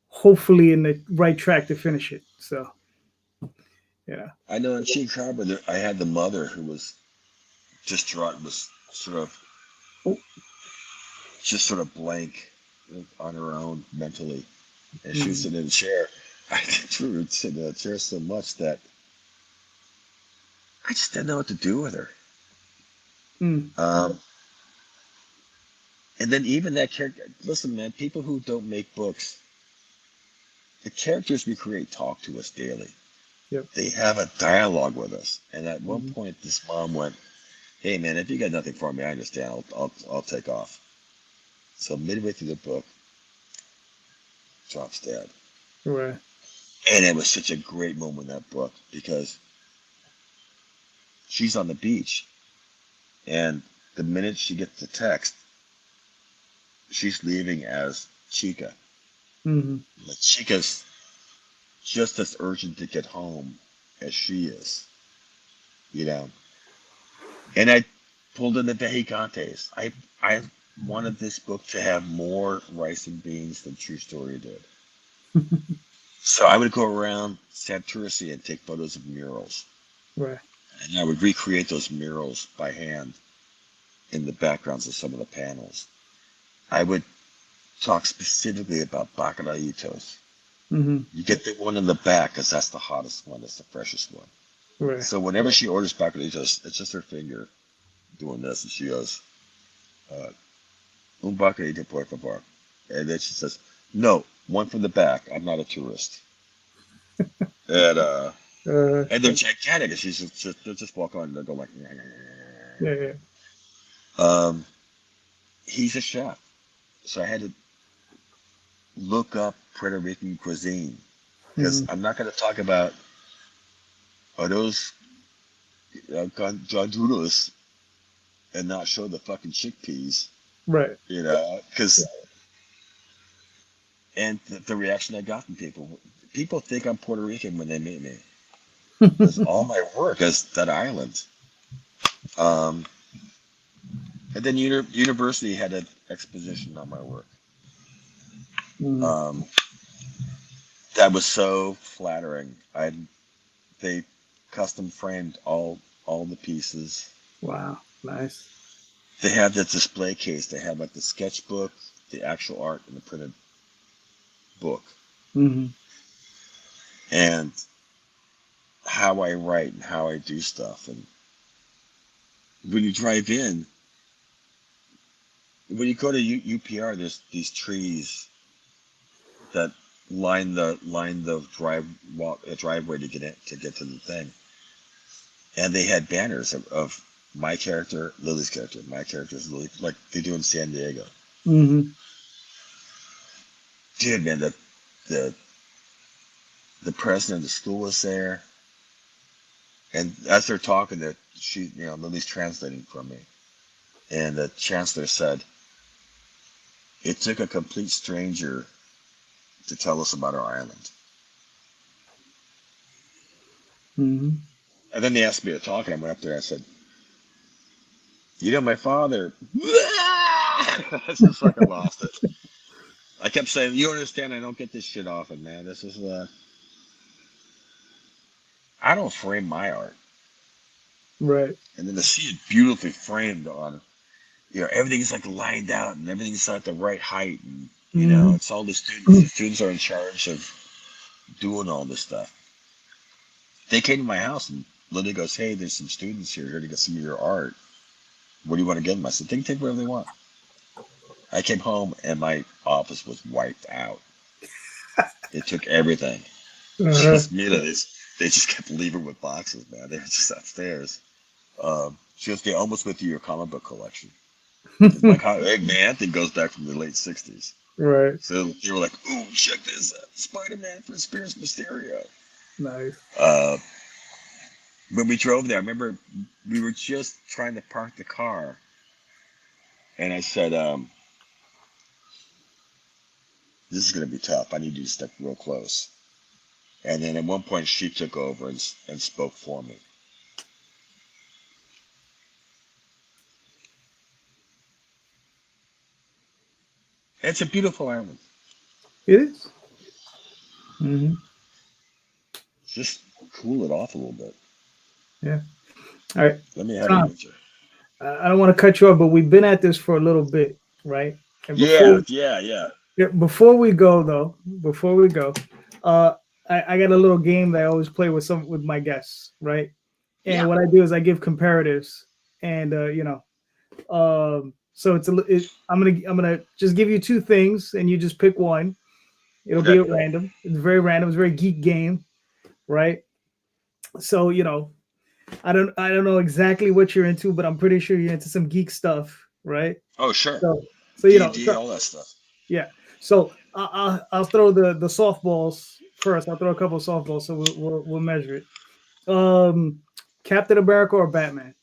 [SPEAKER 1] hopefully in the right track to finish it. So yeah.
[SPEAKER 2] I know in Chic Harbor, I had the mother who was distraught, was just sort of blank on her own mentally, and she was
[SPEAKER 1] Mm,
[SPEAKER 2] sitting in a chair. I think we were sitting in a chair so much that I just didn't know what to do with her.
[SPEAKER 1] mm,
[SPEAKER 2] Um, and then even that character. Listen, man, people who don't make books, the characters we create talk to us daily.
[SPEAKER 1] yep.
[SPEAKER 2] They have a dialogue with us. And at one
[SPEAKER 1] Mm,
[SPEAKER 2] point, this mom went, "Hey, man, if you got nothing for me, I understand. I'll take off." So midway through the book, drops dead.
[SPEAKER 1] right.
[SPEAKER 2] And it was such a great moment in that book because she's on the beach, and the minute she gets the text, she's leaving as Chica.
[SPEAKER 1] Mm,
[SPEAKER 2] Like Chica's just as urgent to get home as she is, you know. And I pulled in the Vehicantes. I wanted this book to have more rice and beans than True Story did. So I would go around Santurce and take photos of murals.
[SPEAKER 1] right.
[SPEAKER 2] And I would recreate those murals by hand in the backgrounds of some of the panels. I would talk specifically about Bacalaitos.
[SPEAKER 1] Mm,
[SPEAKER 2] You get the one in the back because that's the hottest one, that's the freshest one.
[SPEAKER 1] right.
[SPEAKER 2] So whenever she orders Bacalaitos, it's just her finger doing this, and she goes, uh, "Un bacalito, por favor." And then she says, "No, one from the back. I'm not a tourist." And
[SPEAKER 1] Uh,
[SPEAKER 2] and they're gigantic, and she's just they'll just walk on and they'll go like, "Nyah, nyah, nyah, nyah."
[SPEAKER 1] Yeah, yeah.
[SPEAKER 2] Um, he's a chef, so I had to look up Puerto Rican cuisine because
[SPEAKER 1] Hmm.
[SPEAKER 2] I'm not going to talk about those gandules and not show the fucking chickpeas,
[SPEAKER 1] Right.
[SPEAKER 2] because and the reaction I got from people think I'm Puerto Rican when they meet me because all my work is that island. Um, and then university had an exposition on my work.
[SPEAKER 1] Hmm.
[SPEAKER 2] Um, that was so flattering. They custom framed all the pieces.
[SPEAKER 1] Wow. Nice.
[SPEAKER 2] They had the display case. They had like the sketchbook, the actual art, and the printed book,
[SPEAKER 1] Hmm.
[SPEAKER 2] and how I write and how I do stuff. And when you drive in, when you go to UPR, there's these trees that line the driveway to get to the thing, and they had banners of my character, Lily's character, my character is Lily, like they do in San Diego.
[SPEAKER 1] Hmm.
[SPEAKER 2] Dude, man, the the president of the school was there, and as they're talking, that Lily's translating for me, and the chancellor said, "It took a complete stranger to tell us about our island."
[SPEAKER 1] Hmm.
[SPEAKER 2] And then they asked me to talk, and I went up there. I said, my father." I just fucking lost it. I kept saying, "You understand? I don't get this shit often, man. This is I don't frame my art."
[SPEAKER 1] Right.
[SPEAKER 2] And then to see it beautifully framed on, everything's like lined out and everything's at the right height, and
[SPEAKER 1] Hmm.
[SPEAKER 2] it's all the students. The students are in charge of doing all this stuff. They came to my house and Lydia goes, "Hey, there's some students here to get some of your art. What do you want to get them?" I said, "They can take whatever they want." I came home and my office was wiped out. They took everything.
[SPEAKER 1] Uh-huh.
[SPEAKER 2] Just me, they just kept leaving with boxes, man. They were just upstairs. She goes, "They almost went through your comic book collection." Because my man, thing goes back from the late '60s.
[SPEAKER 1] Right.
[SPEAKER 2] So they were like, "Ooh, check this out, Spider-Man for Spears Mysterio."
[SPEAKER 1] Nice.
[SPEAKER 2] Uh, when we drove there, I remember we were just trying to park the car, and I said, "This is going to be tough. I need you to step real close." And then at one point, she took over and spoke for me. It's a beautiful island.
[SPEAKER 1] It is. Hmm.
[SPEAKER 2] Just cool it off a little bit.
[SPEAKER 1] Yeah. All right.
[SPEAKER 2] Let me have a
[SPEAKER 1] Tom,
[SPEAKER 2] picture.
[SPEAKER 1] I don't want to cut you off, but we've been at this for a little bit, right? And
[SPEAKER 2] Yeah, yeah, yeah.
[SPEAKER 1] before we go though, before we go, uh, I got a little game that I always play with my guests, right? And
[SPEAKER 2] Yeah.
[SPEAKER 1] what I do is I give comparatives, and so I'm gonna just give you two things, and you just pick one. It'll be
[SPEAKER 2] Okay.
[SPEAKER 1] at random. It's very random. It's a very geek game, right? So I don't know exactly what you're into, but I'm pretty sure you're into some geek stuff, right?
[SPEAKER 2] Oh, sure.
[SPEAKER 1] So so
[SPEAKER 2] D&D, all that stuff.
[SPEAKER 1] yeah. So I'll throw the softballs first. I'll throw a couple of softballs, so we'll measure it. Um, Captain America or Batman?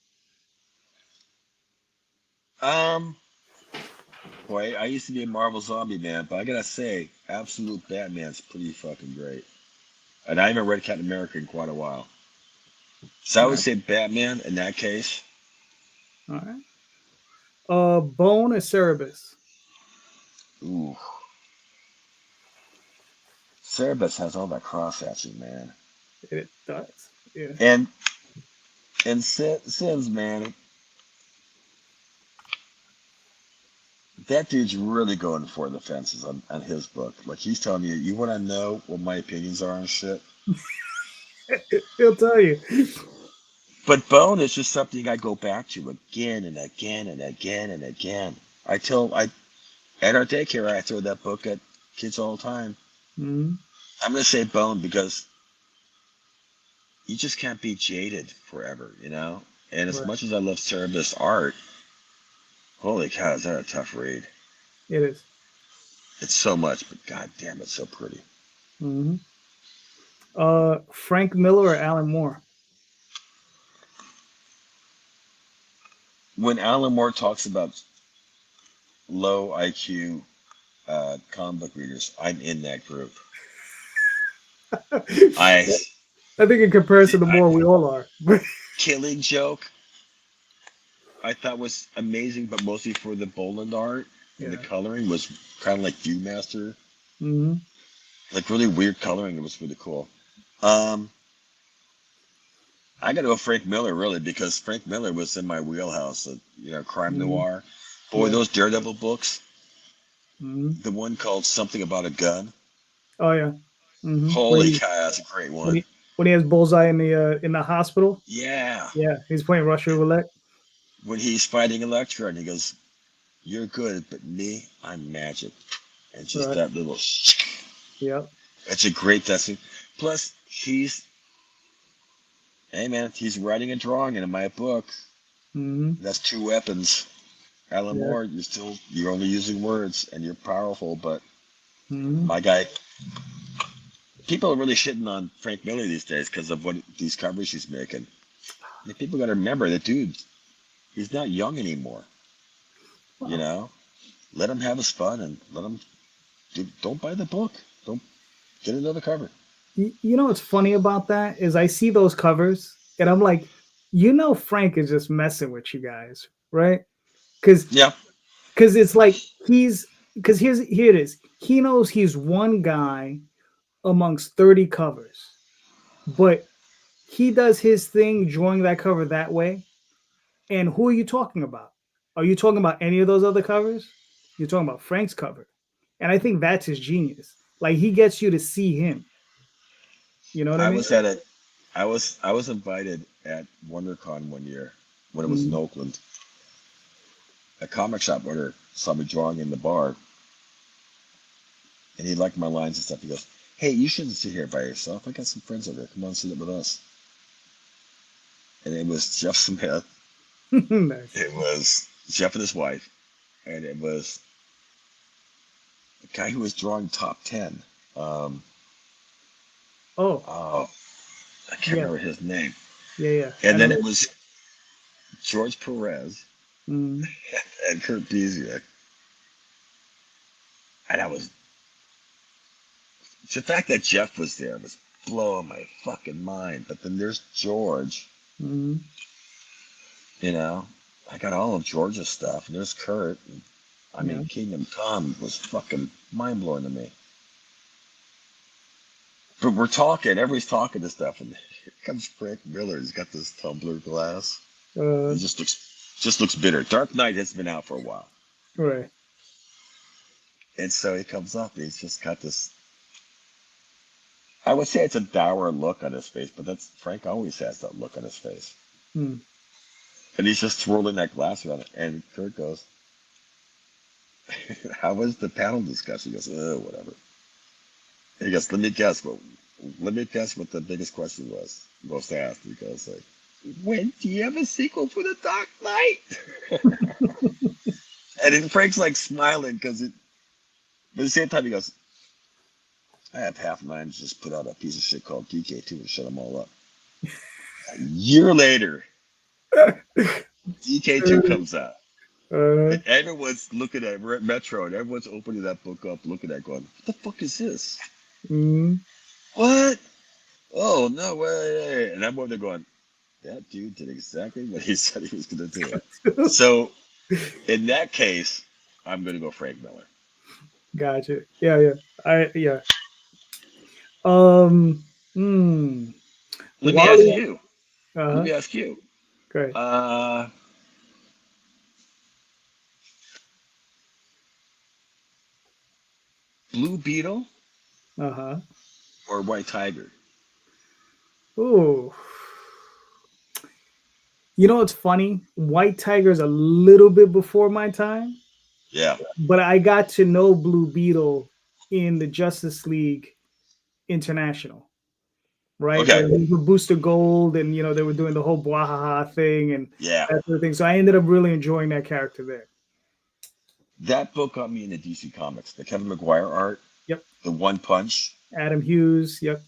[SPEAKER 2] Um, Boy, I used to be a Marvel zombie man, but I gotta say, absolute Batman's pretty fucking great. And I haven't read Captain America in quite a while. So I
[SPEAKER 1] All
[SPEAKER 2] would
[SPEAKER 1] right,
[SPEAKER 2] say Batman in that case.
[SPEAKER 1] all right. Bone or Cerebus?
[SPEAKER 2] Ooh, Cerebus has all that cross hatching, man.
[SPEAKER 1] It does. Yeah.
[SPEAKER 2] And Sins, man, that dude's really going for the fences on his book. Like he's telling you want to know what my opinions are on shit.
[SPEAKER 1] He'll tell you.
[SPEAKER 2] But Bone is just something I go back to again and again and again and again. I at our daycare I throw that book at kids all the time.
[SPEAKER 1] Mhm.
[SPEAKER 2] I'm gonna say Bone because you just can't be jaded forever, And as
[SPEAKER 1] Right.
[SPEAKER 2] much as I love Cerebus art, holy cow, is that a tough read?
[SPEAKER 1] It is.
[SPEAKER 2] It's so much, but god damn, it's so pretty.
[SPEAKER 1] Mm-hmm. Frank Miller or Alan Moore?
[SPEAKER 2] When Alan Moore talks about low IQ comic book readers, I'm in that group. I,
[SPEAKER 1] I think in comparison, the
[SPEAKER 2] I
[SPEAKER 1] more we all are.
[SPEAKER 2] Killing Joke, I thought was amazing, but mostly for the Beland art and the
[SPEAKER 1] Yeah.
[SPEAKER 2] coloring was kind of like Viewmaster,
[SPEAKER 1] Mm-hmm.
[SPEAKER 2] like really weird coloring. It was really cool. Um, I got to go Frank Miller really because Frank Miller was in my wheelhouse. Crime
[SPEAKER 1] Mm-hmm.
[SPEAKER 2] noir. Boy,
[SPEAKER 1] Yeah.
[SPEAKER 2] those Daredevil books.
[SPEAKER 1] Mm-hmm.
[SPEAKER 2] The one called Something About a Gun.
[SPEAKER 1] Oh yeah. Mm-hmm.
[SPEAKER 2] Holy cow, that's a great
[SPEAKER 1] When
[SPEAKER 2] one.
[SPEAKER 1] he has Bullseye in the hospital.
[SPEAKER 2] Yeah.
[SPEAKER 1] Yeah, he's playing Russian roulette.
[SPEAKER 2] When he's fighting Elektra and he goes, "You're good, but me, I'm magic." And just
[SPEAKER 1] Right.
[SPEAKER 2] that little.
[SPEAKER 1] Yeah.
[SPEAKER 2] It's a great testing. Plus, hey man, he's writing and drawing in my book.
[SPEAKER 1] Mm-hmm.
[SPEAKER 2] That's two weapons. Alan
[SPEAKER 1] Yeah.
[SPEAKER 2] Moore, you're only using words and you're powerful, but
[SPEAKER 1] Mm-hmm.
[SPEAKER 2] my guy, people are really shitting on Frank Miller these days because of what these covers he's making. And people got to remember that dude, he's not young anymore. You
[SPEAKER 1] Wow.
[SPEAKER 2] know, let him have his fun and don't buy the book. Don't get another cover.
[SPEAKER 1] You know what's funny about that is I see those covers and I'm like, Frank is just messing with you guys, right? Because
[SPEAKER 2] Yeah,
[SPEAKER 1] it's like here it is. He knows he's one guy amongst 30 covers, but he does his thing drawing that cover that way. And who are you talking about? Are you talking about any of those other covers? You're talking about Frank's cover. And I think that's his genius. Like he gets you to see him. You know what I
[SPEAKER 2] I
[SPEAKER 1] mean?
[SPEAKER 2] was at a, I was invited at WonderCon one year when it was in
[SPEAKER 1] Mm-hmm.
[SPEAKER 2] Oakland. A comic shop owner saw me drawing in the bar, and he liked my lines and stuff. He goes, "Hey, you shouldn't sit here by yourself. I got some friends over there. Come on, sit with us." And it was Jeff Smith.
[SPEAKER 1] Nice.
[SPEAKER 2] It was Jeff and his wife, and it was the guy who was drawing top 10. Um,
[SPEAKER 1] Oh,
[SPEAKER 2] oh, I can't
[SPEAKER 1] yeah.
[SPEAKER 2] remember his name.
[SPEAKER 1] Yeah, yeah. I
[SPEAKER 2] And
[SPEAKER 1] know.
[SPEAKER 2] then it was George Perez
[SPEAKER 1] Mm-hmm.
[SPEAKER 2] and Kurt Busiek. And I was the fact that Jeff was there was blowing my fucking mind. But then there's George,
[SPEAKER 1] Mm-hmm.
[SPEAKER 2] you know. I got all of George's stuff, and there's Kurt. And, I
[SPEAKER 1] Yeah.
[SPEAKER 2] mean, Kingdom Come was fucking mind blowing to me. But we're talking, everybody's talking to stuff, and here comes Frank Miller. He's got this tumbler glass.
[SPEAKER 1] Uh,
[SPEAKER 2] He just looks bitter. Dark Knight has been out for a while,
[SPEAKER 1] right.
[SPEAKER 2] and so he comes up. And he's just got this. I would say it's a dour look on his face, but that's Frank always has that look on his face.
[SPEAKER 1] Mm.
[SPEAKER 2] And he's just twirling that glass around it. And Kurt goes, "How was the panel discussion?" He goes, "Oh, whatever." And he goes, Let me guess what the biggest question was most asked." He goes like, "When do you have a sequel for the Dark Knight?" And then Frank's like smiling but at the same time he goes, "I have half mine just put out a piece of shit called DK2 and shut them all up." A year later, DK2 comes out.
[SPEAKER 1] Uh,
[SPEAKER 2] And everyone's looking at, we're at Metro, and everyone's opening that book up, looking at it, going, "What the fuck is this?
[SPEAKER 1] mm.
[SPEAKER 2] What? Oh, no way." And I'm over there going, that dude did exactly what he said he was going to do. So, in that case, I'm going to go Frank Miller.
[SPEAKER 1] Gotcha. Yeah, yeah. Yeah. Um. Hmm.
[SPEAKER 2] Let me ask
[SPEAKER 1] Wally.
[SPEAKER 2] you. Let
[SPEAKER 1] Uh-huh.
[SPEAKER 2] me ask you.
[SPEAKER 1] Great.
[SPEAKER 2] Uh, Blue Beetle
[SPEAKER 1] Uh-huh.
[SPEAKER 2] or White Tiger?
[SPEAKER 1] Ooh. You know what's funny? White Tiger's a little bit before my time,
[SPEAKER 2] Yeah.
[SPEAKER 1] but I got to know Blue Beetle in the Justice League International. right?
[SPEAKER 2] Okay.
[SPEAKER 1] Where he was with Booster Gold, and they were doing the whole Bwahaha thing and
[SPEAKER 2] Yeah.
[SPEAKER 1] that sort of thing. So I ended up really enjoying that character there.
[SPEAKER 2] That book got me into DC Comics. The Kevin McGuire art,
[SPEAKER 1] Yep.
[SPEAKER 2] the One Punch.
[SPEAKER 1] Adam Hughes. Yep.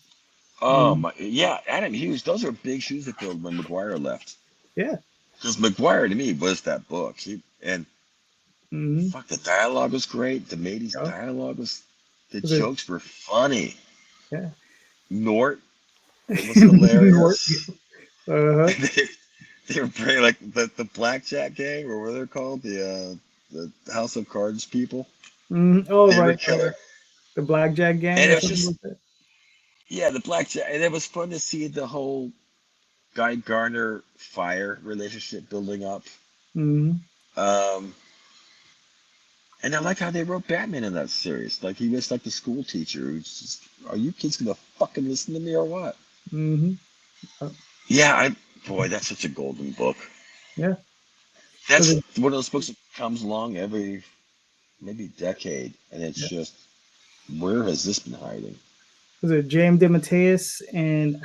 [SPEAKER 2] Oh
[SPEAKER 1] Mhm.
[SPEAKER 2] my, yeah, Adam Hughes. Those are big shoes to fill when McGuire left.
[SPEAKER 1] Yeah.
[SPEAKER 2] Because McGuire to me was that book. And
[SPEAKER 1] Hmm.
[SPEAKER 2] fuck, the dialogue was great. The mateys'
[SPEAKER 1] Yep.
[SPEAKER 2] dialogue was, the
[SPEAKER 1] Was it?
[SPEAKER 2] jokes were funny.
[SPEAKER 1] Yeah.
[SPEAKER 2] Nort was hilarious.
[SPEAKER 1] Uh-huh.
[SPEAKER 2] They were pretty like the Blackjack Gang, or what they're called, the House of Cards people.
[SPEAKER 1] Oh,
[SPEAKER 2] They were
[SPEAKER 1] right.
[SPEAKER 2] killer.
[SPEAKER 1] The Blackjack Gang
[SPEAKER 2] And
[SPEAKER 1] or
[SPEAKER 2] it was
[SPEAKER 1] something
[SPEAKER 2] just,
[SPEAKER 1] like that.
[SPEAKER 2] yeah, the Blackjack, and it was fun to see the whole Guy Garner Fire relationship building up.
[SPEAKER 1] Hmm.
[SPEAKER 2] Um, and I like how they wrote Batman in that series. Like he was like the school teacher who's just, are you kids gonna fucking listen to me or what?
[SPEAKER 1] Hmm.
[SPEAKER 2] Yeah, boy, that's such a golden book.
[SPEAKER 1] Yeah. Was
[SPEAKER 2] That's
[SPEAKER 1] it?
[SPEAKER 2] one of those books that comes along every maybe decade, and it's
[SPEAKER 1] Yeah.
[SPEAKER 2] just, where has this been hiding?
[SPEAKER 1] Was it J.M. DeMatteis and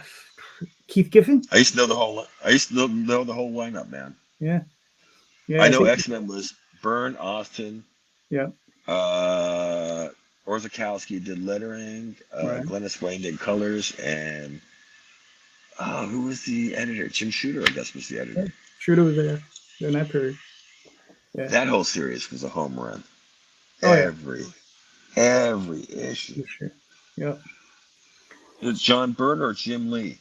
[SPEAKER 1] Keith Giffen?
[SPEAKER 2] I used to know the whole. I used to know the whole lineup, man.
[SPEAKER 1] Yeah. Yeah.
[SPEAKER 2] I
[SPEAKER 1] I
[SPEAKER 2] know
[SPEAKER 1] think.
[SPEAKER 2] X-Men was Byrne, Austin,
[SPEAKER 1] Yeah.
[SPEAKER 2] uh, Orzakowski did lettering,
[SPEAKER 1] Right.
[SPEAKER 2] Glennis Wayne did colors, and who was the editor? Jim Shooter, I guess, was the
[SPEAKER 1] Yeah.
[SPEAKER 2] editor.
[SPEAKER 1] Shooter was there in that period. Yeah.
[SPEAKER 2] That whole series was a home run.
[SPEAKER 1] Oh yeah.
[SPEAKER 2] Every issue.
[SPEAKER 1] For sure. Yeah.
[SPEAKER 2] It's John Byrne or Jim Lee.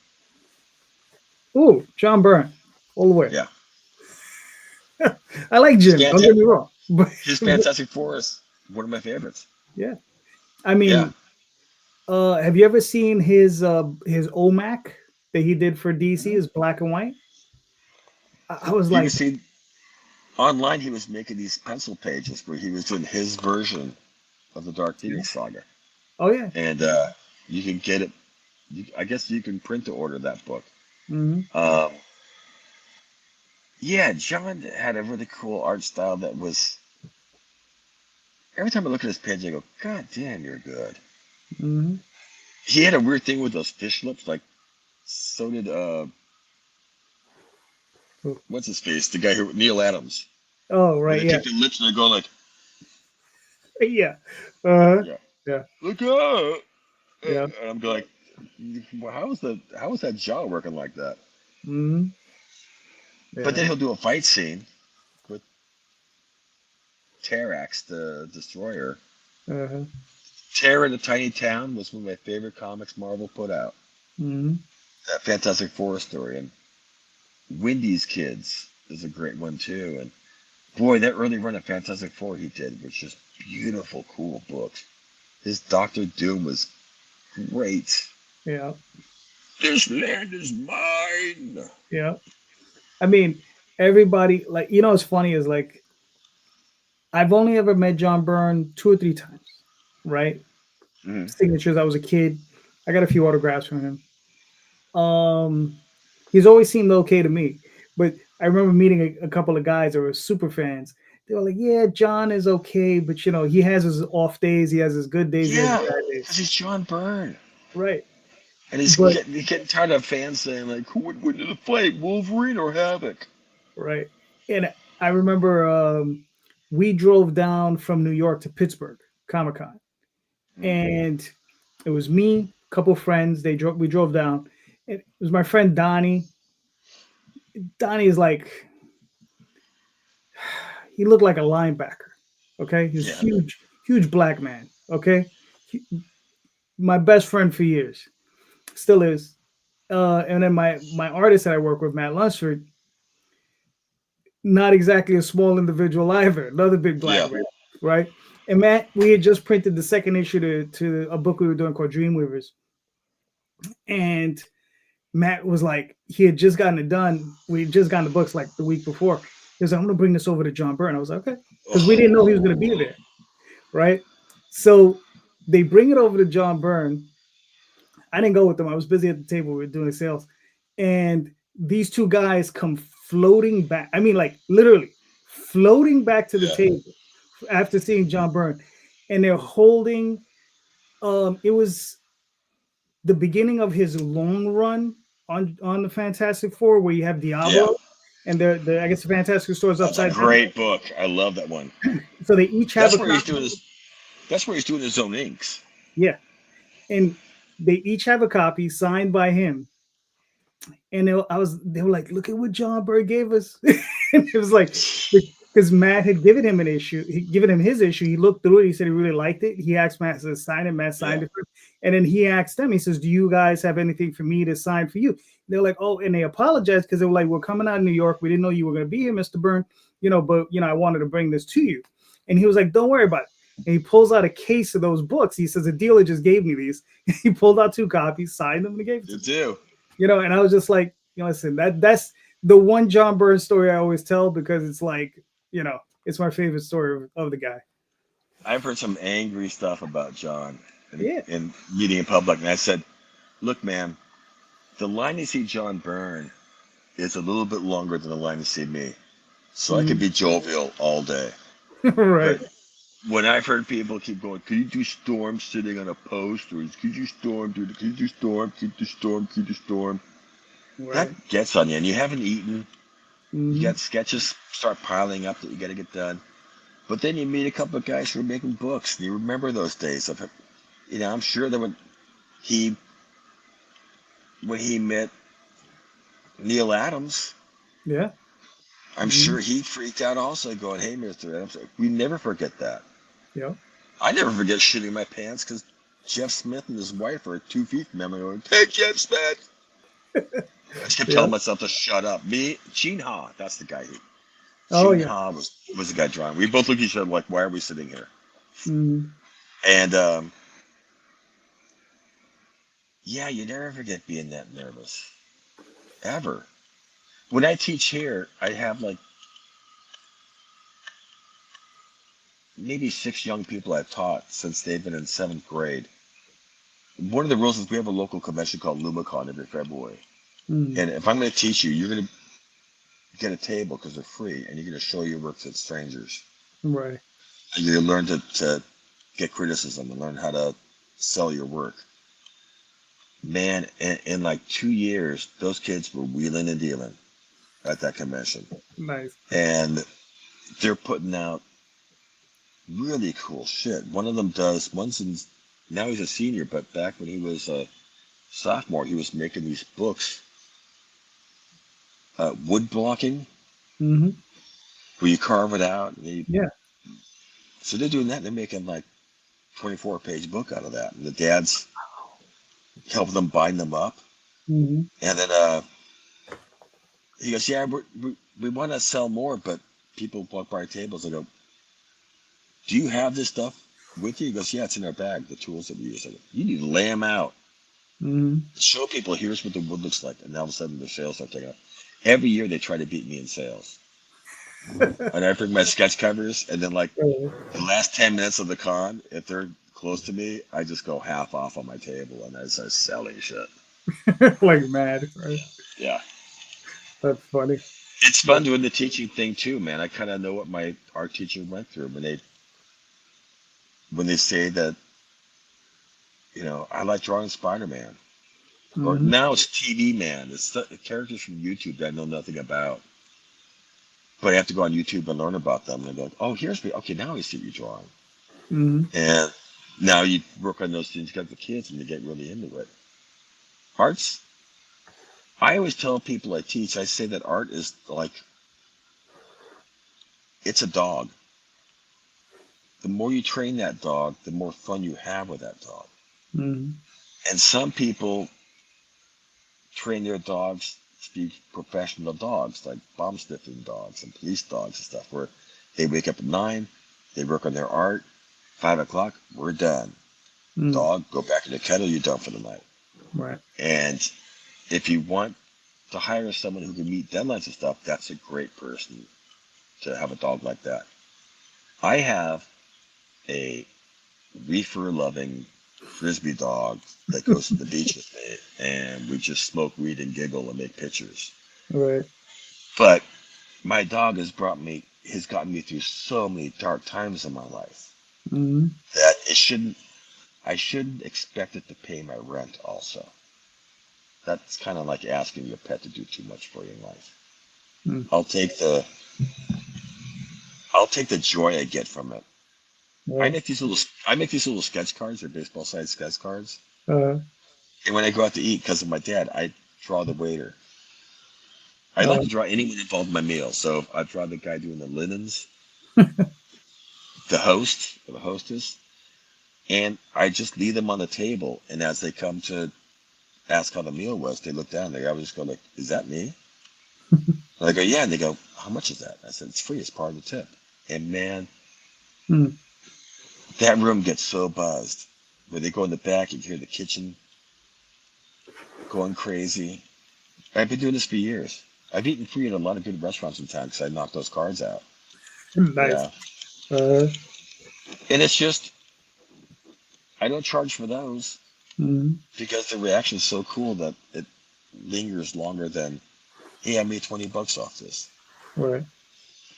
[SPEAKER 1] Oh, John Byrne, all the way.
[SPEAKER 2] Yeah,
[SPEAKER 1] I like
[SPEAKER 2] his,
[SPEAKER 1] Jim. Don't
[SPEAKER 2] Fanta-
[SPEAKER 1] get me wrong, but
[SPEAKER 2] his Fantastic Four is one of my favorites.
[SPEAKER 1] yeah. I
[SPEAKER 2] Yeah.
[SPEAKER 1] mean, have you ever seen his OMAC that he did for DC?
[SPEAKER 2] Mhm.
[SPEAKER 1] Is black and white. I was
[SPEAKER 2] He
[SPEAKER 1] like,
[SPEAKER 2] was seen online. He was making these pencil pages where he was doing his version of the Dark
[SPEAKER 1] yeah.
[SPEAKER 2] Phoenix saga,
[SPEAKER 1] Oh yeah.
[SPEAKER 2] and you can get it. I guess you can print to order that book.
[SPEAKER 1] Hmm.
[SPEAKER 2] Um, yeah, John had a really cool art style that was. Every time I look at his page, I go, "God damn, you're good."
[SPEAKER 1] Hmm.
[SPEAKER 2] He had a weird thing with those fish lips, like so did what's his face, the guy who Neil Adams,
[SPEAKER 1] Oh
[SPEAKER 2] where
[SPEAKER 1] right,
[SPEAKER 2] they
[SPEAKER 1] yeah,
[SPEAKER 2] take their lips and they go like,
[SPEAKER 1] yeah, uh,
[SPEAKER 2] yeah,
[SPEAKER 1] yeah,
[SPEAKER 2] look out,
[SPEAKER 1] yeah.
[SPEAKER 2] and I'm going, well, how is that jaw working like that?
[SPEAKER 1] Hmm.
[SPEAKER 2] But
[SPEAKER 1] Yeah.
[SPEAKER 2] then he'll do a fight scene with Terax, the Destroyer.
[SPEAKER 1] Uh-huh.
[SPEAKER 2] Terror in a Tiny Town was one of my favorite comics Marvel put out.
[SPEAKER 1] Hmm.
[SPEAKER 2] That Fantastic Four story, and Wendy's Kids is a great one too. And boy, that early run of Fantastic Four he did was just beautiful, cool books. His Doctor Doom was great.
[SPEAKER 1] Yeah.
[SPEAKER 2] This land is mine.
[SPEAKER 1] Yeah. I mean, everybody like what's funny is like I've only ever met John Byrne 2 or 3 times, right?
[SPEAKER 2] Mm-hmm.
[SPEAKER 1] Signatures. I was a kid. I got a few autographs from him. He's always seemed okay to me, but I remember meeting a couple of guys that were super fans. They were like, "Yeah, John is okay, but he has his off days, he has his good days, he has his
[SPEAKER 2] Yeah,
[SPEAKER 1] bad days."
[SPEAKER 2] because he's John Byrne.
[SPEAKER 1] Right,
[SPEAKER 2] And
[SPEAKER 1] but
[SPEAKER 2] he's getting tired of fans saying, like, who would win in the fight, Wolverine or Havoc?
[SPEAKER 1] right, and I remember we drove down from New York to Pittsburgh Comic Con,
[SPEAKER 2] Mm.
[SPEAKER 1] and it was me, a couple of friends. We drove down. It was my friend Donnie. Donnie is like he looked like a linebacker. Okay, he's
[SPEAKER 2] Yeah.
[SPEAKER 1] huge, huge black man. Okay, my best friend for years, still is. And then my artist that I work with, Matt Lunsford, not exactly a small individual either. Another big black
[SPEAKER 2] Yeah.
[SPEAKER 1] man, right? And Matt, we had just printed the second issue to a book we were doing called Dreamweavers, and Matt was like, he had just gotten it done. We had just gotten the books like the week before. He was like, "I'm gonna bring this over to John Byrne." I was like, "Okay," because we didn't know he was gonna be
[SPEAKER 2] Oh.
[SPEAKER 1] there, right? So they bring it over to John Byrne. I didn't go with them. I was busy at the table. We were doing sales, and these two guys come floating back. I mean, like literally floating back to the
[SPEAKER 2] Yeah.
[SPEAKER 1] table after seeing John Byrne, and they're holding. It was the beginning of his long run on the Fantastic Four, where you have
[SPEAKER 2] Yeah,
[SPEAKER 1] Diablo, and the I guess the Fantastic Four is
[SPEAKER 2] that's a
[SPEAKER 1] upside down.
[SPEAKER 2] great book. I love that one.
[SPEAKER 1] So they each have
[SPEAKER 2] That's
[SPEAKER 1] a
[SPEAKER 2] where he's
[SPEAKER 1] copy.
[SPEAKER 2] doing his. That's where he's doing his own inks.
[SPEAKER 1] Yeah, and they each have a copy signed by him. And they were like, look at what John Byrne gave us. And it was like, because Matt had given him an issue, he given him his issue. He looked through it. He said he really liked it. He asked Matt to sign it. Matt
[SPEAKER 2] Yeah.
[SPEAKER 1] signed it. And then he asked them, he says, do you guys have anything for me to sign for you? They're like, oh, and they apologized because they were like, we're coming out of New York. We didn't know you were going to be here, Mr. Byrne, but, I wanted to bring this to you. And he was like, don't worry about it. And he pulls out a case of those books. He says, the dealer just gave me these. He pulled out 2 copies, signed them, and he gave it to
[SPEAKER 2] You
[SPEAKER 1] me.
[SPEAKER 2] do.
[SPEAKER 1] And I was just like, listen, that's the one John Byrne story I always tell, because it's like, it's my favorite story of the guy.
[SPEAKER 2] I've heard some angry stuff about John
[SPEAKER 1] Yeah.
[SPEAKER 2] in meeting in public, and I said, look, man, the line to see John Byrne is a little bit longer than the line to see me. So I could be jovial all day.
[SPEAKER 1] Right.
[SPEAKER 2] But when I've heard people keep going, could you do Storm sitting on a post? Or could you do Storm, dude? Could you do Storm? Could you do Storm? Could you do Storm?
[SPEAKER 1] Right.
[SPEAKER 2] That gets on you, and you haven't eaten.
[SPEAKER 1] Mhm.
[SPEAKER 2] You got sketches start piling up that you got to get done. But then you meet a couple of guys who are making books, and you remember those days of, I'm sure that when he met Neil Adams,
[SPEAKER 1] Yeah.
[SPEAKER 2] I'm
[SPEAKER 1] Mhm.
[SPEAKER 2] sure he freaked out also, going, "Hey, Mr. Adams, we never forget that."
[SPEAKER 1] Yeah.
[SPEAKER 2] I never forget shitting my pants because Jeff Smith and his wife are 2 feet from him. I'm going, "Hey, Jeff Smith." I just kept
[SPEAKER 1] Yeah.
[SPEAKER 2] telling myself to shut up. Me, Gene Ha, that's the guy who.
[SPEAKER 1] Oh
[SPEAKER 2] Gene
[SPEAKER 1] yeah.
[SPEAKER 2] Ha was the guy drawing. We both looked at each other like, "Why are we sitting here?"
[SPEAKER 1] Mhm.
[SPEAKER 2] And yeah, you never forget being that nervous, ever. When I teach here, I have like maybe 6 young people I've taught since they've been in 7th grade. One of the rules is we have a local convention called LumaCon every February.
[SPEAKER 1] Mhm.
[SPEAKER 2] And if I'm going to teach you, you're going to get a table because they're free, and you're going to show your work to strangers.
[SPEAKER 1] Right.
[SPEAKER 2] And you're going to learn to get criticism and learn how to sell your work. Man, in like 2 years, those kids were wheeling and dealing at that convention.
[SPEAKER 1] Nice.
[SPEAKER 2] And they're putting out really cool shit. One of them now he's a senior, but back when he was a sophomore, he was making these books, wood blocking,
[SPEAKER 1] Mhm.
[SPEAKER 2] where you carve it out. And
[SPEAKER 1] Yeah.
[SPEAKER 2] so they're doing that, and they're making like 24-page book out of that. And the dad's helping them bind them up.
[SPEAKER 1] Mhm.
[SPEAKER 2] And then he goes, yeah, we want to sell more, but people walk by our tables and go, do you have this stuff with you? He goes, yeah, it's in our bag, the tools that we use. I go, you need to lay them out.
[SPEAKER 1] Mhm.
[SPEAKER 2] Show people, here's what the wood looks like. And all of a sudden, the sales start taking off. Every year, they try to beat me in sales. And I bring my sketch covers, and then like the last 10 minutes of the con, if they're close to me, I just go half off on my table, and I start selling shit.
[SPEAKER 1] Like mad. Right.
[SPEAKER 2] Yeah.
[SPEAKER 1] That's funny.
[SPEAKER 2] It's fun doing the teaching thing too, man. I kind of know what my art teacher went through when they say that, I like drawing Spider-Man. Or
[SPEAKER 1] Mhm.
[SPEAKER 2] now it's TV Man. It's the characters from YouTube that I know nothing about. But I have to go on YouTube and learn about them. And I go, oh, okay, now I see what you're drawing.
[SPEAKER 1] Mhm.
[SPEAKER 2] And now you work on those things with the kids and they get really into it. Art's, I always tell people I teach, I say that art is like, it's a dog. The more you train that dog, the more fun you have with that dog.
[SPEAKER 1] Mhm.
[SPEAKER 2] And some people train their dogs to be professional dogs, like bomb sniffing dogs and police dogs and stuff, where they wake up at 9, they work on their art, 5 o'clock, we're done.
[SPEAKER 1] Mhm.
[SPEAKER 2] Dog, go back in the kennel, you're done for the night.
[SPEAKER 1] Right.
[SPEAKER 2] And if you want to hire someone who can meet deadlines and stuff, that's a great person to have a dog like that. I have a reefer-loving frisbee dog that goes to the beach with me, and we just smoke weed and giggle and make pictures.
[SPEAKER 1] Right.
[SPEAKER 2] But my dog has gotten me through so many dark times in my life
[SPEAKER 1] Mhm.
[SPEAKER 2] that it shouldn't. I shouldn't expect it to pay my rent also. That's kind of like asking your pet to do too much for you in life.
[SPEAKER 1] Mm.
[SPEAKER 2] I'll take the joy I get from it.
[SPEAKER 1] Yeah.
[SPEAKER 2] I make these little sketch cards. They're baseball sized sketch cards.
[SPEAKER 1] Uh,
[SPEAKER 2] And when I go out to eat, because of my dad, I draw the waiter. I like to draw anyone involved in my meal. So I draw the guy doing the linens, the host or the hostess, and I just leave them on the table. And as they come to ask how the meal was, they look down. I would just go like, "Is that me?" And I go, "Yeah." And they go, "How much is that?" I said, "It's free. It's part of the tip." And man,
[SPEAKER 1] mm.
[SPEAKER 2] that room gets so buzzed. When they go in the back, you can hear the kitchen going crazy. I've been doing this for years. I've eaten free at a lot of good restaurants in town because I knocked those cards out.
[SPEAKER 1] Nice.
[SPEAKER 2] Yeah. And it's just, I don't charge for those
[SPEAKER 1] Mm.
[SPEAKER 2] because the reaction is so cool that it lingers longer than, hey, I made $20 off this.
[SPEAKER 1] Right.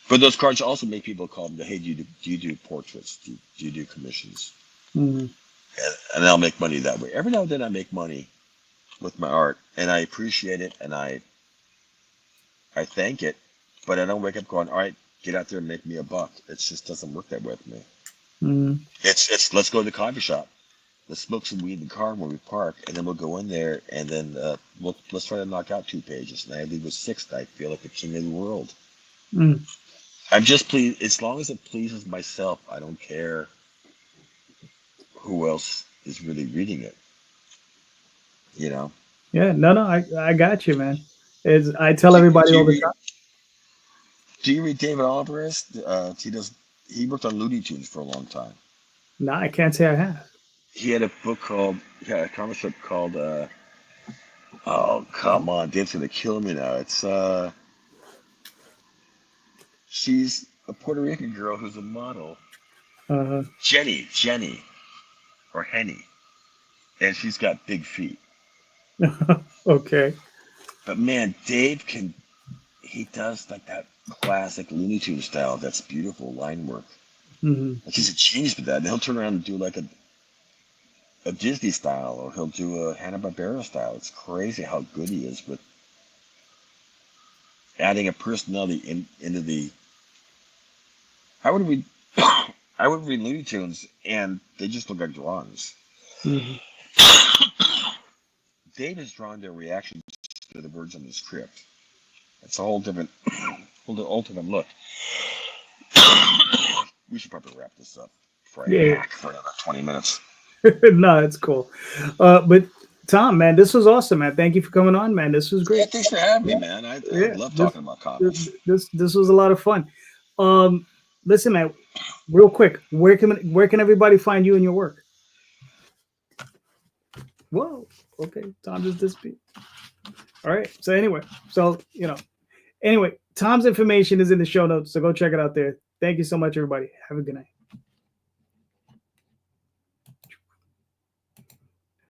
[SPEAKER 2] But those cards also make people call them, hey, do you do portraits? Do you do commissions?
[SPEAKER 1] Mm.
[SPEAKER 2] And I'll make money that way. Every now and then I make money with my art, and I appreciate it, and I thank it, but I don't wake up going, all right, get out there and make me a buck. It just doesn't work that way with me.
[SPEAKER 1] Mm.
[SPEAKER 2] It's let's go to the coffee shop. Let's smoke some weed in the car when we park, and then we'll go in there, and then let's try to knock out 2 pages. And I leave with 6, and I feel like the king of the world.
[SPEAKER 1] Mm.
[SPEAKER 2] I'm just pleased. As long as it pleases myself, I don't care who else is really reading it. You know?
[SPEAKER 1] Yeah. No. I got you, man. I tell
[SPEAKER 2] Do,
[SPEAKER 1] everybody
[SPEAKER 2] do
[SPEAKER 1] all
[SPEAKER 2] you
[SPEAKER 1] the
[SPEAKER 2] read?
[SPEAKER 1] time.
[SPEAKER 2] Do you read David Alvarez? He worked on Looney Tunes for a long time.
[SPEAKER 1] No, I can't say I have.
[SPEAKER 2] He had a book called, a comic strip called, oh, come on, Dave's gonna kill me now. It's, she's a Puerto Rican girl who's a model.
[SPEAKER 1] Uh,
[SPEAKER 2] Jenny, or Henny. And she's got big feet.
[SPEAKER 1] okay.
[SPEAKER 2] But man, he does like that classic Looney Tunes style. That's beautiful line work.
[SPEAKER 1] Mm-hmm.
[SPEAKER 2] Like he's a genius with that. And he'll turn around and do like a Disney style, or he'll do a Hanna-Barbera style. It's crazy how good he is with adding a personality into the. I would read, I would read Looney Tunes, and they just look like drawings.
[SPEAKER 1] Mm-hmm.
[SPEAKER 2] Dave is drawing their reactions to the words on the script. It's a whole different, whole different look. We should probably wrap this up before I
[SPEAKER 1] Yeah.
[SPEAKER 2] hack for another 20 minutes.
[SPEAKER 1] No, it's cool. But Tom, man, this was awesome, man. Thank you for coming on, man. This was
[SPEAKER 2] Yeah,
[SPEAKER 1] great.
[SPEAKER 2] thanks for having me, man. I
[SPEAKER 1] Yeah.
[SPEAKER 2] love talking about comics.
[SPEAKER 1] This was a lot of fun. Listen, man, real quick, where can everybody find you and your work? Whoa. Okay. Tom just disappeared. All right. So anyway, Tom's information is in the show notes, so go check it out there. Thank you so much, everybody. Have a good night.